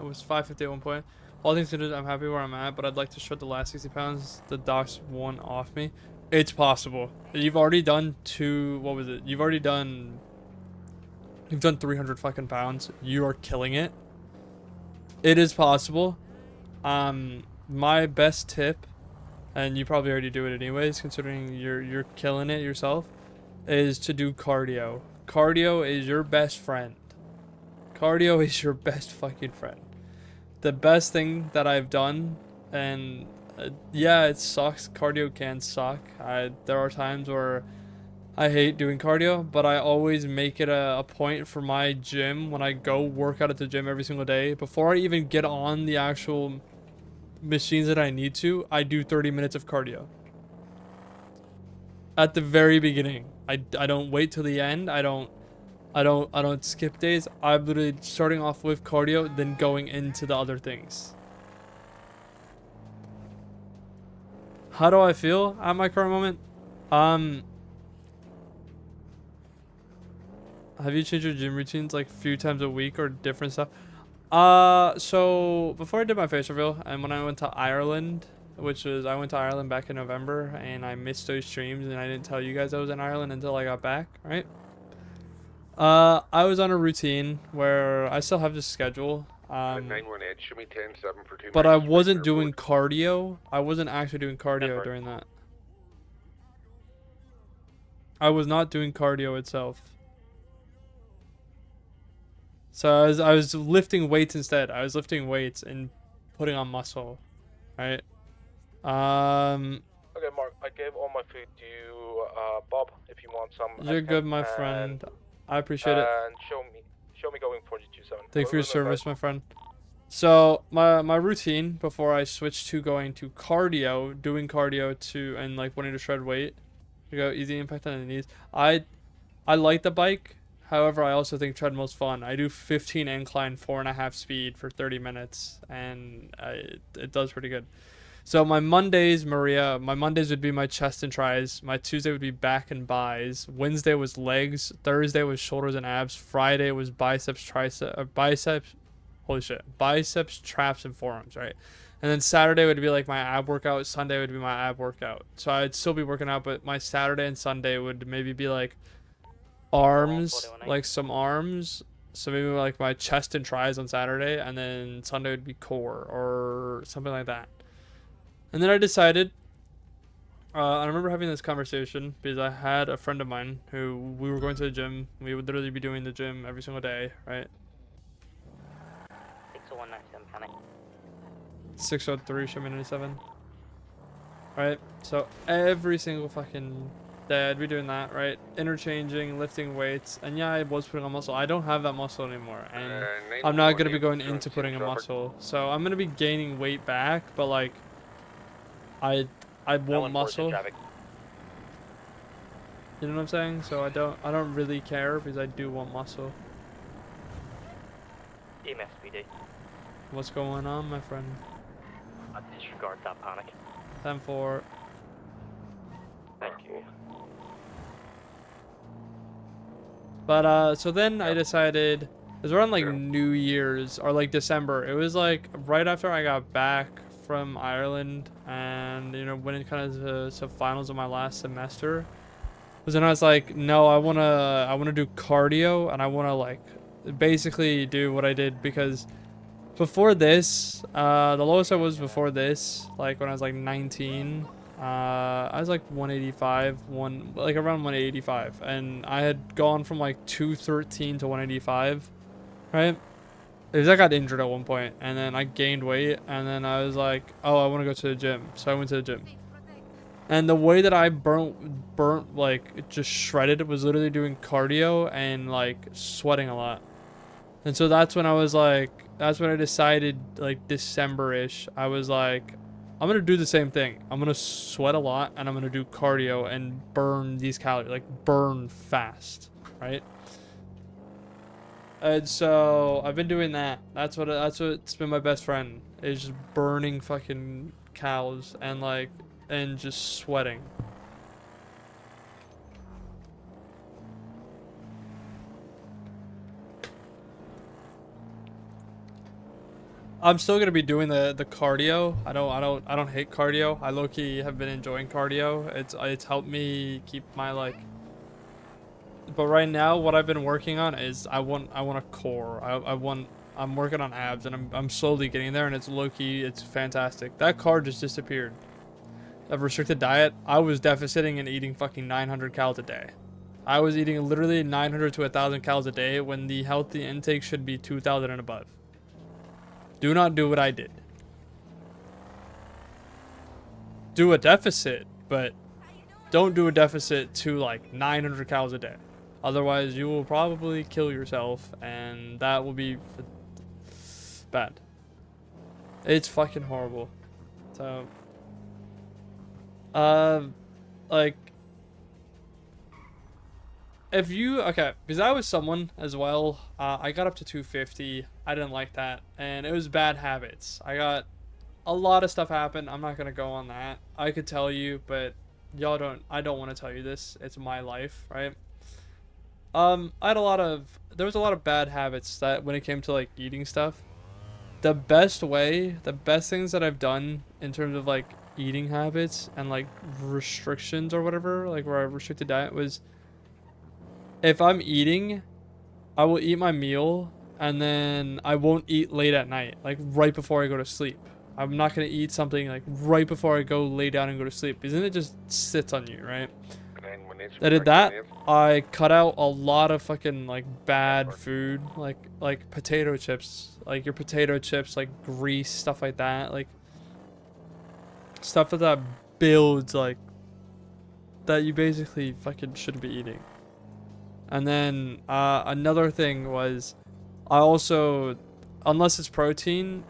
was 550 at one point. All things considered, I'm happy where I'm at, but I'd like to shred the last 60 pounds the docs won off me. It's possible. You've already done You've done 300 fucking pounds. You are killing it. It is possible. My best tip, and you probably already do it anyways, considering you're killing it yourself, is to do cardio. Cardio is your best friend. Cardio is your best fucking friend. The best thing that I've done, and yeah, it sucks. Cardio can suck. There are times where I hate doing cardio, but I always make it a point for my gym when I go work out at the gym every single day. Before I even get on the actual machines that I need to, I do 30 minutes of cardio. At the very beginning. I don't wait till the end. I don't skip days. I'm literally starting off with cardio, then going into the other things. How do I feel at my current moment? Have you changed your gym routines like a few times a week or different stuff? So before I did my face reveal and when I went to Ireland, I went to Ireland back in November and I missed those streams and I didn't tell you guys I was in Ireland until I got back, right? I was on a routine where I still have this schedule. 918, show me 10-7 for 2 But I minutes, wasn't right doing airport. cardio. I wasn't actually doing cardio Right. during that. I was not doing cardio itself. So I was lifting weights instead. I was lifting weights and putting on muscle, right? Okay, Mark, I gave all my food to you, Bob, if you want some. You're good, my friend. I appreciate it. And show me going 42-7. Thanks for your service, my friend. So my routine before I switched to going to cardio, doing cardio to and like wanting to shred weight, to go easy impact on the knees. I like the bike. However, I also think treadmill's fun. I do 15 incline, 4.5 speed for 30 minutes, and it does pretty good. So my Mondays, Maria, my Mondays would be my chest and tries. My Tuesday would be back and buys. Wednesday was legs. Thursday was shoulders and abs. Friday was biceps, biceps, traps, and forearms, right? And then Saturday would be like my ab workout. Sunday would be my ab workout. So I'd still be working out, but my Saturday and Sunday would maybe be like arms, like some arms. So maybe like my chest and tries on Saturday, and then Sunday would be core or something like that. And then I decided, I remember having this conversation because I had a friend of mine who we were going to the gym. We would literally be doing the gym every single day, right? 60197 panic. 603 show me 97. Right? So every single fucking day I'd be doing that, right? Interchanging, lifting weights, and yeah, I was putting on muscle. I don't have that muscle anymore, and I'm not gonna be going into putting a muscle. So I'm gonna be gaining weight back, but like I want muscle. You know what I'm saying? So I don't really care because I do want muscle. EMS What's going on, my friend? I disregard that panic. 10-4. Thank you. But so then I decided it was around like New Year's or like December. It was like right after I got back from Ireland and went in kind of to finals of my last semester. Was then I was like, no, I wanna do cardio and I wanna like basically do what I did because before this, the lowest I was before this, like when I was like 19, I was like 185, like around 185, and I had gone from like 213 to 185, right? Because I got injured at one point, and then I gained weight, and then I was like, oh, I want to go to the gym, so I went to the gym. And the way that I burnt like just shredded was literally doing cardio and like sweating a lot. And so that's when I was like, that's when I decided like December-ish, I was like, I'm going to do the same thing. I'm going to sweat a lot and I'm going to do cardio and burn these calories, like burn fast, right? And so I've been doing that. That's what's been my best friend, is just burning fucking cows and like, and just sweating. I'm still gonna be doing the cardio. I don't hate cardio. I low-key have been enjoying cardio. It's helped me keep my like. But right now, what I've been working on is I want a core. I'm working on abs, and I'm slowly getting there, and it's low-key. It's fantastic. That car just disappeared. A restricted diet. I was deficiting and eating fucking 900 calories a day. I was eating literally 900 to 1,000 calories a day when the healthy intake should be 2,000 and above. Do not do what I did. Do a deficit, but don't do a deficit to like 900 calories a day. Otherwise, you will probably kill yourself, and that will be bad. It's fucking horrible. So, like, if you okay, because I was someone as well. I got up to 250. I didn't like that, and it was bad habits. I got a lot of stuff happen. I'm not gonna go on that. I could tell you, but y'all don't. I don't want to tell you this. It's my life, right? I had a lot of. There was a lot of bad habits that when it came to like eating stuff. The best things that I've done in terms of like eating habits and like restrictions or whatever, like where I restricted diet was. If I'm eating, I will eat my meal and then I won't eat late at night, like right before I go to sleep. I'm not going to eat something like right before I go lay down and go to sleep because then it just sits on you, right? I did that. I cut out a lot of fucking like bad food, like potato chips, like your potato chips, like grease, stuff like that, like stuff that builds like that you basically fucking shouldn't be eating. And then another thing was, I also, unless it's protein,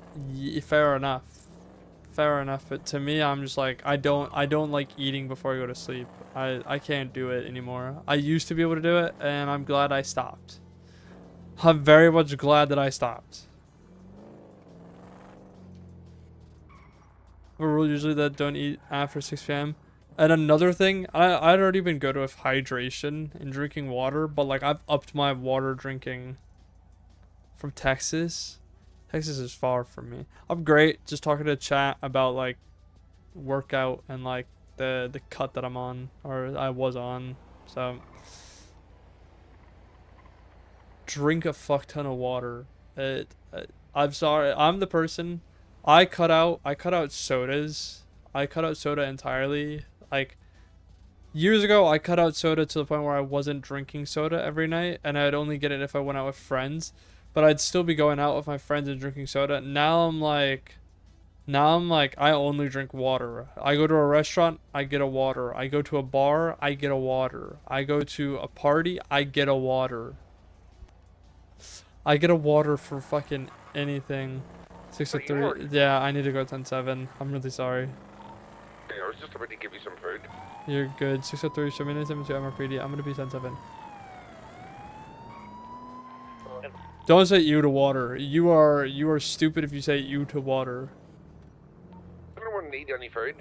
fair enough. But to me, I'm just like I don't like eating before I go to sleep. I can't do it anymore. I used to be able to do it, and I'm glad I stopped. I'm very much glad that I stopped. A rule usually that don't eat after 6 p.m. And another thing, I'd already been good with hydration and drinking water, but like I've upped my water drinking from Texas. Texas is far from me. I'm great just talking to chat about like workout and like the cut that I'm on or I was on. So drink a fuck ton of water. I'm sorry. I'm the person. I cut out sodas. I cut out soda entirely. Like years ago, I cut out soda to the point where I wasn't drinking soda every night, and I'd only get it if I went out with friends. But I'd still be going out with my friends and drinking soda. Now I'm like, I only drink water. I go to a restaurant, I get a water. I go to a bar, I get a water. I go to a party, I get a water. I get a water for fucking anything. 6:03. Yeah, I need to go 10:07. I'm really sorry. I was just about to give you some food. You're good. 6:03. Show me 972 MRPD. I'm gonna be 10:07. Don't say you to water. You are stupid if you say you to water. Anyone need any food?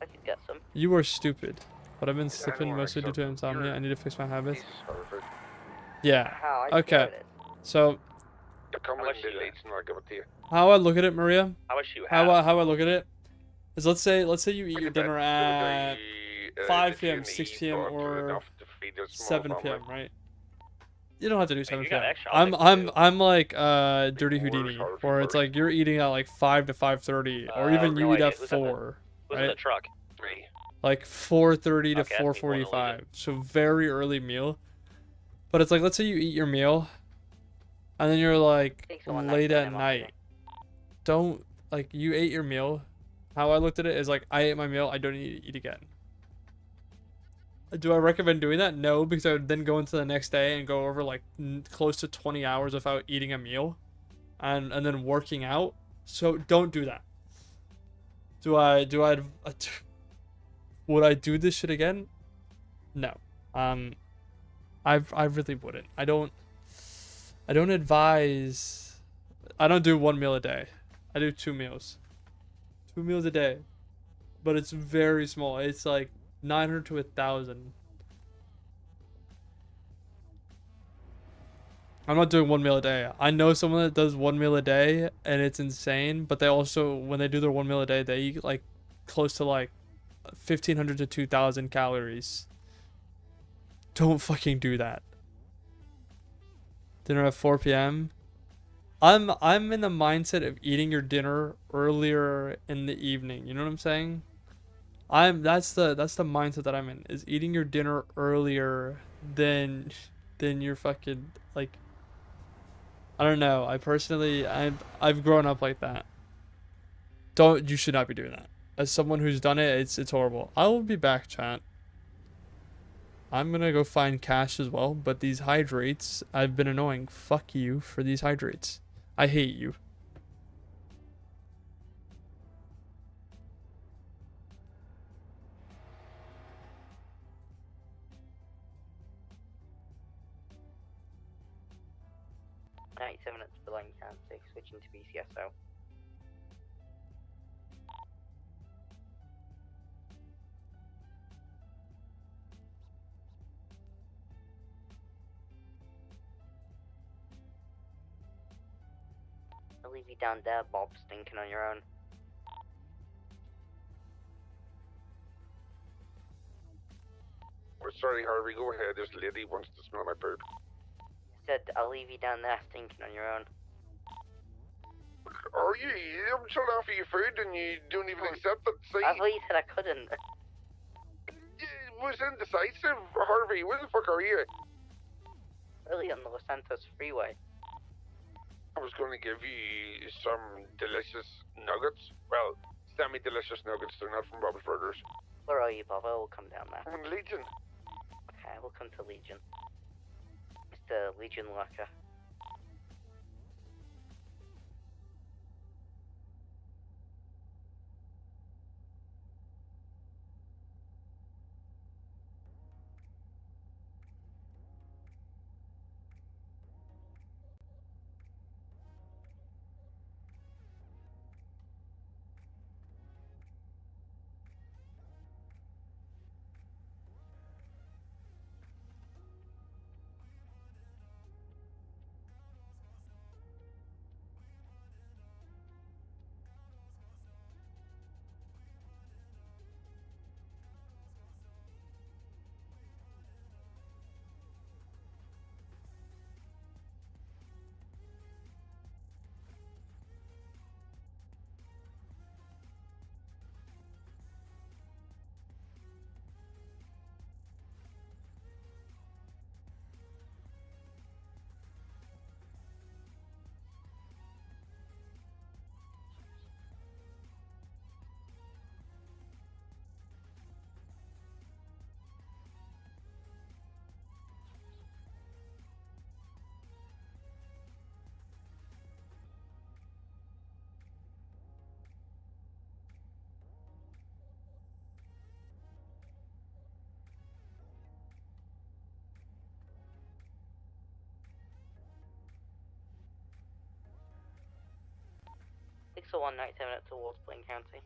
I could get some. You are stupid. But I've been Yeah, sleeping anyone mostly due to except insomnia. you're- I need to fix my habits. Jesus, Harvard. Yeah. How? I Okay. get it. So You come How in much the you- leads and I'll give it to you. how I look at it, Maria, How much you how have? I look at it is let's say you eat your dinner at 5 p.m., 6 p.m. or 7 p.m., right? You don't have to do 7 you got p.m. extra, I'll take two. I'm like Dirty Houdini, where it's like you're eating at like 5 to 5:30, or even you no eat idea. at Who's at the- 4, Who's in the right? truck? Me. Like 4:30 to Okay, that's me, one of 4:45. So very early meal. But it's like let's say you eat your meal, and then you're like Take someone late next to at him, night. Don't like you ate your meal. How I looked at it is like I ate my meal. I don't need to eat again. Do I recommend doing that? No, because I would then go into the next day and go over like close to 20 hours without eating a meal, and then working out. So don't do that. Would I do this shit again? No. I really wouldn't. I don't advise. I don't do 1 meal a day. I do 2 meals. 2 meals a day. But it's very small. It's like 900 to 1,000. I'm not doing 1 meal a day. I know someone that does 1 meal a day and it's insane, but they also, when they do their 1 meal a day, they eat like close to like 1,500 to 2,000 calories. Don't fucking do that. Dinner at 4 p.m. I'm in the mindset of eating your dinner earlier in the evening. You know what I'm saying? That's the mindset that I'm in, is eating your dinner earlier than your fucking like, I don't know. I've grown up like that. You should not be doing that. As someone who's done it, it's horrible. I will be back, chat. I'm gonna go find cash as well, but these hydrates, I've been annoying. Fuck you for these hydrates. I hate you. 97 at Spillane County, switching to BCSO. I'll leave you down there, Bob, stinking on your own. Oh, sorry, Harvey, go ahead. This lady wants to smell my poop. Said I'll leave you down there, stinking on your own. Are you? I'm trying to offer you food and you don't even accept it. See? I thought you said I couldn't. It was indecisive, Harvey. Where the fuck are you? Really on the Los Santos Freeway. I was going to give you some delicious nuggets. Well, semi-delicious nuggets. They're not from Bob's Burgers. Where are you, Bob? I will come down there. I'm in Legion. Okay, we'll come to Legion. Mr. Legion Locker. So 197 towards Blaine County.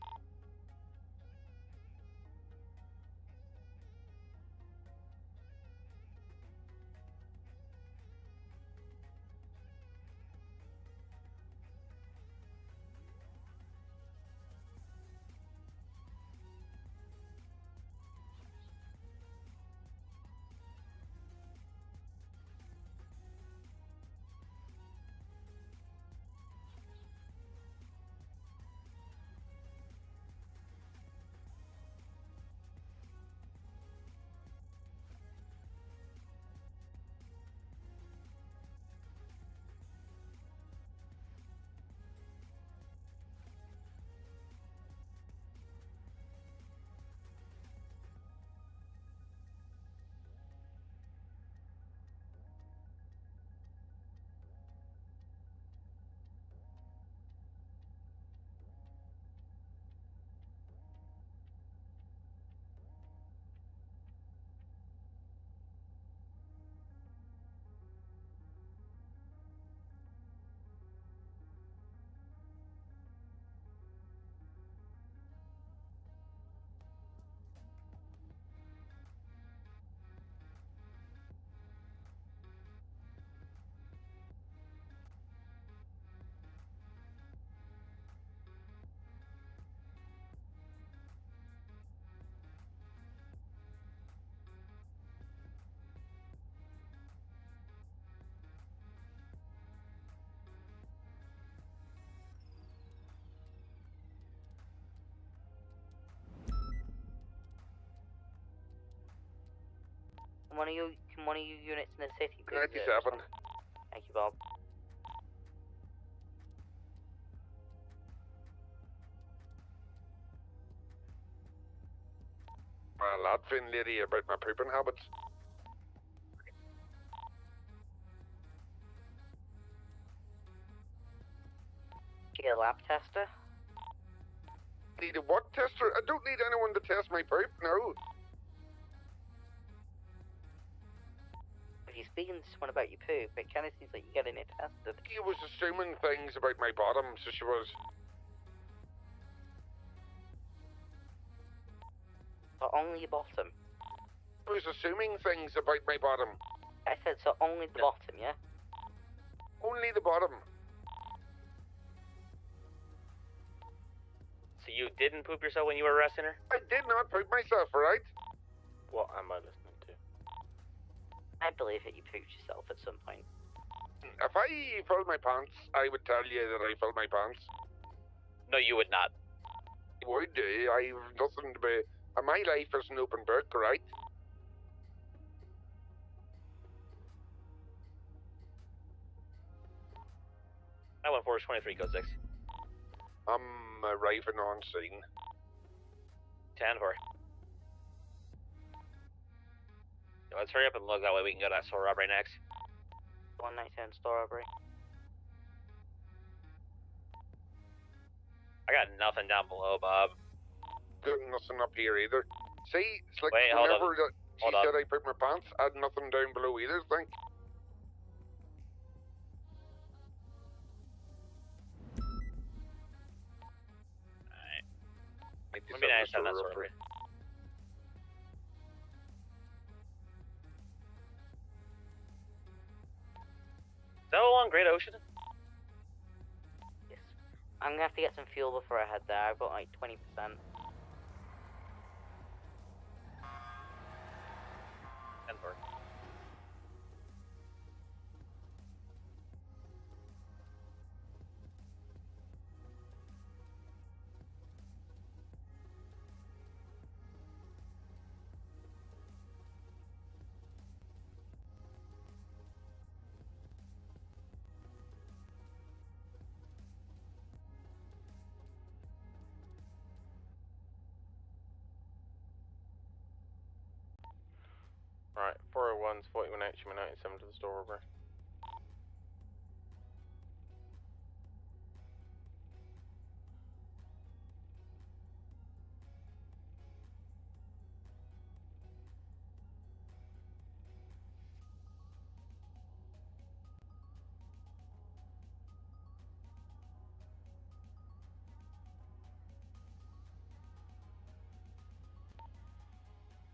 Can one of you units in the city please? 97. Thank you, Bob. Latvian lady about my pooping habits. Get a lab tester? Need a what tester? I don't need anyone to test my poop, no. If he's speaking to someone about your poop. It kind of seems like you're getting it tested. She was assuming things about my bottom, so she was. So only your bottom. I was assuming things about my bottom. I said so only the bottom, yeah? Only the bottom. So you didn't poop yourself when you were arresting her? I did not poop myself, right? What am I listening to? I believe that you pooped yourself at some point. If I filled my pants, I would tell you that I filled my pants. No, you would not. I would. I've nothing to be. My life is an open book, right? I went forward 23, code 6. I'm arriving on scene. 10 for. Let's hurry up and look, that way we can go to that store robbery next. 197 store robbery. I got nothing down below, Bob. Got nothing up here either. See, it's like Wait, hold whenever up. she Hold up. said I pooped my pants, I had nothing down below either, think. Alright. It'd be nice to have that store robbery. Is that all on Great Ocean? Yes. I'm gonna have to get some fuel before I head there. I've got like 20%. And for. Right, 401's 41H, 97 to the store robbery.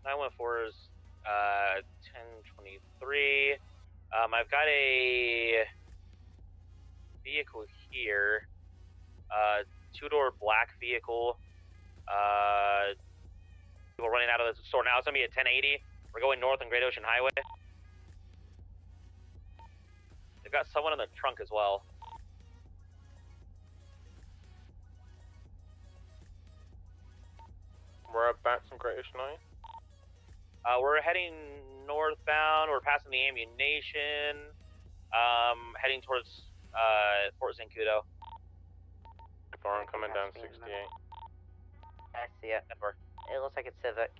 I went for is 1023. I've got a vehicle here. Two-door black vehicle. We're running out of the store now. It's gonna be at 1080. We're going north on Great Ocean Highway. They've got someone in the trunk as well. Whereabouts in Great Ocean are you? We're heading northbound. We're passing the ammunition. Heading towards Fort Zancudo. I'm coming down 68. I see it. It looks like it's Civic.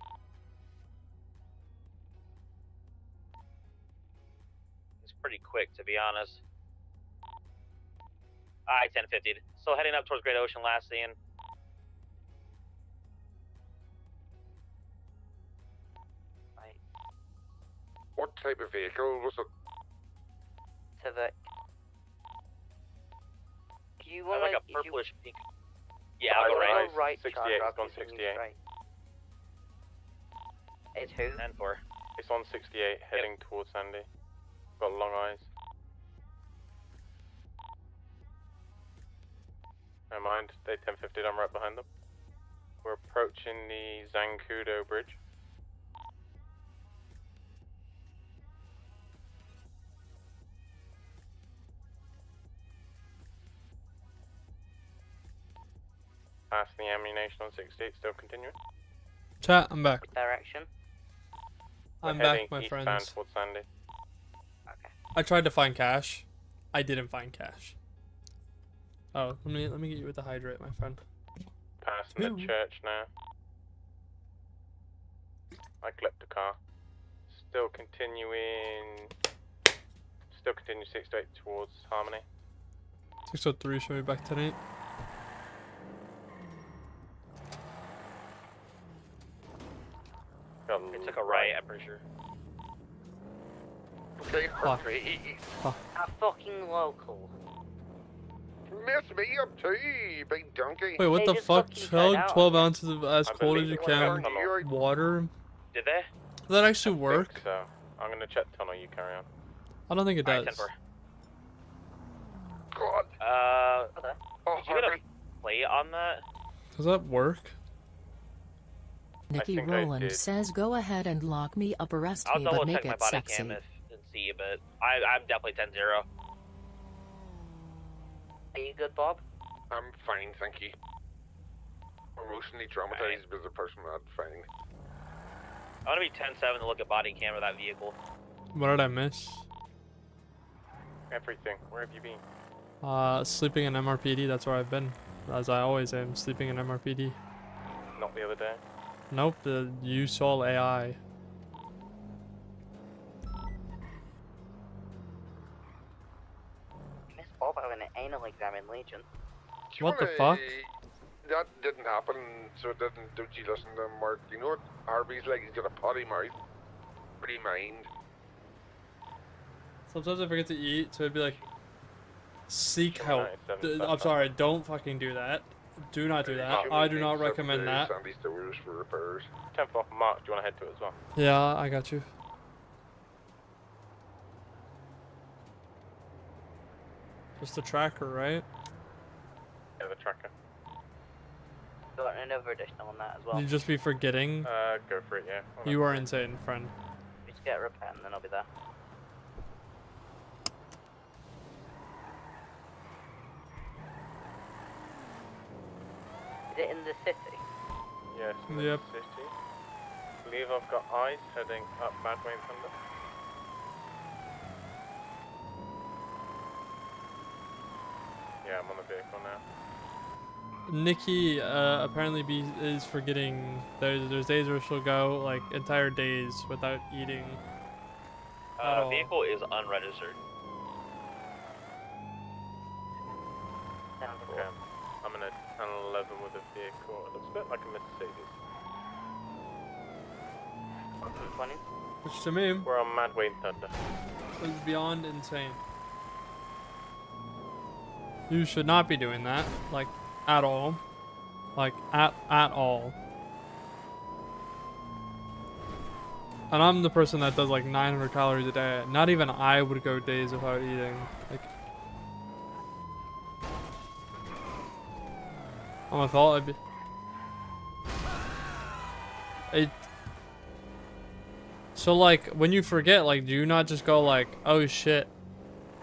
It's pretty quick, to be honest. I 1050. Still heading up towards Great Ocean, last seen. Right. What type of vehicle was it? Civic. Do you I want like a purplish pink. Yeah, I'll go right. right 68, Charger, it's on continue 68. straight. It's who? 10-4. It's on 68, heading towards Sandy. Got long eyes. Never mind, they 1050'd, I'm right behind them. We're approaching the Zancudo Bridge. Past the ammunition on 68, still continuing. Chat, I'm back. Direction. I'm We're back, heading my eastbound friends. towards Sandy. Okay. I tried to find cash. I didn't find cash. Oh, let me get you with the hydrate, my friend. Passing the church now. I clipped the car. Still continuing 6 to 8 towards Harmony. 603, show me back tonight. Got It took a right, I'm pretty sure. Okay, Fuck. please. A fucking local. Mess me up too, you big donkey. Wait, what They the just fuck? fucking tried Chug out. 12 ounces of as I cold as believe you it went can down tunnel. water. Did they? Does that actually I work? think so. I'm gonna check tunnel. You carry on. I don't think it Alright, does. 10-4. God. Oh, Did you get Harvey. a plate on that? Does that work? Nikki think I Rowland did. says go ahead and lock me up, arrest I'll me, double but check make my it body sexy. cam and see, but I'm definitely 10-0. Are you good, Bob? I'm fine, thank you. Emotionally traumatized as a person, not fine. I want to be 10-7 to look at body cam of that vehicle. What did I miss? Everything. Where have you been? Sleeping in MRPD. That's where I've been, as I always am. Sleeping in MRPD. Not the other day. Nope. The USOL AI. Miss Bob having an anal exam in Legion. Do you What the wanna- fuck? That didn't happen, so it didn't. Don't you listen to Mark? You know what Harvey's like? He's got a potty mouth. Pretty mind. Sometimes I forget to eat, so it'd be like, seek help. 97, I'm sorry. Don't fucking do that. Do not do that. I do not recommend that. Sandy stores for repairs. 10th off Mark. Do you want to head to it as well? Yeah, I got you. Just the tracker, right? Yeah, the tracker. Got another additional on that as well. You'd just be forgetting. Go for it. Yeah. Well, You are insane, friend. Just get a repair and then I'll be there. Is it in the city? Yes. in the Yep. City. Believe I've got eyes heading up Madway and Thunder. Yeah, I'm on the vehicle now. Nikki apparently is forgetting. There's days where she'll go like entire days without eating. At all. Vehicle is unregistered. Sounds Okay. I'm in a 1011 with a vehicle. It looks a bit like a Mercedes. 20. Which to me We're on Madway and Thunder. is beyond insane. You should not be doing that, like, at all. Like, at all. And I'm the person that does like 900 calories a day. Not even I would go days without eating. Like, on my fault, I'd be... So like, when you forget, like, do you not just go like, oh shit?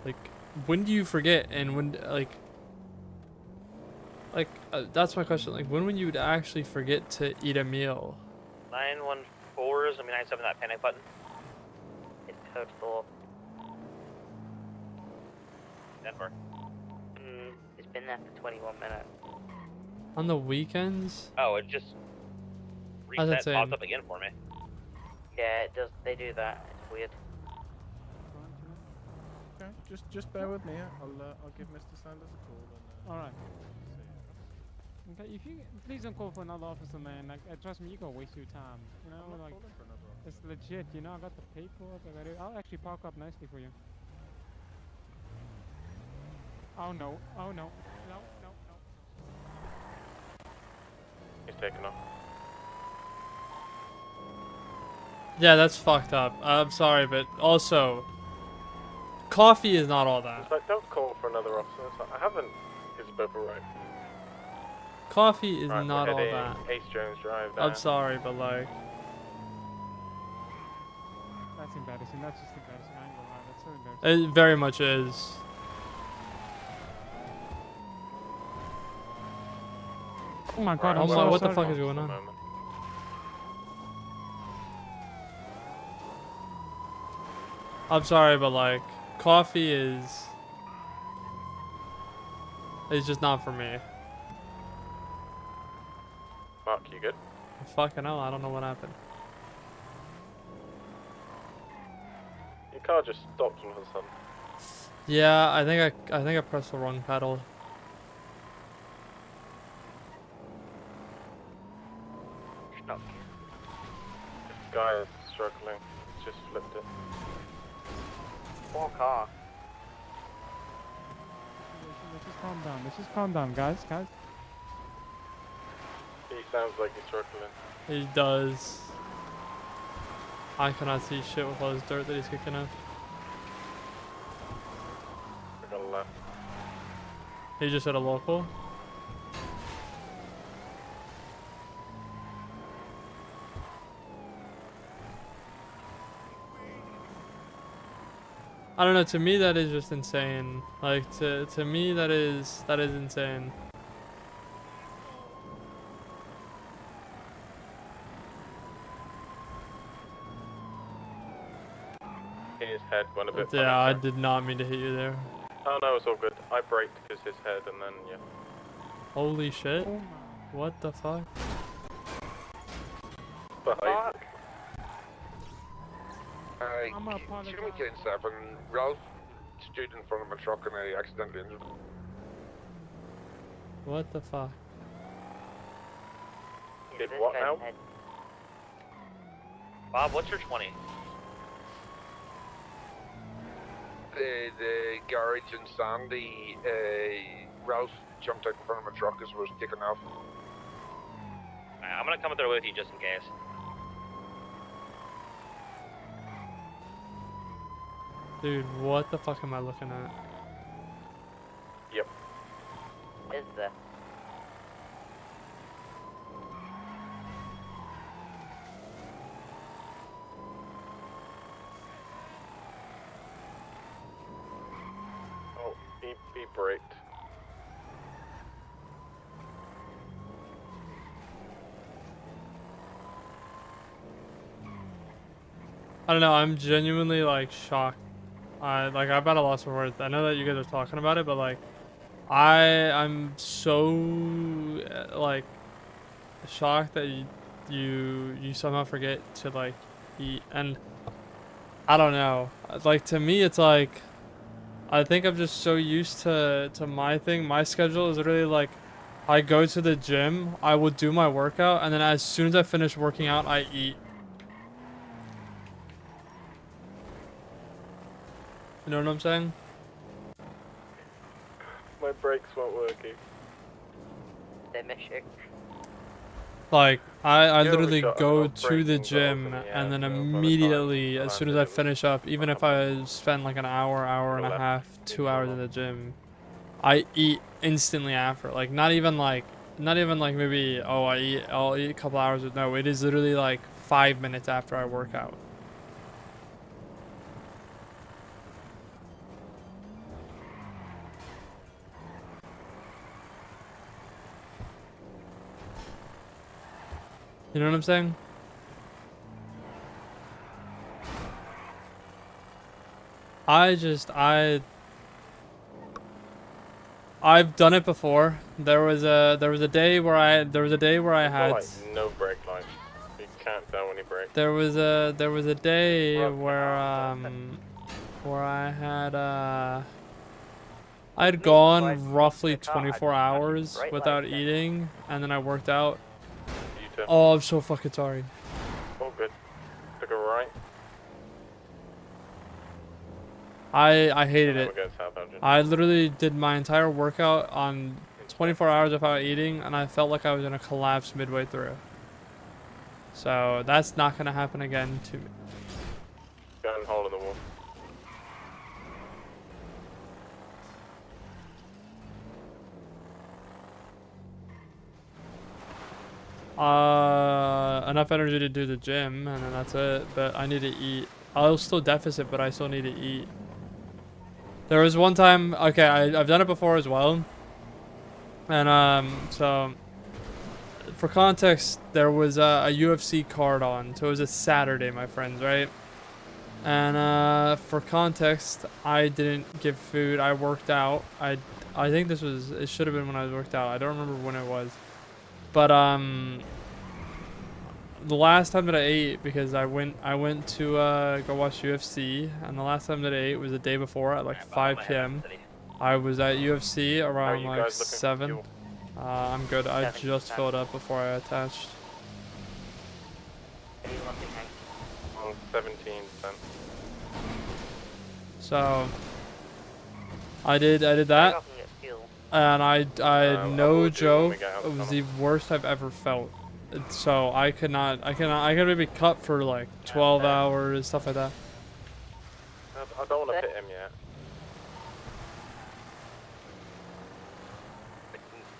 Like, when do you forget, and when, that's my question. Like, when would you actually forget to eat a meal? 914 is gonna be 97 that panic button. It's code 4. Denver. It's been there for 21 minutes. On the weekends? Oh, it just That's reset insane. popped up again for me. Yeah, it does. They do that. It's weird. Okay, just bear with me. I'll give Mr. Sanders a call. And, All right. Okay, if you please don't call for another officer, man. Like, trust me, you gonna waste your time. You know, I'm not like calling for another officer. it's legit. You know, I got the paperwork. I got it. I'll actually park up nicely for you. Oh no! Oh no! No! No! No! He's taken off. Yeah, that's fucked up. I'm sorry, but also, coffee is not all that. It's like, don't call for another officer. It's like, I haven't. Because you both arrived. Coffee is Right, not we're all heading that. Ace Jones Drive now. I'm sorry, but like, That's embarrassing. That's just embarrassing. I ain't gonna lie. That's so embarrassing. it very much is. Oh my god! Right, I'm Also, so what the sorry. fuck is going on? Moment. I'm sorry, but like, coffee is just not for me. Mark, you good? Fucking hell, I don't know what happened. Your car just stopped all of a sudden. Yeah, I think I pressed the wrong pedal. Not This guy is struggling. He's just flipped it. small car. Let's just calm down. Let's just calm down, guys. He sounds like he's struggling. He does. I cannot see shit with all this dirt that he's kicking up. I got a left. He just hit a local. I don't know, to me that is just insane. Like to me that is insane. His head went a bit. Yeah, I did not mean to hit you there. Oh no, it's all good. I braked because his head, and then yeah. Holy shit. What the fuck? Behind. Jimmy Kane 7, Ralph stood in front of my truck and I accidentally injured him. What the fuck? Did what now? Bob, what's your 20? The garage in Sandy, Ralph jumped out in front of my truck as I was taking off. Alright, I'm gonna come up there with you just in case. Dude, what the fuck am I looking at? Yep. Is there? Oh, he braked. I don't know, I'm genuinely like shocked. I'm at a loss for words. I know that you guys are talking about it, but like I'm so like shocked that you somehow forget to like eat. And I don't know, like to me it's like I think I'm just so used to my thing. My schedule is literally like I go to the gym, I will do my workout, and then as soon as I finish working out I eat. You know what I'm saying? My brakes weren't working. They miss you. Like I Yeah, literally we got go enough to the braking gym balls in the and then air, so by the time immediately, I as soon as I landed, it was finish up, even if I spend like an hour and a left, half, 2 hours in the gym, I eat instantly after. Like not even like maybe I'll eat a couple hours. No, it is literally like 5 minutes after I work out. You know what I'm saying? I've done it before. There was a day where I had like no brake lights. You can't tell when you brake. there was a day where I had I'd gone roughly 24 hours without eating, and then I worked out. Oh, I'm so fucking sorry. All good. Took a right. I hated And then it. we'll go Southampton. I literally did my entire workout on 24 hours without eating, and I felt like I was gonna collapse midway through. So that's not gonna happen again to me. Gun hole in the wall. Enough energy to do the gym, and then that's it. But I need to eat. I'll still deficit, but I still need to eat. There was one time, okay, I've done it before as well. And so for context, there was a UFC card on, so it was a Saturday, my friends, right? And for context, I didn't give food. I worked out. I think it should have been when I was worked out. I don't remember when it was. But the last time that I ate, because I went to go watch UFC, and the last time that I ate was the day before at like 5 p.m. I was at UFC around like 7. I'm good. I just filled up before I attached. 17%. So I did that, I can get fuel. and I will no do when we joke, get out it of the was the worst I've ever felt. So I could maybe cut for like 12 hours, stuff like that. I don't want to pit him yet.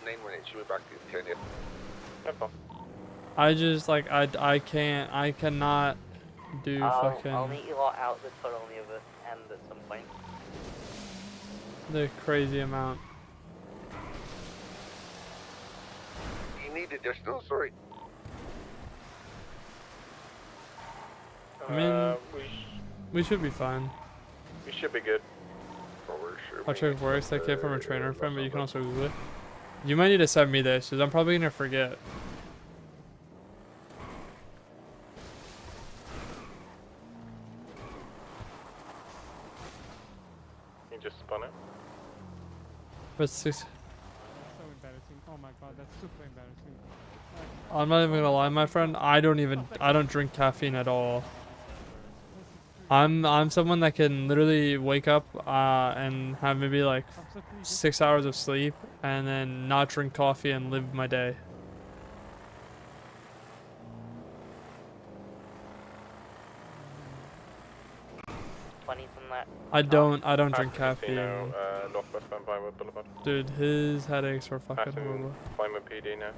9 minutes, you'll be back in 10 minutes. No problem. I just like I cannot do fucking I'll meet you lot out the tunnel on the other end at some point. the crazy amount. You need additional, sorry. I mean, we should be fine. We should be good. I'll check works that kid from a trainer friend, but you can also Google it. You might need to send me this, because I'm probably gonna forget. You just spun it. But six. So embarrassing. Oh my god, that's super embarrassing. I'm not even gonna lie, my friend. I don't drink caffeine at all. I'm someone that can literally wake up and have maybe like 6 hours of sleep and then not drink coffee and live my day. I don't drink caffeine. Northwest Vinewood Boulevard. Dude, his headaches were fucking Passing horrible. Vinewood PD now.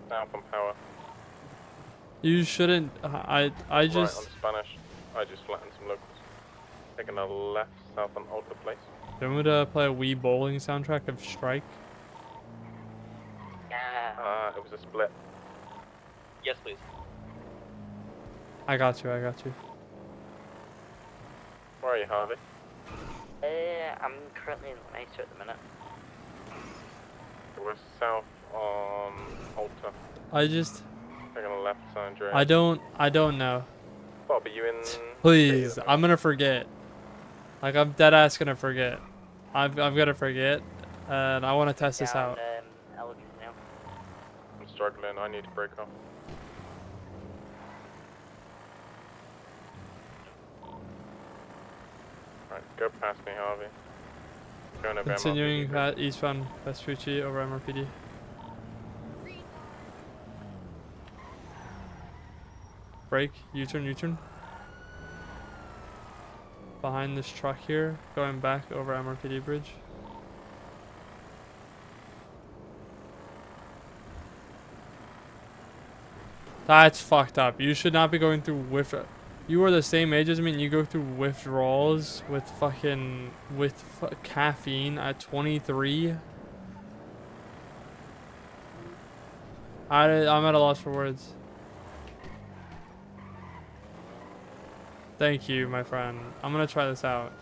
Now from power. You shouldn't. I Right just. on Spanish. I just flattened some locals. Taking a left south on Alta Place. Do you want me to play a Wii bowling soundtrack of Strike? It was a split. Yes, please. I got you. I got you. Where are you, Harvey? I'm currently in Mesa at the minute. We're south on Alta. I just. Taking a left San Andreas. I don't know. Bob, are you in? Please, I'm gonna forget. Like I'm dead ass gonna forget. I'm gonna forget, and I want to test this out. I'm struggling. I need to break off. Right, go past me, Harvey. Going over Continuing MRPD. eastbound Vespucci over MRPD. Brake, U-turn, U-turn. Behind this truck here, going back over MRPD bridge. That's fucked up. You should not be going through You are the same age as me and you go through withdrawals with fucking caffeine at 23. I'm at a loss for words. Thank you, my friend. I'm gonna try this out.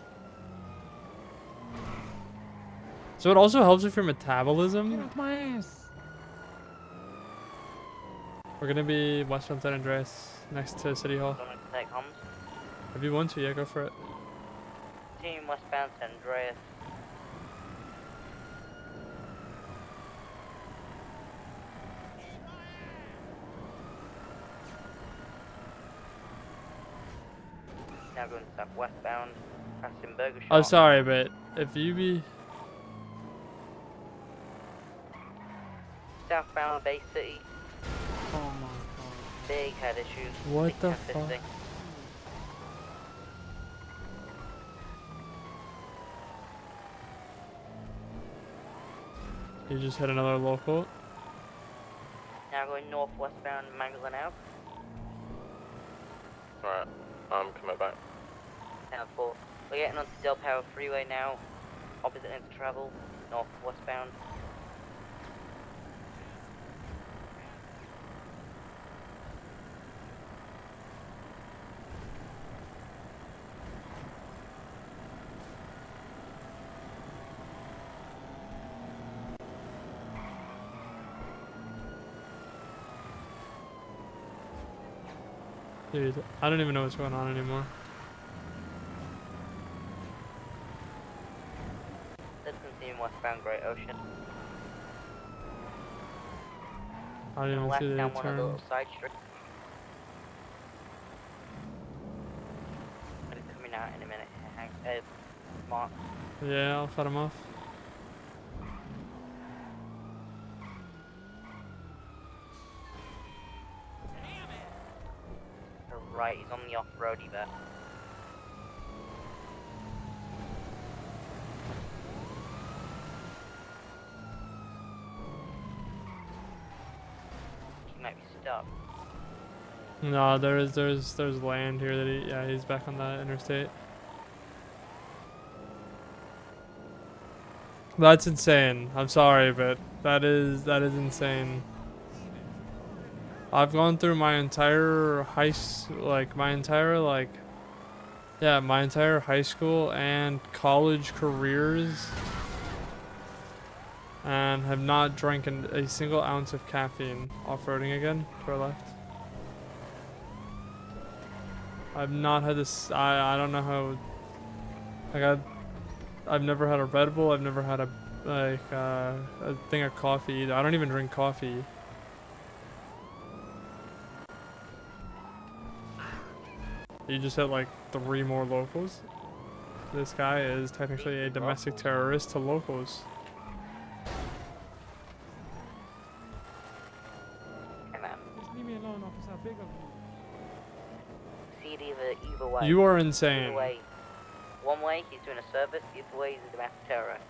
So it also helps with your metabolism. Get off my ass. We're gonna be westbound San Andreas, next to City Hall. If you want to, yeah, go for it. Team westbound San Andreas. Now going southwestbound, passing Burger Shop. I'm sorry, but if you be Southbound Bay City. Oh my god. Big head issues. What big the head fuck? fisting. You just hit another local. Now going northwestbound Magdalen Ave. Alright, I'm coming back. Now 4. We're getting onto Del Power Freeway now. Opposite lane to travel. Northwestbound. Dude, I don't even know what's going on anymore. Let's continue westbound Great Ocean. I didn't even left see the down one of the turn. little side streets. And it's coming out in a minute. Mark. Yeah, I'll cut him off. Right, he's on the off-roady there. He might be stuck. No, there's land here that he's back on the interstate. That's insane. I'm sorry, but that is insane. I've gone through my entire my entire high school and college careers and have not drank a single ounce of caffeine off-roading again to our left. I've not had this, I don't know how, like I've never had a Red Bull, I've never had a thing of coffee either. I don't even drink coffee. You just hit like 3 more locals. This guy is technically a domestic terrorist to locals. Just leave me alone, officer. I beg of you. See it either way. You are insane. Either way. One way, he's doing a service. The other way, he's a domestic terrorist.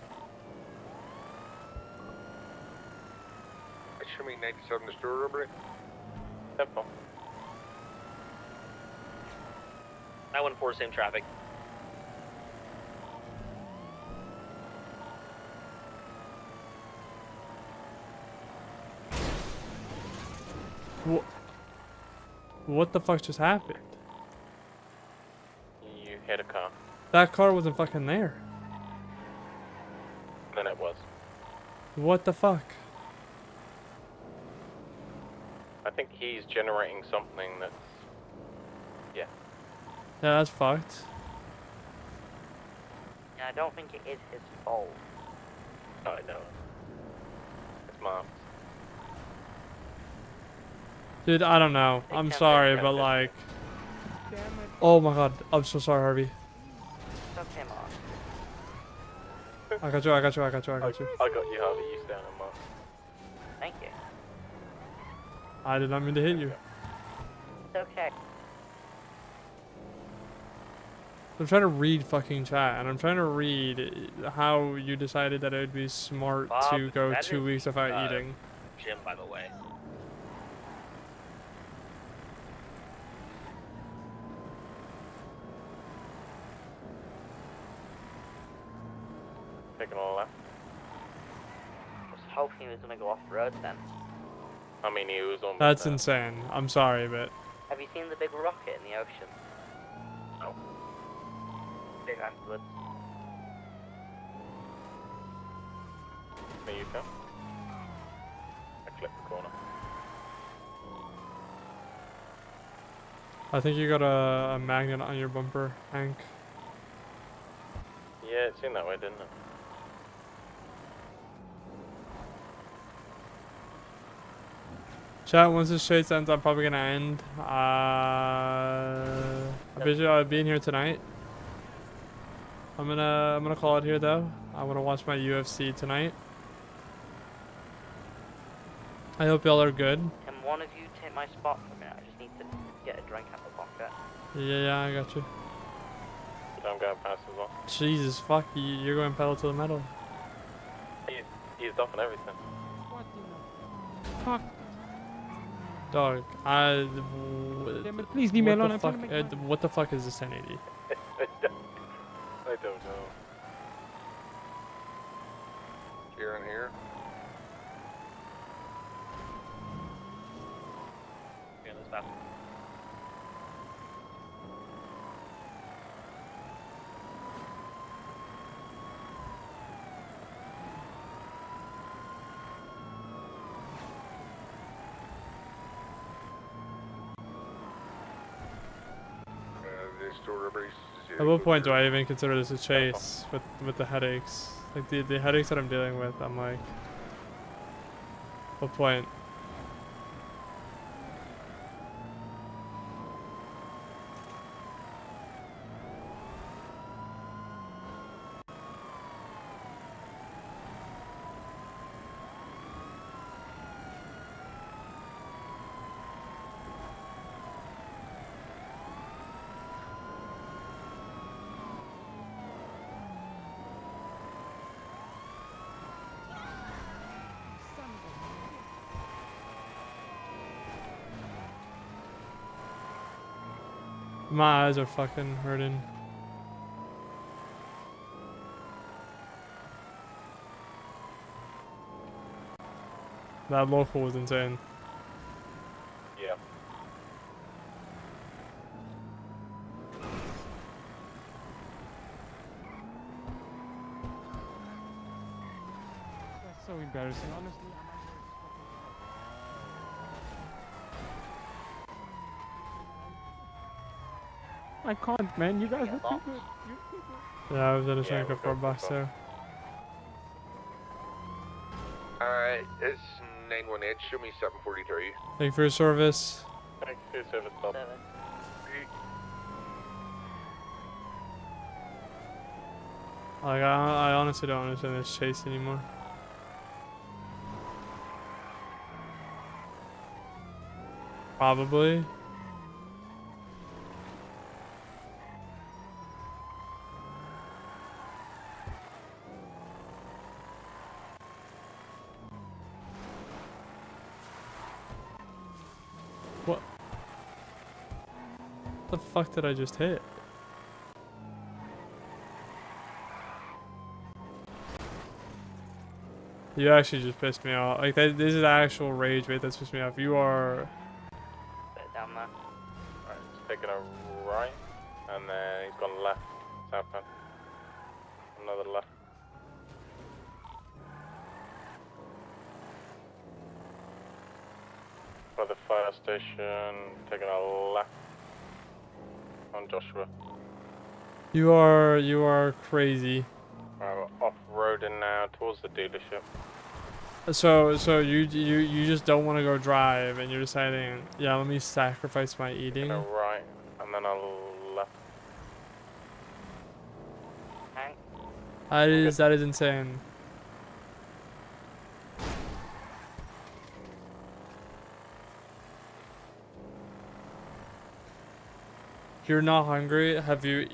Show me 97 the store robbery. Simple. 914, same traffic. What the fuck just happened? You hit a car. That car wasn't fucking there. Then it was. What the fuck? I think he's generating something that's... Yeah. Yeah, that's fucked. Yeah, I don't think it is his fault. I know. It's Mom's. Dude, I don't know. I'm sorry, but like... Oh my god. I'm so sorry, Harvey. It's okay, Mark. I got you. I got you, Harvey. You stay on him, Mark. Thank you. I did not mean to hit you. It's okay. I'm trying to read fucking chat, and I'm trying to read how you decided that it would be smart Bob, to go that 2 is, weeks without eating. Jim, by the way. Taking all left. I was hoping he was gonna go off the road then. I mean, he was on. That's insane. I'm sorry, but... Have you seen the big rocket in the ocean? No. Big afterwards. There you go. I clipped the corner. I think you got a magnet on your bumper, Hank. Yeah, it seemed that way, didn't it? Chat, once this chase ends, I'm probably gonna end. I'll be in here tonight. I'm gonna call it here though. I wanna watch my UFC tonight. I hope y'all are good. Can one of you take my spot for a minute? I just need to get a drink out of my pocket. Yeah, I got you. I'm going past as well. Jesus, fuck, you're going pedal to the metal. He's off and everything. What the fuck? Dog, Damn it, please leave me alone. I'm trying to make my... what the fuck is this 1080? I don't know. Here and here. Yeah, that's bad. At what point do I even consider this a chase with the headaches? Like the headaches that I'm dealing with, I'm like, what point? My eyes are fucking hurting. That local was insane. Yeah. That's so embarrassing, honestly. I'm not here to fucking I can't, man. You guys Yeah, look box. too good. You're too good. Yeah, I was gonna try Yeah, and go we'll for a go box for too. It's 918. Show me 743. Thank you for your service. Thank you, service stop. Like, I honestly don't understand this chase anymore. Probably. What? The fuck did I just hit? You actually just pissed me off. Like, this is actual rage bait that's pissed me off. You are... Bit down there. Alright, he's taking a right, and then he's gone left, southbound. Another left. By the fire station, taking a left on Joshua. You are crazy. Alright, we're off-roading now towards the dealership. So you just don't want to go drive, and you're deciding, yeah, let me sacrifice my eating. Taking a right, and then a left. Hang. That is insane. You're not hungry? Have you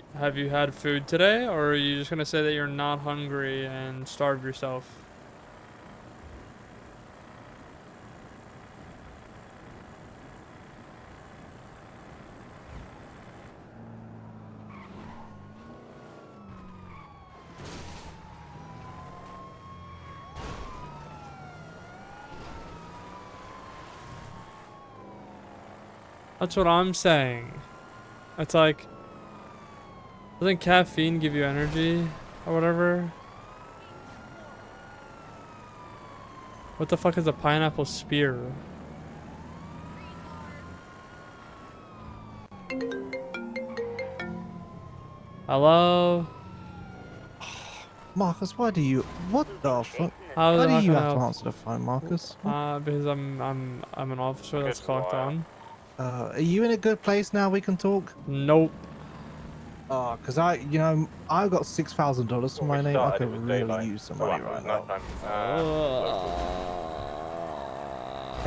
had food today, or are you just gonna say that you're not hungry and starve yourself? That's what I'm saying. It's like, doesn't caffeine give you energy or whatever? What the fuck is a pineapple spear? Hello? Marcus, why do you? What the fuck? How Why do can you I have to help? answer the phone, Marcus? Because I'm an officer that's clocked on. Are you in a good place now? We can talk. Nope. Oh, cause I've got $6,000 to my name. I could really use some money right now.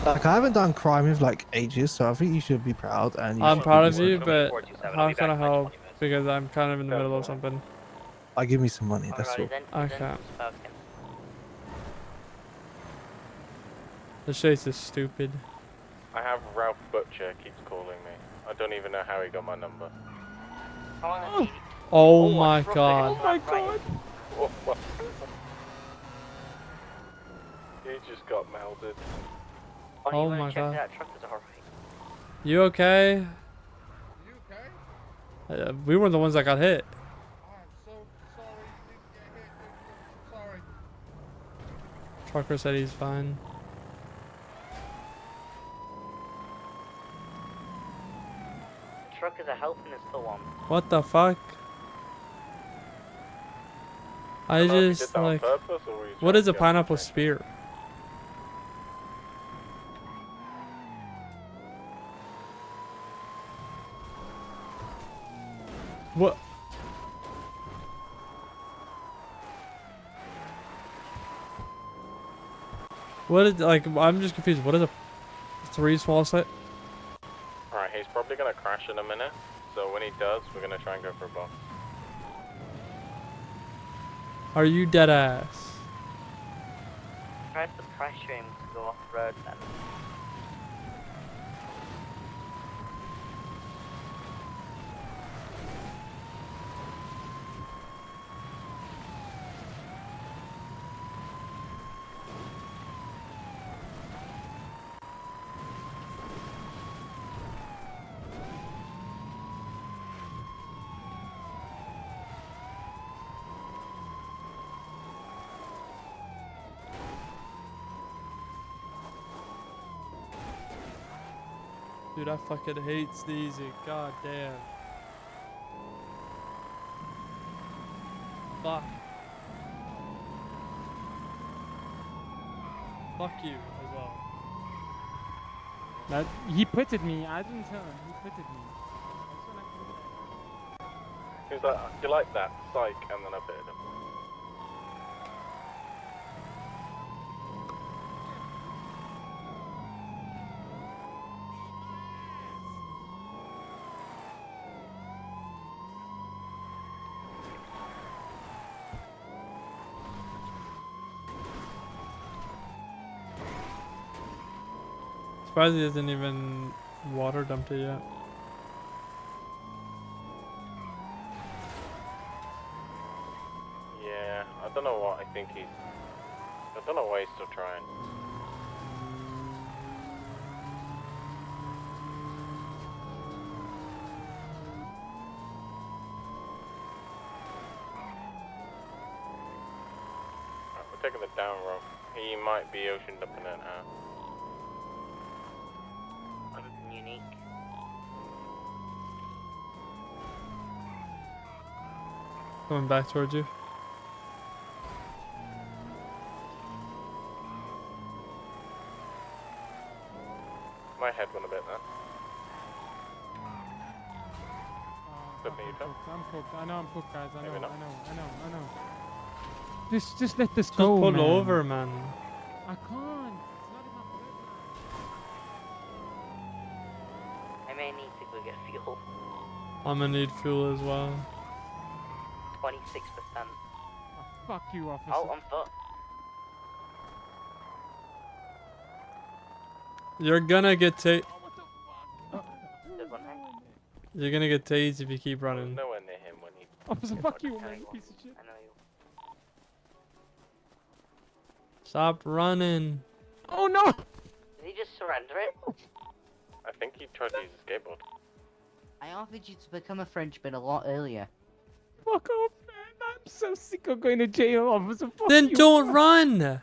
Like I haven't done crime in like ages, so I think you should be proud. And I'm proud of you, but how can I help? Because I'm kind of in the middle of something. Give me some money. That's all. Okay. This chase is stupid. I have Ralph Butcher keeps calling me. I don't even know how he got my number. Oh my god. Oh my god. He just got melded. Oh my god. You okay? We were the ones that got hit. Trucker said he's fine. Truckers are helping us for one. What the fuck? I just like. What is a pineapple spear? What? What is, like, I'm just confused. What is a 3 small set? Alright, he's probably gonna crash in a minute. So when he does, we're gonna try and go for a box. Are you dead ass? Try to pressure him to go off road then. Dude, I fucking hate sneezing. God damn. Fuck. Fuck you as well. That he pitted me. I didn't tell him. He pitted me. He's like, you like that? Psych, and then I bit him. Surprised he hasn't even water dumped it yet. Yeah, I don't know what I think he's... I don't know why he's still trying. Alright, we're taking the down road. He might be oceaned up in it now. Unique. Coming back towards you. My head went a bit there. But me, I'm cooked. I know I'm cooked, guys. I know. Maybe not. I know. Just let this Just go, pull man. over, man. I can't. It's not enough red I may need to go get fuel. I'm gonna need fuel as well. 26%. line. Fuck you, officer. Oh, I'm fucked. You're gonna get There's one there. You're gonna get tased if you keep I was running. nowhere near him when he... Officer, fuck you, man, you piece of shit. I know you. Stop running. Oh no! Did he just surrender it? I think he tried to use his skateboard. I offered you to become a Frenchman a lot earlier. Fuck off, man. I'm so sick of going to jail, officer. Fuck Then you. don't run.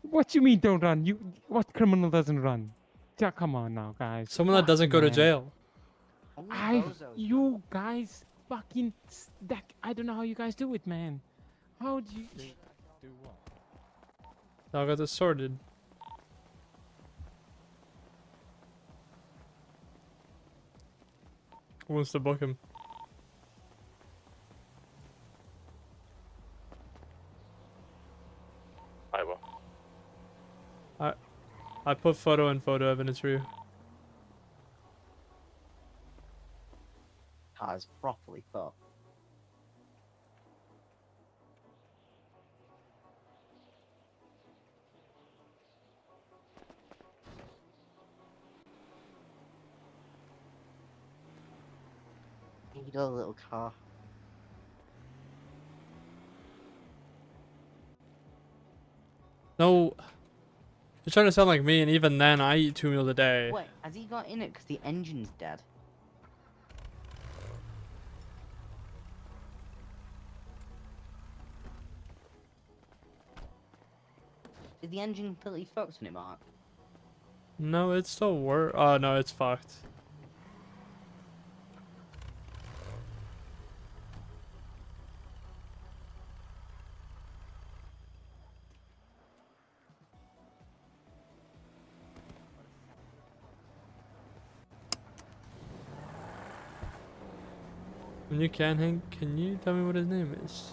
What you mean don't run? What criminal doesn't run? Yeah, come on now, guys. Someone that Fuck, doesn't go to man. jail. You guys fucking stack. I don't know how you guys do it, man. How do you do what? I got this sorted. Who wants to book him? I will. I put photo and photo evidence for you. Car's properly fucked. Need a little car. No. You're trying to sound like me, and even then, I eat 2 meals a day. Wait, has he got in it because the engine's dead? Is the engine completely fucked on it, Mark? No, it's still Oh, no, it's fucked. When you can, Hank, can you tell me what his name is?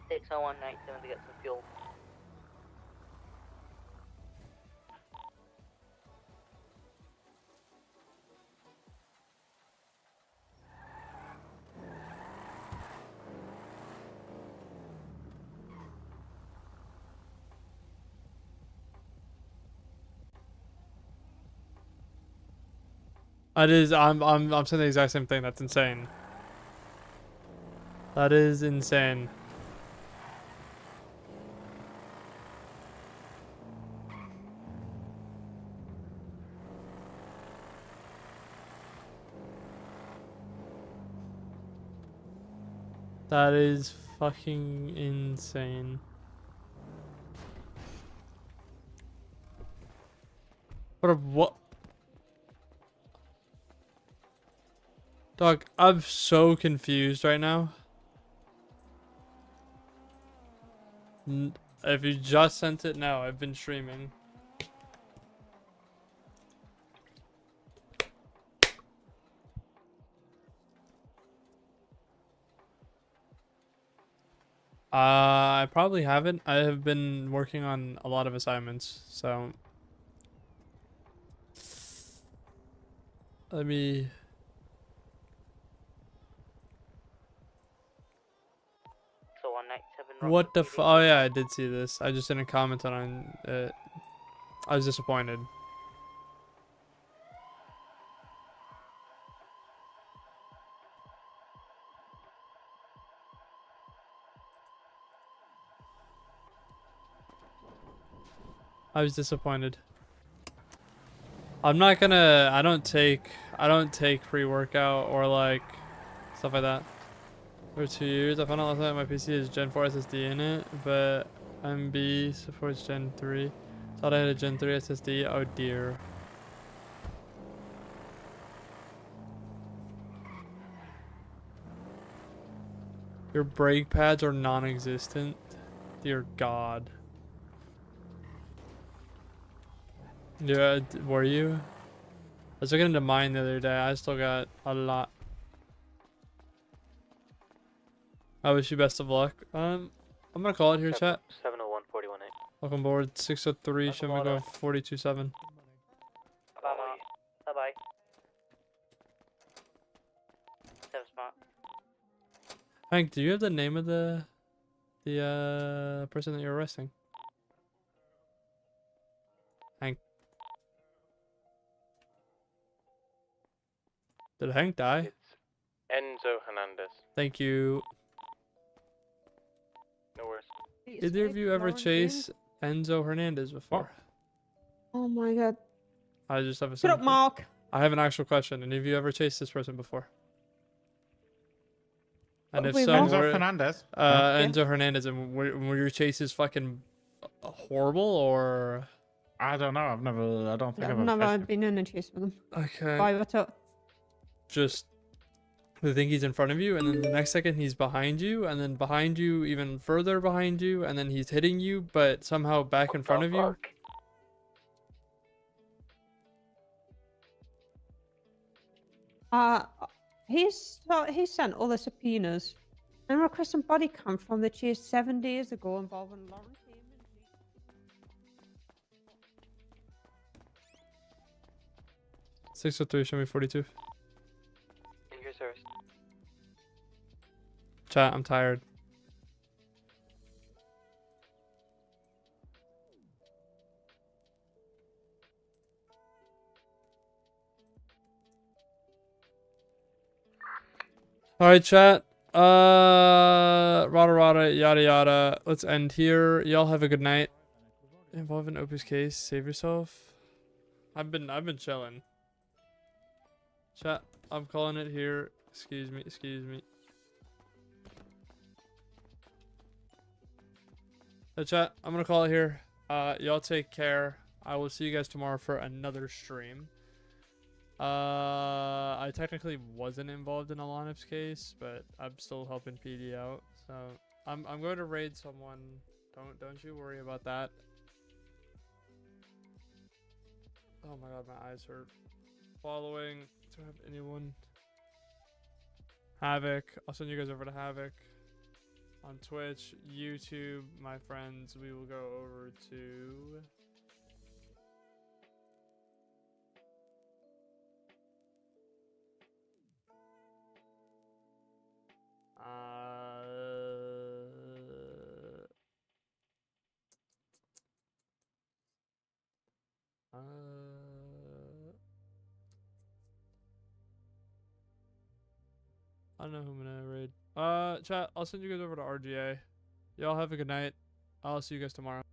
Six oh one 97 to get some fuel. It is. I'm saying the exact same thing. That's insane. That is insane. That is fucking insane. What? Dog, I'm so confused right now. If you just sent it, no, I've been streaming. I probably haven't. I have been working on a lot of assignments, so let me. So 197 What the Oh yeah, I did see this. I just didn't comment on it. I was disappointed. I was disappointed. I'm not gonna. I don't take pre-workout or like stuff like that. For 2 years, I found out last night my PC has Gen 4 SSD in it, but MB supports Gen 3. Thought I had a Gen 3 SSD. Oh dear. Your brake pads are non-existent. Dear God. Yeah, were you? I was looking into mine the other day. I still got a lot. I wish you best of luck. I'm gonna call it here, chat. 701-41-8. Welcome aboard 603. Should we go 42-7? Bye-bye. 7 spot. Hank, do you have the name of the person that you're arresting? Hank. Did Hank die? Enzo Hernandez. Thank you. No worries. Either of you ever chase Enzo Hernandez before? Oh my god. I just have a Shut up, simple- Mark. I have an actual question. Any of you ever chased this person before? And if Wait, so, Enzo were- Hernandez? Enzo Hernandez, and were your chases fucking horrible or? I don't know. I don't think I've I've ever never chased been in a chase with him. Okay. Five at all. Just they think he's in front of you, and then the next second he's behind you, and then behind you, even further behind you, and then he's hitting you, but somehow back in front of you. He sent all the subpoenas and requesting body cam from the chase 7 days ago involving Lawrence. 603, show me 42. In your service. Chat, I'm tired. Alright, chat. Rada, yada yada. Let's end here. Y'all have a good night. Involve an Opus case. Save yourself. I've been chilling. Chat, I'm calling it here. Excuse me. Chat, I'm gonna call it here. Y'all take care. I will see you guys tomorrow for another stream. I technically wasn't involved in Alaniff's case, but I'm still helping PD out. So I'm going to raid someone. Don't you worry about that. Oh my god, my eyes hurt. Following. Do I have anyone? Havoc. I'll send you guys over to Havoc. On Twitch, YouTube, my friends, we will go over to... I don't know who I'm gonna raid. Chat, I'll send you guys over to RGA. Y'all have a good night. I'll see you guys tomorrow.